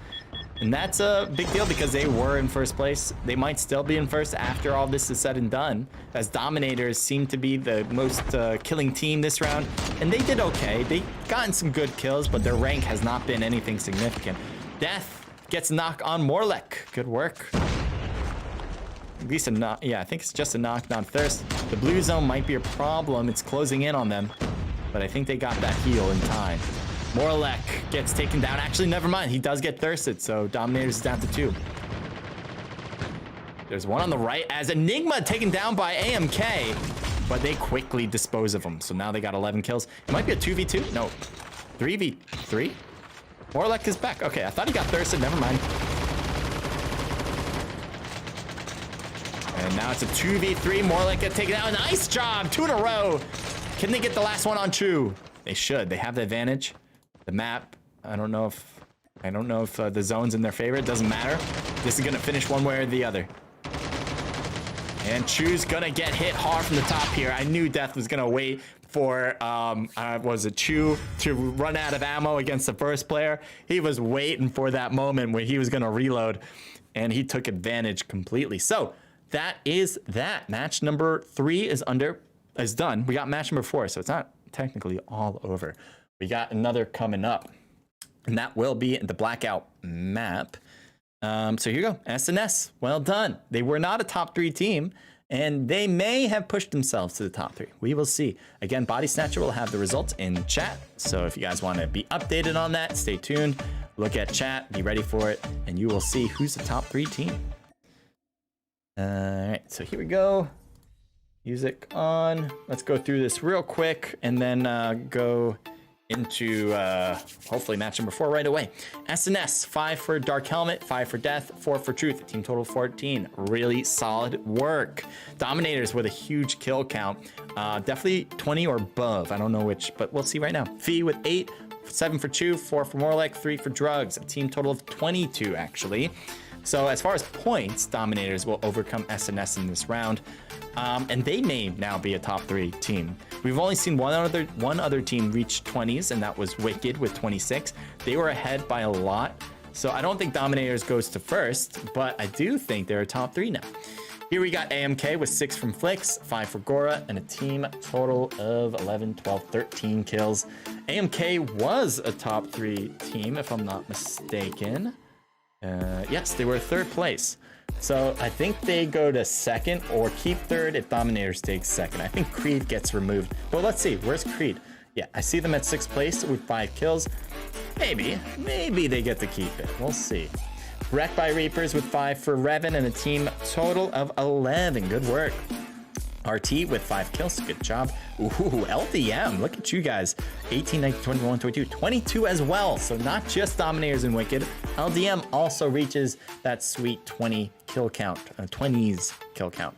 And that's a big deal because they were in first place. They might still be in first after all this is said and done, as Dominators seem to be the most killing team this round. And they did okay. They gotten some good kills, but their rank has not been anything significant. Death gets a knock on Morlek. Good work. At least a knock. Yeah, I think it's just a knock on Thirst. The blue zone might be a problem. It's closing in on them, but I think they got that heal in time. Morlek gets taken down. Actually, never mind. He does get thirsted, so Dominators is down to 2. There's one on the right as Enigma taken down by AMK, but they quickly dispose of him. So now they got 11 kills. It might be a 2v2. No, 3v3. Morlek is back. Okay, I thought he got thirsted. Never mind. And now it's a 2v3. Morlek gets taken out. Nice job. 2 in a row. Can they get the last one on Chu? They should. They have the advantage. The map, I don't know if the zone's in their favor. It doesn't matter. This is gonna finish one way or the other. And Chu's gonna get hit hard from the top here. I knew Death was gonna wait for was it Chu to run out of ammo against the first player. He was waiting for that moment where he was gonna reload, and he took advantage completely. So that is that. Match number 3 is done. We got match number 4, so it's not technically all over. We got another coming up, and that will be the Blackout map. So here you go, SNS, well done. They were not a top 3 team, and they may have pushed themselves to the top 3. We will see. Again, Body Snatcher will have the results in chat, so if you guys want to be updated on that, stay tuned, look at chat, be ready for it, and you will see who's the top 3 team. All right, so here we go. Music on. Let's go through this real quick, and then go into hopefully match number 4 right away. SNS, 5 for Dark Helmet, 5 for Death, 4 for Truth. Team total 14. Really solid work. Dominators with a huge kill count. Definitely 20 or above. I don't know which, but we'll see right now. Fee with 8, 7 for Chu, 4 for Morlek, 3 for Drugs. A team total of 22, actually. So as far as points, Dominators will overcome SNS in this round. And they may now be a top 3 team. We've only seen one other team reach 20s, and that was Wicked with 26. They were ahead by a lot. So I don't think Dominators goes to first, but I do think they're a top 3 now. Here we got AMK with 6 from Flicks, 5 for Gora, and a team total of 11, 12, 13 kills. AMK was a top 3 team, if I'm not mistaken. Yes, they were 3rd place. So I think they go to 2nd or keep 3rd if Dominators takes 2nd. I think Creed gets removed. Well, let's see. Where's Creed? Yeah, I see them at 6th place with 5 kills. Maybe they get to keep it. We'll see. Wrecked by Reapers with 5 for Revan and a team total of 11. Good work. RT with 5 kills. Good job. Ooh, LDM. Look at you guys. 18, 19, 21, 22, 22 as well. So not just Dominators and Wicked. LDM also reaches that sweet 20 kill count. 20s kill count.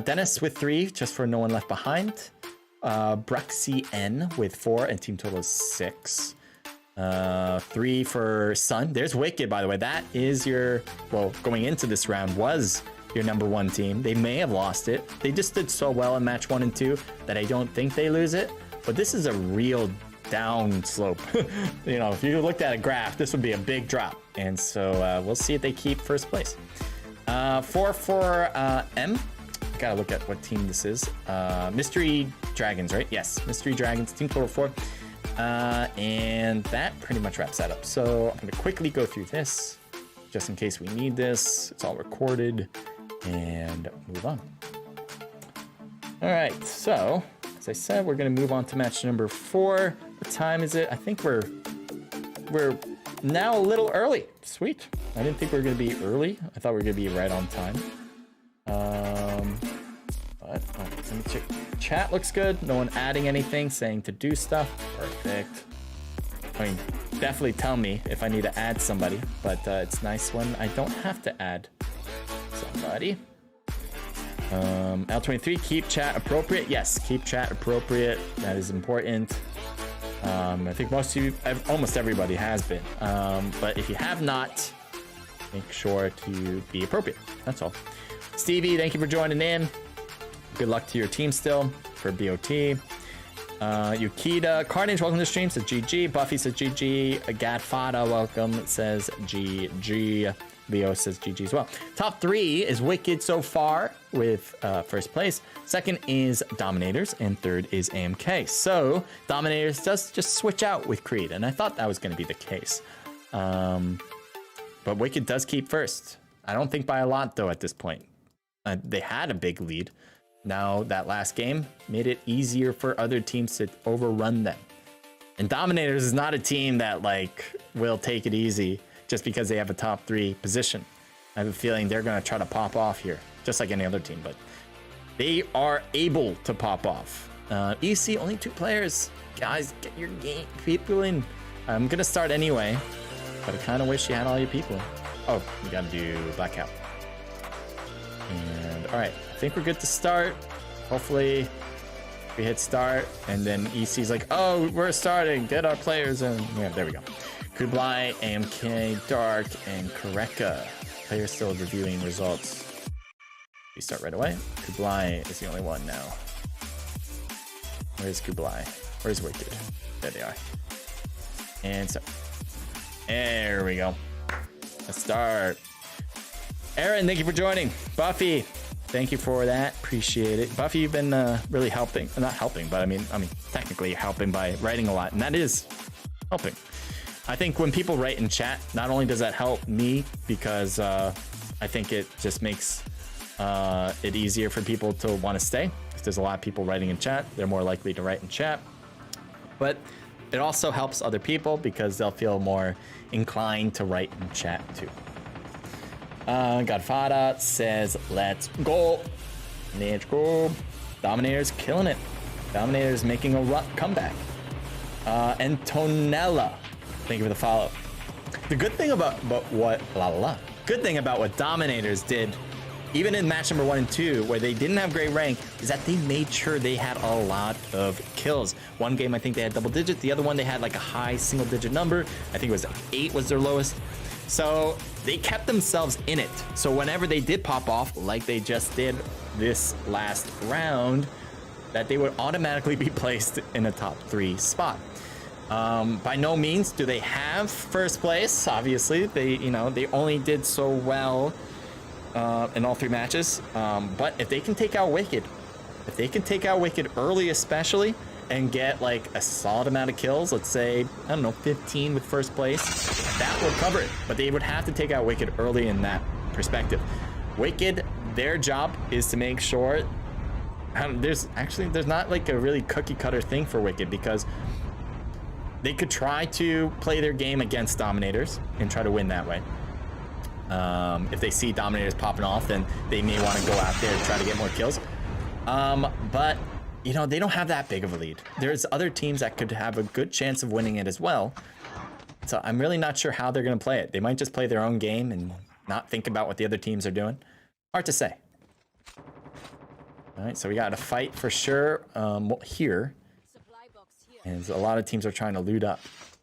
Dennis with 3, just for no one left behind. Bruxy N with 4 and team total is 6. 3 for Sun. There's Wicked, by the way. That is your, well, going into this round was your number 1 team. They may have lost it. They just did so well in match 1 and 2 that I don't think they lose it. But this is a real down slope. You know, if you looked at a graph, this would be a big drop. And so we'll see if they keep 1st place. 4 for M. Gotta look at what team this is. Mystery Dragons, right? Yes, Mystery Dragons, team total 4. And that pretty much wraps that up. So I'm gonna quickly go through this just in case we need this. It's all recorded, and move on. All right, so as I said, we're gonna move on to match number 4. What time is it? I think we're now a little early. Sweet. I didn't think we were gonna be early. I thought we were gonna be right on time. But let me check. Chat looks good. No one adding anything, saying to do stuff. Perfect. I mean, definitely tell me if I need to add somebody, but it's nice when I don't have to add somebody. L23, keep chat appropriate. Yes, keep chat appropriate. That is important. I think most of you, almost everybody has been. But if you have not, make sure to be appropriate. That's all. Stevie, thank you for joining in. Good luck to your team still for BOT. Yukita Carnage, welcome to the stream, says GG. Buffy says GG. Gadfada, welcome, says GG. Leo says GG as well. Top 3 is Wicked so far with first place. Second is Dominators, and third is AMK. So Dominators does just switch out with Creed, and I thought that was going to be the case. But Wicked does keep first. I don't think by a lot though at this point. They had a big lead. Now that last game made it easier for other teams to overrun them. And Dominators is not a team that like will take it easy just because they have a top 3 position. I have a feeling they're going to try to pop off here, just like any other team, but they are able to pop off. EC, only 2 players. Guys, get your game people in. I'm going to start anyway, but I kind of wish you had all your people. Oh, you got to do Blackout. And all right, I think we're good to start. Hopefully we hit start and then EC's like, oh, we're starting, get our players in. Yeah, there we go. Kublai, AMK, Dark, and Kareka. Players still reviewing results. We start right away. Kublai is the only one now. Where's Kublai? Where's Wicked? There they are. And so, there we go. Let's start. Aaron, thank you for joining. Buffy, thank you for that. Appreciate it. Buffy, you've been really helping. Not helping, but I mean, technically helping by writing a lot, and that is helping. I think when people write in chat, not only does that help me because I think it just makes it easier for people to want to stay. If there's a lot of people writing in chat, they're more likely to write in chat. But it also helps other people because they'll feel more inclined to write in chat too. Godfada says, let's go. Let's go. Dominator's killing it. Dominator's making a comeback. Antonella, thank you for the follow. The good thing about what Dominators did, even in match number 1 and 2, where they didn't have great rank, is that they made sure they had a lot of kills. One game, I think they had double digits. The other one, they had like a high single digit number. I think it was 8 was their lowest. So they kept themselves in it. So whenever they did pop off, like they just did this last round, that they would automatically be placed in a top 3 spot. By no means do they have first place. Obviously, they only did so well in all 3 matches. But if they can take out Wicked, early especially, and get like a solid amount of kills, let's say, I don't know, 15 with first place, that would cover it. But they would have to take out Wicked early in that perspective. Wicked, their job is to make sure, there's not like a really cookie cutter thing for Wicked, because they could try to play their game against Dominators and try to win that way. If they see Dominators popping off, then they may want to go out there and try to get more kills. But they don't have that big of a lead. There's other teams that could have a good chance of winning it as well. So I'm really not sure how they're going to play it. They might just play their own game and not think about what the other teams are doing. Hard to say. All right, so we got a fight for sure here. And a lot of teams are trying to loot up.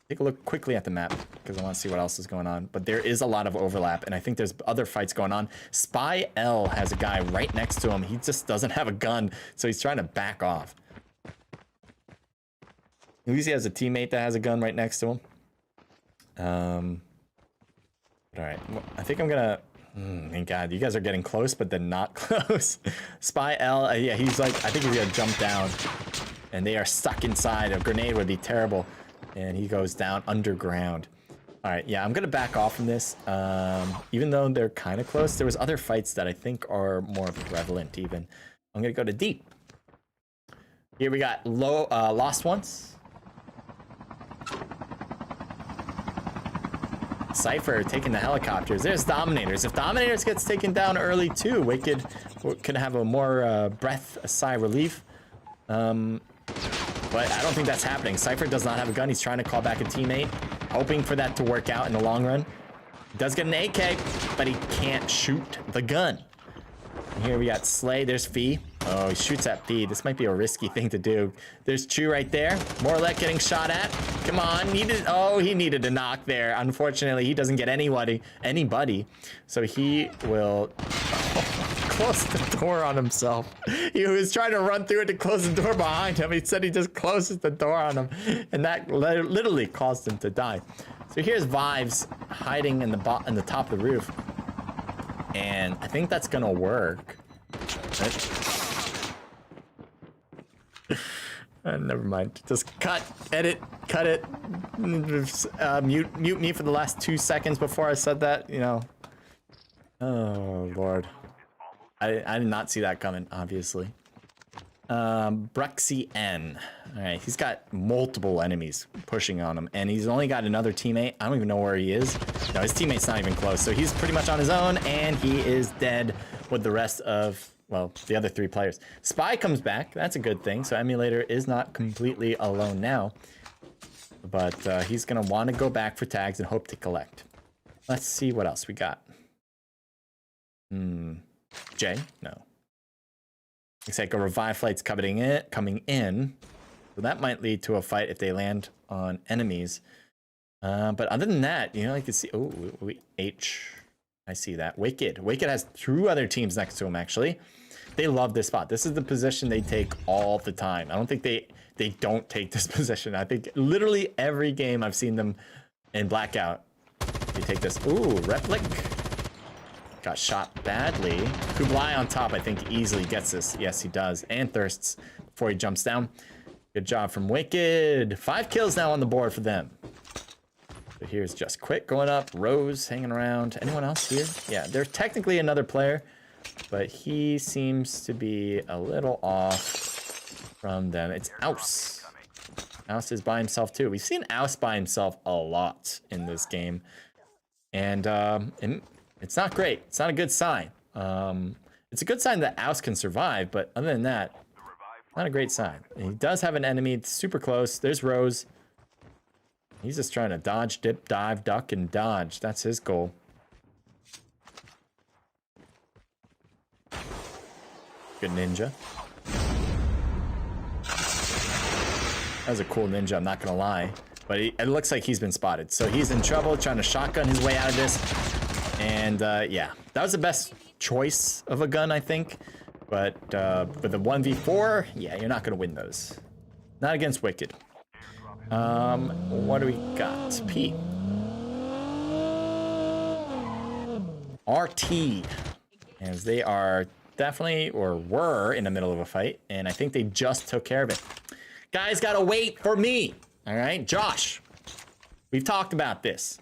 Take a look quickly at the map because I want to see what else is going on. But there is a lot of overlap, and I think there's other fights going on. Spy L has a guy right next to him. He just doesn't have a gun, so he's trying to back off. At least he has a teammate that has a gun right next to him. All right, well, I think I'm gonna. Thank God, you guys are getting close, but then not close. Spy L, yeah, he's like, I think he's gonna jump down, and they are stuck inside. A grenade would be terrible. And he goes down underground. All right, yeah, I'm gonna back off from this. Even though they're kind of close, there was other fights that I think are more prevalent even. I'm gonna go to deep. Here we got Lost Ones. Cypher taking the helicopters. There's Dominators. If Dominators gets taken down early too, Wicked could have a more a sigh of relief. But I don't think that's happening. Cypher does not have a gun. He's trying to call back a teammate, hoping for that to work out in the long run. He does get an AK, but he can't shoot the gun. And here we got Slay. There's Fee. Oh, he shoots at Fee. This might be a risky thing to do. There's Chu right there. Morlet getting shot at. Come on. He needed a knock there. Unfortunately, he doesn't get anybody. So he will closed the door on himself. He was trying to run through it to close the door behind him. He said he just closes the door on him, and that literally caused him to die. So here's Vives hiding in the top of the roof, and I think that's gonna work. Never mind. Just cut, edit, cut it. Mute me for the last 2 seconds before I said that. You know. Oh Lord, I did not see that coming. Obviously. Bruxy N. All right, he's got multiple enemies pushing on him, and he's only got another teammate. I don't even know where he is. No, his teammate's not even close, so he's pretty much on his own, and he is dead with the rest of, well, the other 3 players. Spy comes back. That's a good thing. So Emulator is not completely alone now, but he's gonna want to go back for tags and hope to collect. Let's see what else we got. Jay? No. Looks like a revive flight's coming in. So that might lead to a fight if they land on enemies. But other than that, you know, I can see. Oh, H. I see that. Wicked. Wicked has 2 other teams next to him, actually. They love this spot. This is the position they take all the time. I don't think they don't take this position. I think literally every game I've seen them in Blackout, they take this. Ooh, Replic. Got shot badly. Kublai on top, I think, easily gets this. Yes, he does. And Thirsts before he jumps down. Good job from Wicked. 5 kills now on the board for them. So here's Just Quick going up. Rose hanging around. Anyone else here? Yeah, there's technically another player, but he seems to be a little off from them. It's Aus. Aus is by himself too. We've seen Aus by himself a lot in this game. And it's not great. It's not a good sign. It's a good sign that Aus can survive, but other than that, not a great sign. And he does have an enemy super close. There's Rose. He's just trying to dodge, dip, dive, duck, and dodge. That's his goal. Good ninja. That was a cool ninja, I'm not gonna lie. But it looks like he's been spotted. So he's in trouble, trying to shotgun his way out of this. And yeah, that was the best choice of a gun, I think. But with a 1v4, yeah, you're not gonna win those. Not against Wicked. What do we got? P. RT. As they are definitely, or were, in the middle of a fight. And I think they just took care of it. Guys gotta wait for me. All right, Josh. We've talked about this.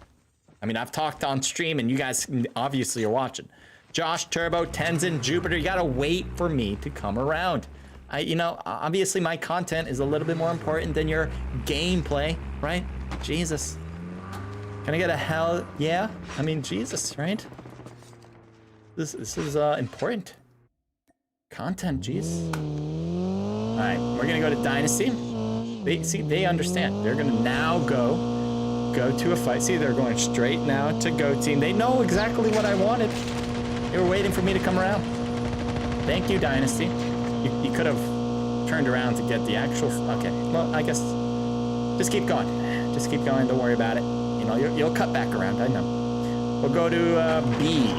I mean, I've talked on stream and you guys obviously are watching. Josh, Turbo, Tenzin, Jupiter, you gotta wait for me to come around. You know, obviously my content is a little bit more important than your gameplay, right? Jesus. Can I get a hell yeah? I mean, Jesus, right? This is important. Content, jeez. All right, we're gonna go to Dynasty. They understand. They're gonna now go to a fight. See, they're going straight now to Go Team. They know exactly what I wanted. They were waiting for me to come around. Thank you, Dynasty. You could have turned around to get the actual. Okay, well, I guess just keep going. Just keep going. Don't worry about it. You know, you'll cut back around. I know. We'll go to B.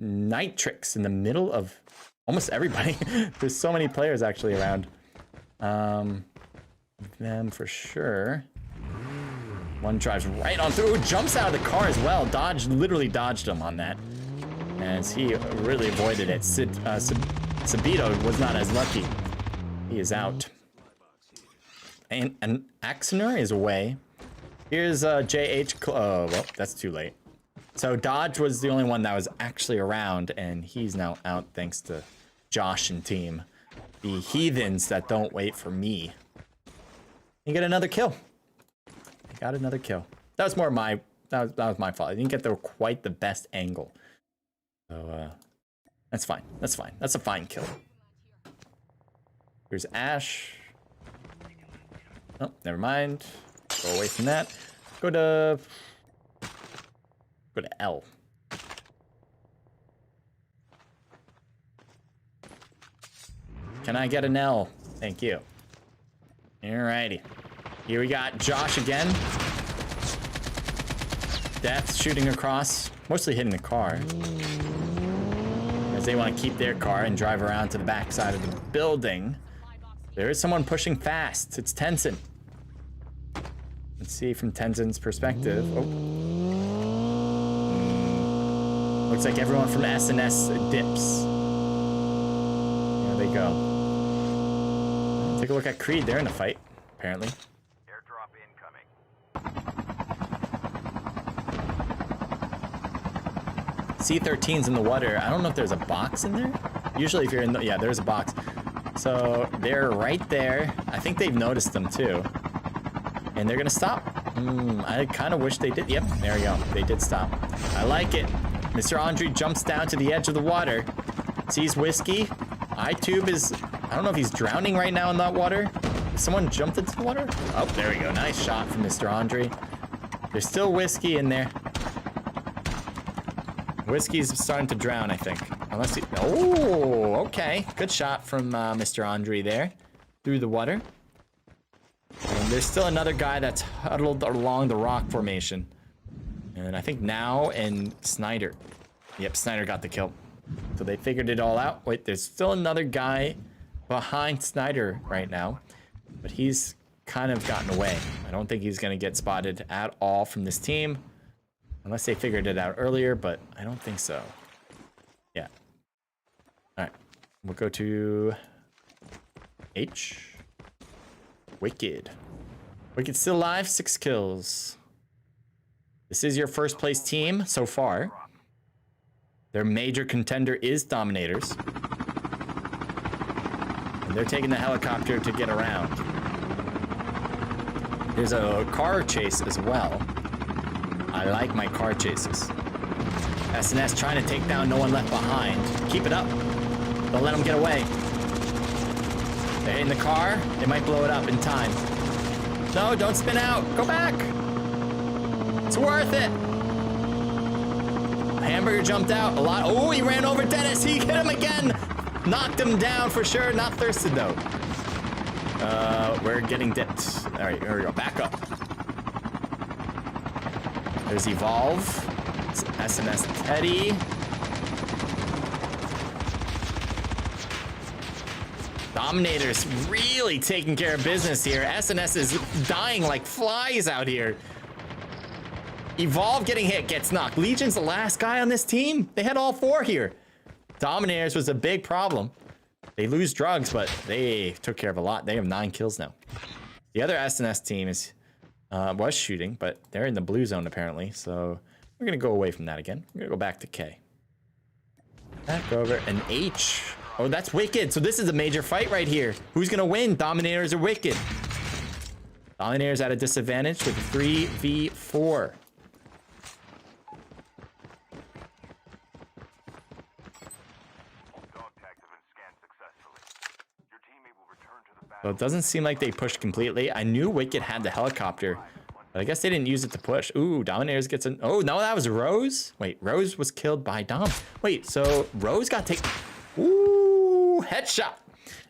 Nitrix in the middle of almost everybody. There's so many players actually around. Them for sure. One drives right on through, jumps out of the car as well. Literally dodged him on that. As he really avoided it. Sabito was not as lucky. He is out. And Axoner is away. Here's JH. Oh, well, that's too late. So Dodge was the only one that was actually around, and he's now out thanks to Josh and team. The heathens that don't wait for me. You get another kill. I got another kill. That was more my that was my fault. I didn't get quite the best angle. So that's fine. That's fine. That's a fine kill. Here's Ash. Oh, never mind. Go away from that. Go to L. Can I get an L? Thank you. Alrighty. Here we got Josh again. Death shooting across, mostly hitting the car. As they want to keep their car and drive around to the back side of the building. There is someone pushing fast. It's Tencent. Let's see from Tencent's perspective. Oh. Looks like everyone from SNS dips. There they go. Take a look at Creed. They're in a fight, apparently. Airdrop incoming. C-13's in the water. I don't know if there's a box in there. Usually if you're in the... Yeah, there's a box. So they're right there. I think they've noticed them too. And they're going to stop. I kind of wish they did. Yep, there we go. They did stop. I like it. Mr. Andre jumps down to the edge of the water. Sees Whiskey. iTube is... I don't know if he's drowning right now in that water. Someone jumped into the water? Oh, there we go. Nice shot from Mr. Andre. There's still Whiskey in there. Whiskey's starting to drown, I think. Unless he... Oh, okay. Good shot from Mr. Andre there. Through the water. And there's still another guy that's huddled along the rock formation. And I think Now and Snyder. Yep, Snyder got the kill. So they figured it all out. Wait, there's still another guy behind Snyder right now. But he's kind of gotten away. I don't think he's going to get spotted at all from this team. Unless they figured it out earlier, but I don't think so. Yeah. All right. We'll go to H. Wicked. Wicked's still alive. 6 kills. This is your first place team so far. Their major contender is Dominators. And they're taking the helicopter to get around. There's a car chase as well. I like my car chases. SNS trying to take down No One Left Behind. Keep it up. Don't let them get away. They're hitting the car. They might blow it up in time. No, don't spin out. Go back. It's worth it. Hamburger jumped out a lot. Oh, he ran over Dennis. He hit him again. Knocked him down for sure. Not thirsted though. We're getting dipped. All right, here we go. Back up. There's Evolve. It's SNS Teddy. Dominators really taking care of business here. SNS is dying like flies out here. Evolve getting hit, gets knocked. Legion's the last guy on this team. They had all 4 here. Dominators was a big problem. They lose drugs, but they took care of a lot. They have 9 kills now. The other SNS team is was shooting, but they're in the blue zone apparently. So we're gonna go away from that again. We're gonna go back to K. Back over an H. Oh, that's Wicked. So this is a major fight right here. Who's gonna win? Dominators or Wicked? Dominators at a disadvantage with 3v4. So it doesn't seem like they pushed completely. I knew Wicked had the helicopter, but I guess they didn't use it to push. Ooh, Dominators gets an... Oh, no, that was Rose? Wait, Rose was killed by Dom. Wait, so Rose got taken... Ooh, headshot.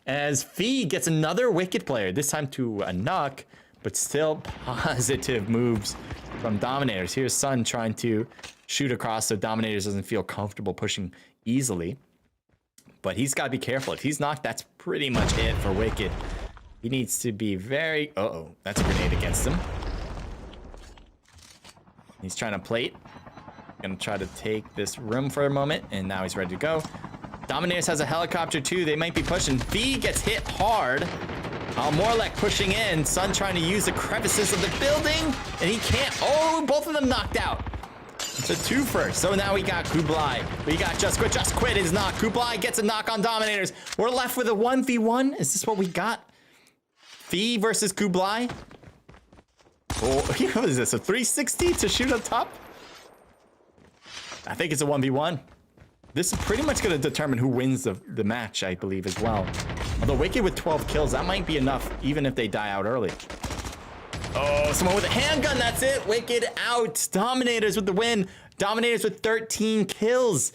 As Fee gets another Wicked player, this time to a knock, but still positive moves from Dominators. Here's Sun trying to shoot across so Dominators doesn't feel comfortable pushing easily. But he's got to be careful. If he's knocked, that's pretty much it for Wicked. He needs to be very... Uh-oh, that's a grenade against him. He's trying to plate. Gonna try to take this room for a moment, and now he's ready to go. Dominators has a helicopter too. They might be pushing. V gets hit hard. Morlek pushing in. Sun trying to use the crevices of the building, and he can't. Oh, both of them knocked out. It's a 2-fer. So now we got Kublai. We got Just Quit. Just Quit is knocked. Kublai gets a knock on Dominators. We're left with a 1v1. Is this what we got? Fee versus Kublai. Oh, what is this? A 360 to shoot up top? I think it's a 1v1. This is pretty much going to determine who wins the match, I believe, as well. Although Wicked with 12 kills, that might be enough, even if they die out early. Oh, someone with a handgun, that's it. Wicked out. Dominators with the win. Dominators with 13 kills.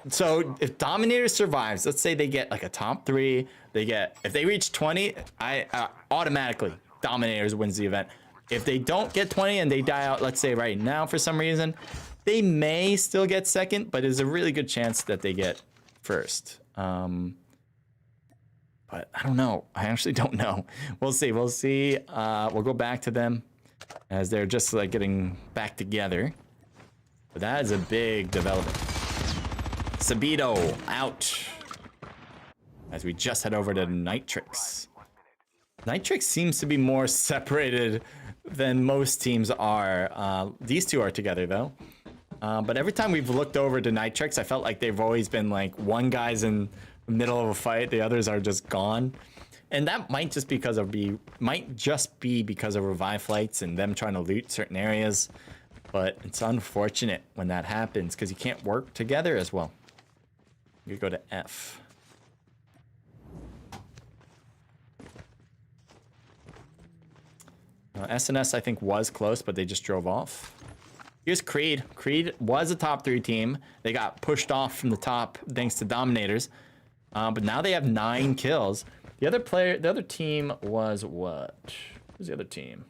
So if Dominators survives, let's say they get like a top 3, if they reach 20, automatically Dominators wins the event. If they don't get 20 and they die out, let's say right now for some reason, They may still get second, but there's a really good chance that they get first. But I don't know. I actually don't know. We'll see. We'll see. We'll go back to them as they're just like getting back together. But that is a big development. Sabito out. As we just head over to Nitrix. Nitrix seems to be more separated than most teams are. These two are together though. But every time we've looked over to Nitrix, I felt like they've always been like one guy's in the middle of a fight, the others are just gone. And that might just be because of revive flights and them trying to loot certain areas. But it's unfortunate when that happens because you can't work together as well. You go to F. SNS I think was close, but they just drove off. Here's Creed. Creed was a top 3 team. They got pushed off from the top thanks to Dominators. But now they have 9 kills. The other team was what? Who's the other team?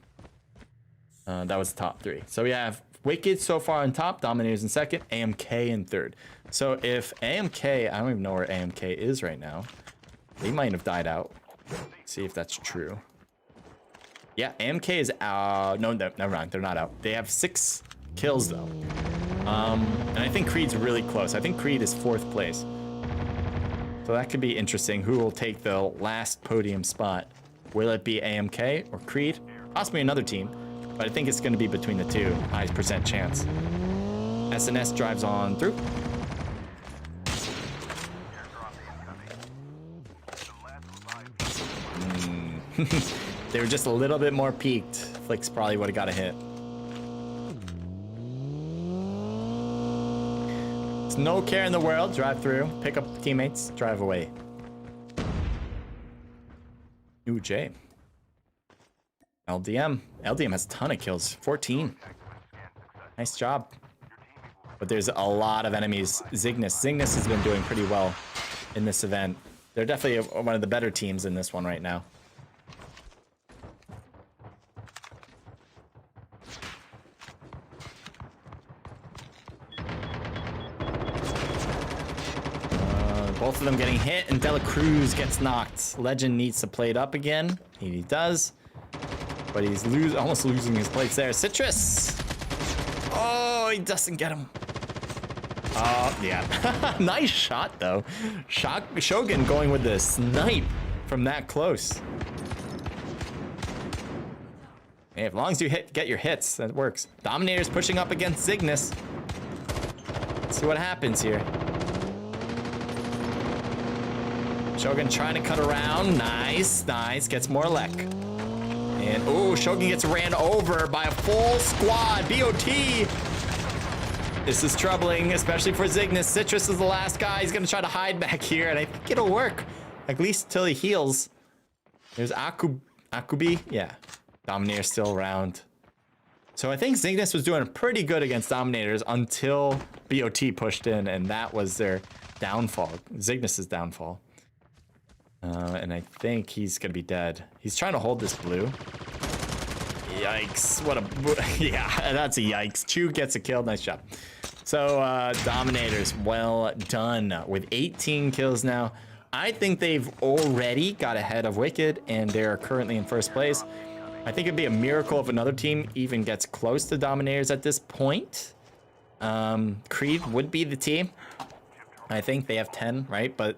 That was the top 3. So we have Wicked so far on top, Dominators in second, AMK in third. So if AMK, I don't even know where AMK is right now. They might have died out. Let's see if that's true. Yeah, AMK is out. No, never mind. They're not out. They have 6 kills though. And I think Creed's really close. I think Creed is 4th place. So that could be interesting. Who will take the last podium spot? Will it be AMK or Creed? Possibly another team, but I think it's going to be between the two. Highest percent chance. SNS drives on through. They were just a little bit more peaked. Flicks probably would have got a hit. It's no care in the world. Drive through, pick up teammates, drive away. Ooh, Jay. LDM. LDM has a ton of kills. 14. Nice job. But there's a lot of enemies. Zygnus has been doing pretty well in this event. They're definitely one of the better teams in this one right now. Both of them getting hit, and Dela Cruz gets knocked. Legend needs to plate up again. He does. But he's almost losing his plates there. Citrus! Oh, he doesn't get him. Oh, yeah. Nice shot, though. Shogun going with the snipe from that close. Hey, as long as you get your hits, that works. Dominator's pushing up against Zygnus. Let's see what happens here. Shogun trying to cut around. Nice, nice. Gets more lek. And, oh, Shogun gets ran over by a full squad. BOT. This is troubling, especially for Zygnus. Citrus is the last guy. He's going to try to hide back here, and I think it'll work. At least till he heals. There's Akubi. Yeah. Dominator still around. So I think Zygnus was doing pretty good against Dominators until BOT pushed in, and that was their downfall. Zygnus' downfall. And I think he's gonna be dead. He's trying to hold this blue. Yikes. What a... Yeah, that's a yikes. Chu gets a kill. Nice job. So, Dominators, well done. With 18 kills now. I think they've already got ahead of Wicked, and they're currently in first place. I think it'd be a miracle if another team even gets close to Dominators at this point. Creed would be the team. I think they have 10, right? But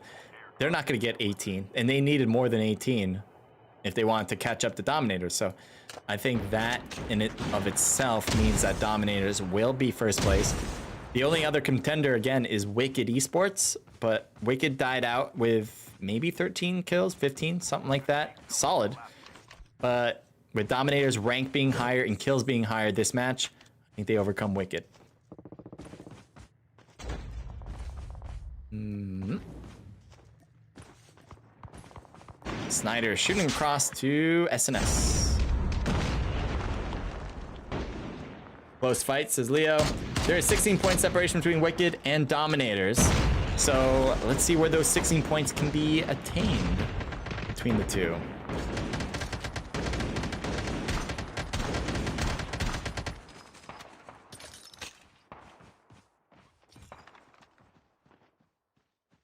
they're not going to get 18, and they needed more than 18 if they wanted to catch up to Dominators. So I think that in it of itself means that Dominators will be first place. The only other contender, again, is Wicked Esports, but Wicked died out with maybe 13 kills, 15, something like that. Solid. But with Dominators' rank being higher and kills being higher this match, I think they overcome Wicked. Snyder shooting across to SNS. Close fight, says Leo. There is 16-point separation between Wicked and Dominators. So let's see where those 16 points can be attained between the two.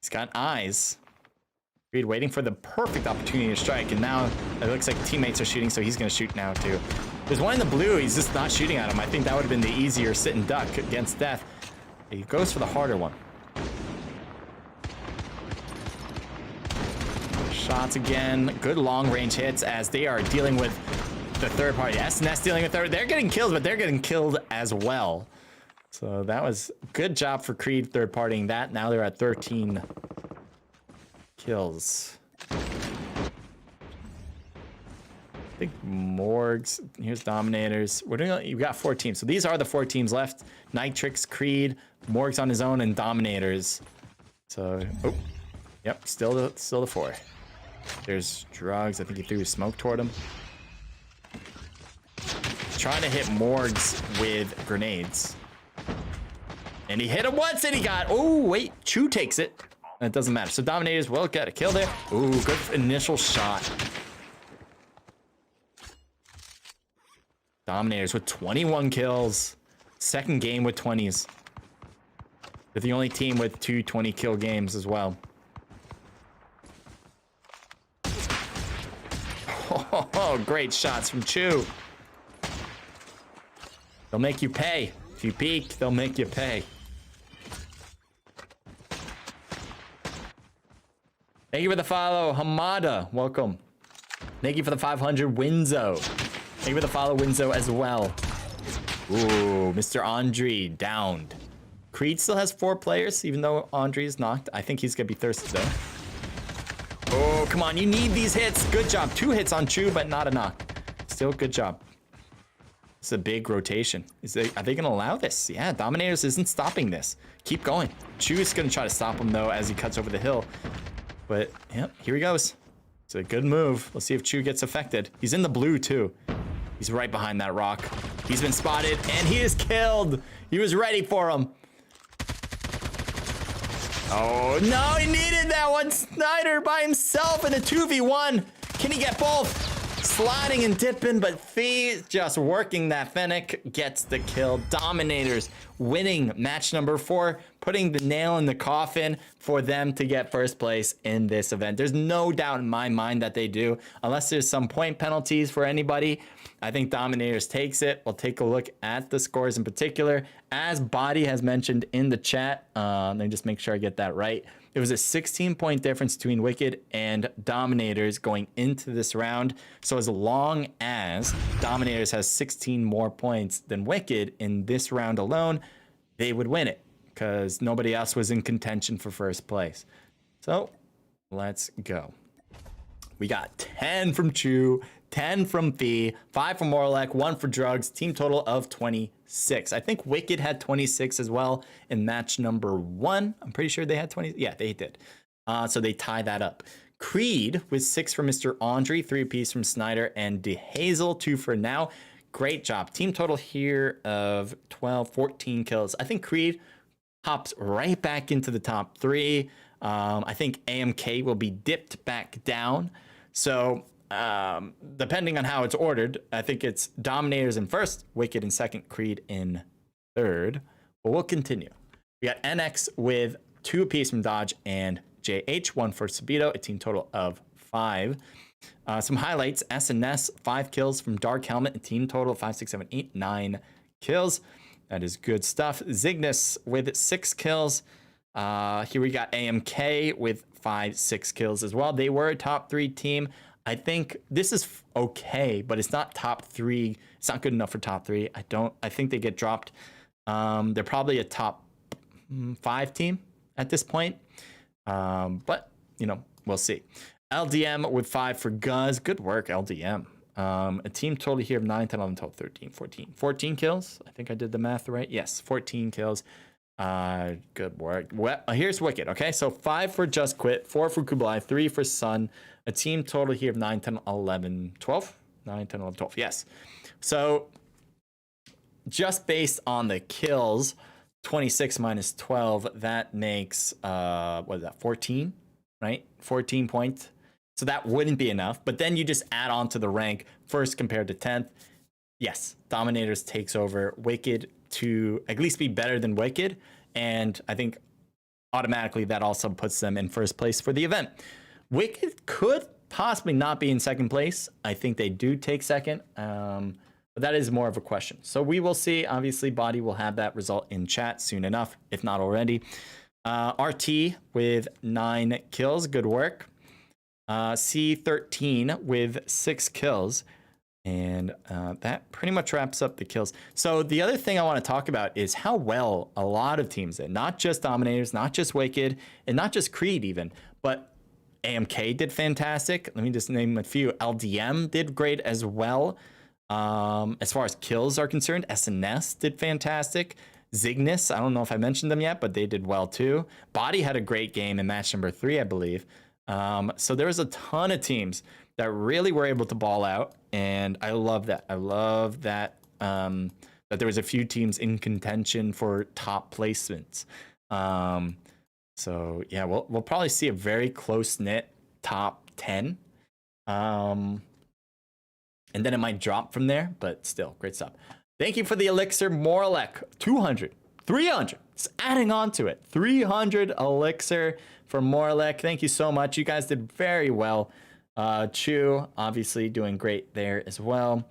He's got eyes. Creed waiting for the perfect opportunity to strike, and now it looks like teammates are shooting, so he's going to shoot now too. There's one in the blue. He's just not shooting at him. I think that would have been the easier sit and duck against death. He goes for the harder one. Shots again. Good long-range hits as they are dealing with the third party. SNS dealing with third. They're getting kills, but they're getting killed as well. So that was good job for Creed third partying that. Now they're at 13 kills. I think Morgs. Here's Dominators. We're doing. You got 4 teams. So these are the 4 teams left. Nitrix, Creed, Morgs on his own, and Dominators. So, oh, yep, still the 4. There's Drugs. I think he threw smoke toward him. Trying to hit Morgs with grenades. And he hit him once and he got, oh, wait, Chu takes it. It doesn't matter. So Dominators will get a kill there. Ooh, good initial shot. Dominators with 21 kills. Second game with 20s. They're the only team with 2 20-kill games as well. Oh, great shots from Chu. They'll make you pay. If you peek, they'll make you pay. Thank you for the follow, Hamada. Welcome. Thank you for the 500, Winzo. Thank you for the follow, Winzo, as well. Ooh, Mr. Andre downed. Creed still has 4 players, even though Andre is knocked. I think he's going to be thirsty, though. Oh, come on. You need these hits. Good job. 2 hits on Chu, but not a knock. Still good job. It's a big rotation. Are they going to allow this? Yeah, Dominators isn't stopping this. Keep going. Chu is going to try to stop him, though, as he cuts over the hill. But, yep, here he goes. It's a good move. Let's see if Chu gets affected. He's in the blue, too. He's right behind that rock. He's been spotted, and he is killed. He was ready for him. Oh, no, he needed that one. Snyder by himself in a 2v1. Can he get both? Sliding and dipping, but Fee just working that Fennec gets the kill. Dominators winning match number 4, putting the nail in the coffin for them to get first place in this event. There's no doubt in my mind that they do, unless there's some point penalties for anybody. I think Dominators takes it. We'll take a look at the scores in particular. As Body has mentioned in the chat, let me just make sure I get that right. It was a 16-point difference between Wicked and Dominators going into this round. So as long as Dominators has 16 more points than Wicked in this round alone, they would win it because nobody else was in contention for first place. So let's go. We got 10 from Chu, 10 from Fee, 5 from Morlek, 1 for Drugs, team total of 26. I think Wicked had 26 as well in match number 1. I'm pretty sure they had 20. Yeah, they did. So they tie that up. Creed with 6 for Mr. Andre, 3 apiece from Snyder and DeHazel, 2 for Now. Great job. Team total here of 12, 14 kills. I think Creed hops right back into the top 3. I think AMK will be dipped back down. So depending on how it's ordered, I think it's Dominators in first, Wicked in second, Creed in third. But we'll continue. We got NX with 2 apiece from Dodge and JH, 1 for Sabito, a team total of 5. Some highlights: SNS, 5 kills from Dark Helmet, a team total of 5, 6, 7, 8, 9 kills. That is good stuff. Zygnus with 6 kills. Here we got AMK with 5, 6 kills as well. They were a top 3 team. I think this is okay, but it's not top 3. It's not good enough for top 3. I think they get dropped. They're probably a top 5 team at this point. But, you know, we'll see. LDM with 5 for Guz. Good work, LDM. A team total here of 9, 10, 11, 12, 13, 14. 14 kills. I think I did the math right. Yes, 14 kills. Good work. Well, here's Wicked. Okay, so 5 for Just Quit, 4 for Kublai, 3 for Sun. A team total here of 9, 10, 11, 12. 9, 10, 11, 12. Yes. So just based on the kills, 26 minus 12, that makes, what is that, 14, right? 14 points. So that wouldn't be enough. But then you just add on to the rank, first compared to 10th. Yes, Dominators takes over. Wicked to at least be better than Wicked. And I think automatically that also puts them in first place for the event. Wicked could possibly not be in second place. I think they do take second, but that is more of a question. So we will see. Obviously, Body will have that result in chat soon enough, if not already. RT with 9 kills. Good work. C13 with 6 kills. And that pretty much wraps up the kills. So the other thing I want to talk about is how well a lot of teams did. Not just Dominators, not just Wicked, and not just Creed even, but AMK did fantastic. Let me just name a few. LDM did great as well. As far as kills are concerned, SNS did fantastic. Zygnus, I don't know if I mentioned them yet, but they did well too. Body had a great game in match number 3, I believe. So there was a ton of teams that really were able to ball out, and I love that. I love that that there was a few teams in contention for top placements. So yeah, we'll probably see a very close knit top 10, and then it might drop from there. But still, great stuff. Thank you for the elixir, Morlek. 200, 300. It's adding on to it. 300 elixir for Morlek. Thank you so much. You guys did very well. Chu, obviously doing great there as well.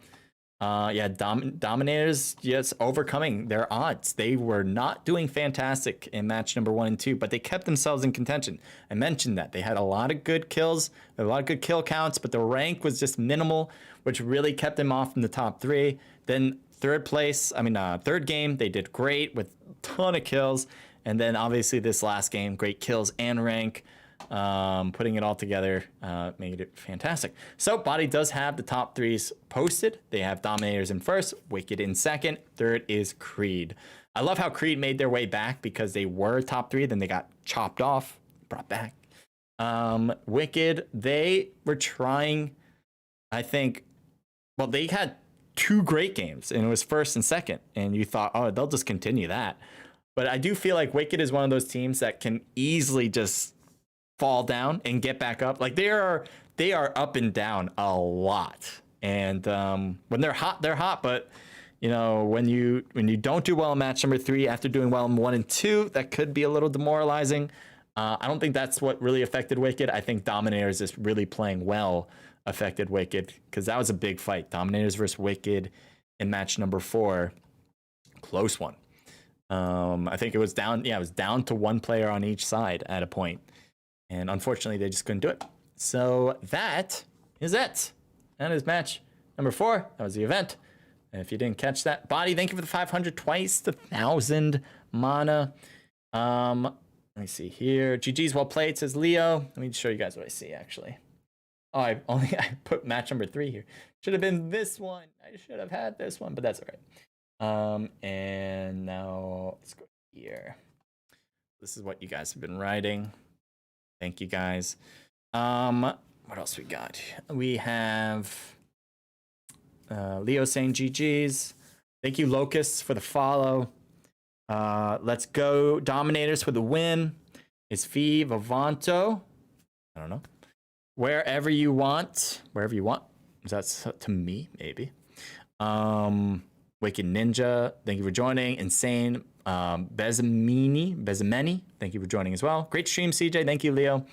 Yeah, Dominators just overcoming their odds. They were not doing fantastic in match number 1 and 2, but they kept themselves in contention. I mentioned that. They had a lot of good kills, a lot of good kill counts, but the rank was just minimal, which really kept them off from the top 3. Then third game, they did great with a ton of kills. And then obviously this last game, great kills and rank. Putting it all together made it fantastic. So Body does have the top 3s posted. They have Dominators in first, Wicked in second, third is Creed. I love how Creed made their way back because they were top 3, then they got chopped off, brought back. Wicked, they were trying, I think, well, they had 2 great games, and it was first and second, and you thought, oh, they'll just continue that. But I do feel like Wicked is one of those teams that can easily just fall down and get back up. Like they are up and down a lot. And when they're hot. But you know, when you don't do well in match number 3 after doing well in 1 and 2, that could be a little demoralizing. I don't think that's what really affected Wicked. I think Dominators is really playing well affected Wicked, because that was a big fight. Dominators versus Wicked in match number 4, close one. I think it was down. Yeah, it was down to 1 player on each side at a point. And unfortunately, they just couldn't do it. So that is it. That is match number 4. That was the event. And if you didn't catch that, Body, thank you for the 500 twice, the 1,000 mana. Let me see here. GG's well played, says Leo. Let me show you guys what I see, actually. Oh, I put match number 3 here. Should have been this one. I should have had this one, but that's all right. And now let's go here. This is what you guys have been writing. Thank you guys. What else we got? We have Leo saying GG's. Thank you, Locusts, for the follow. Let's go Dominators for the win. It's Fee Vavanto. I don't know. Wherever you want. Is that to me? Maybe. Wicked Ninja, thank you for joining. Insane Bezameni, thank you for joining as well. Great stream, CJ. Thank you, Leo.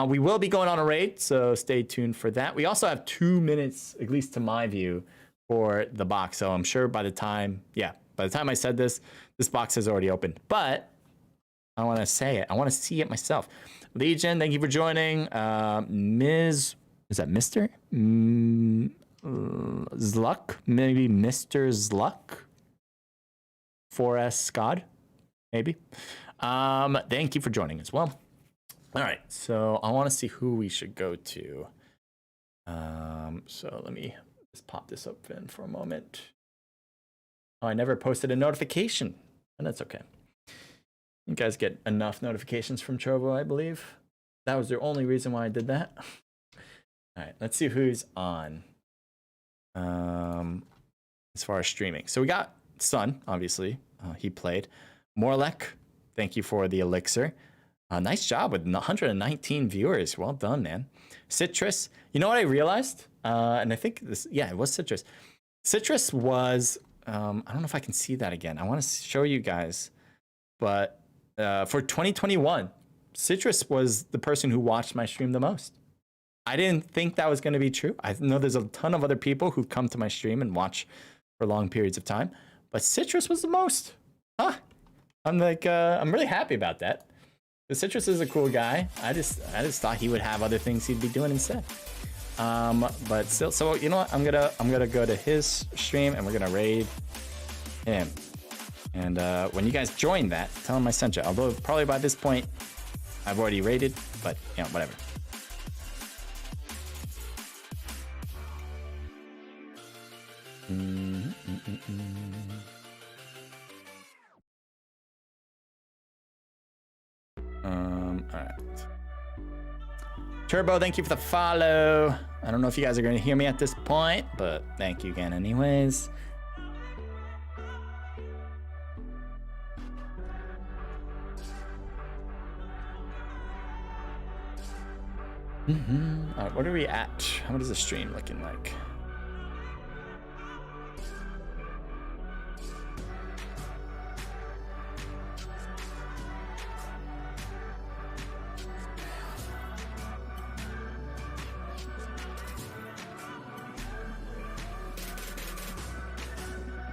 We will be going on a raid, so stay tuned for that. We also have 2 minutes, at least to my view, for the box. So I'm sure by the time I said this box has already opened. But I want to say it. I want to see it myself. Legion, thank you for joining. Is that Mr. Zluck? Maybe Mr. Zluck? 4S Scott, maybe. Thank you for joining as well. All right, so I want to see who we should go to. So let me just pop this open for a moment. Oh, I never posted a notification, and that's okay. You guys get enough notifications from Trovo, I believe. That was the only reason why I did that. All right, let's see who's on. As far as streaming, so we got Sun, obviously. He played. Morlek, thank you for the elixir. Nice job with 119 viewers. Well done, man. Citrus, you know what I realized? And I think this, yeah, it was Citrus. Citrus was, I don't know if I can see that again. I want to show you guys, but for 2021, Citrus was the person who watched my stream the most. I didn't think that was going to be true. I know there's a ton of other people who come to my stream and watch for long periods of time, but Citrus was the most. Huh. I'm like, I'm really happy about that. The Citrus is a cool guy. I just thought he would have other things he'd be doing instead. But still, so you know what? I'm gonna go to his stream and we're gonna raid him. And when you guys join that, tell him I sent you. Although probably by this point, I've already raided, but you know, whatever. All right. Turbo, thank you for the follow. I don't know if you guys are going to hear me at this point, but thank you again anyways. All right, what are we at? What is the stream looking like?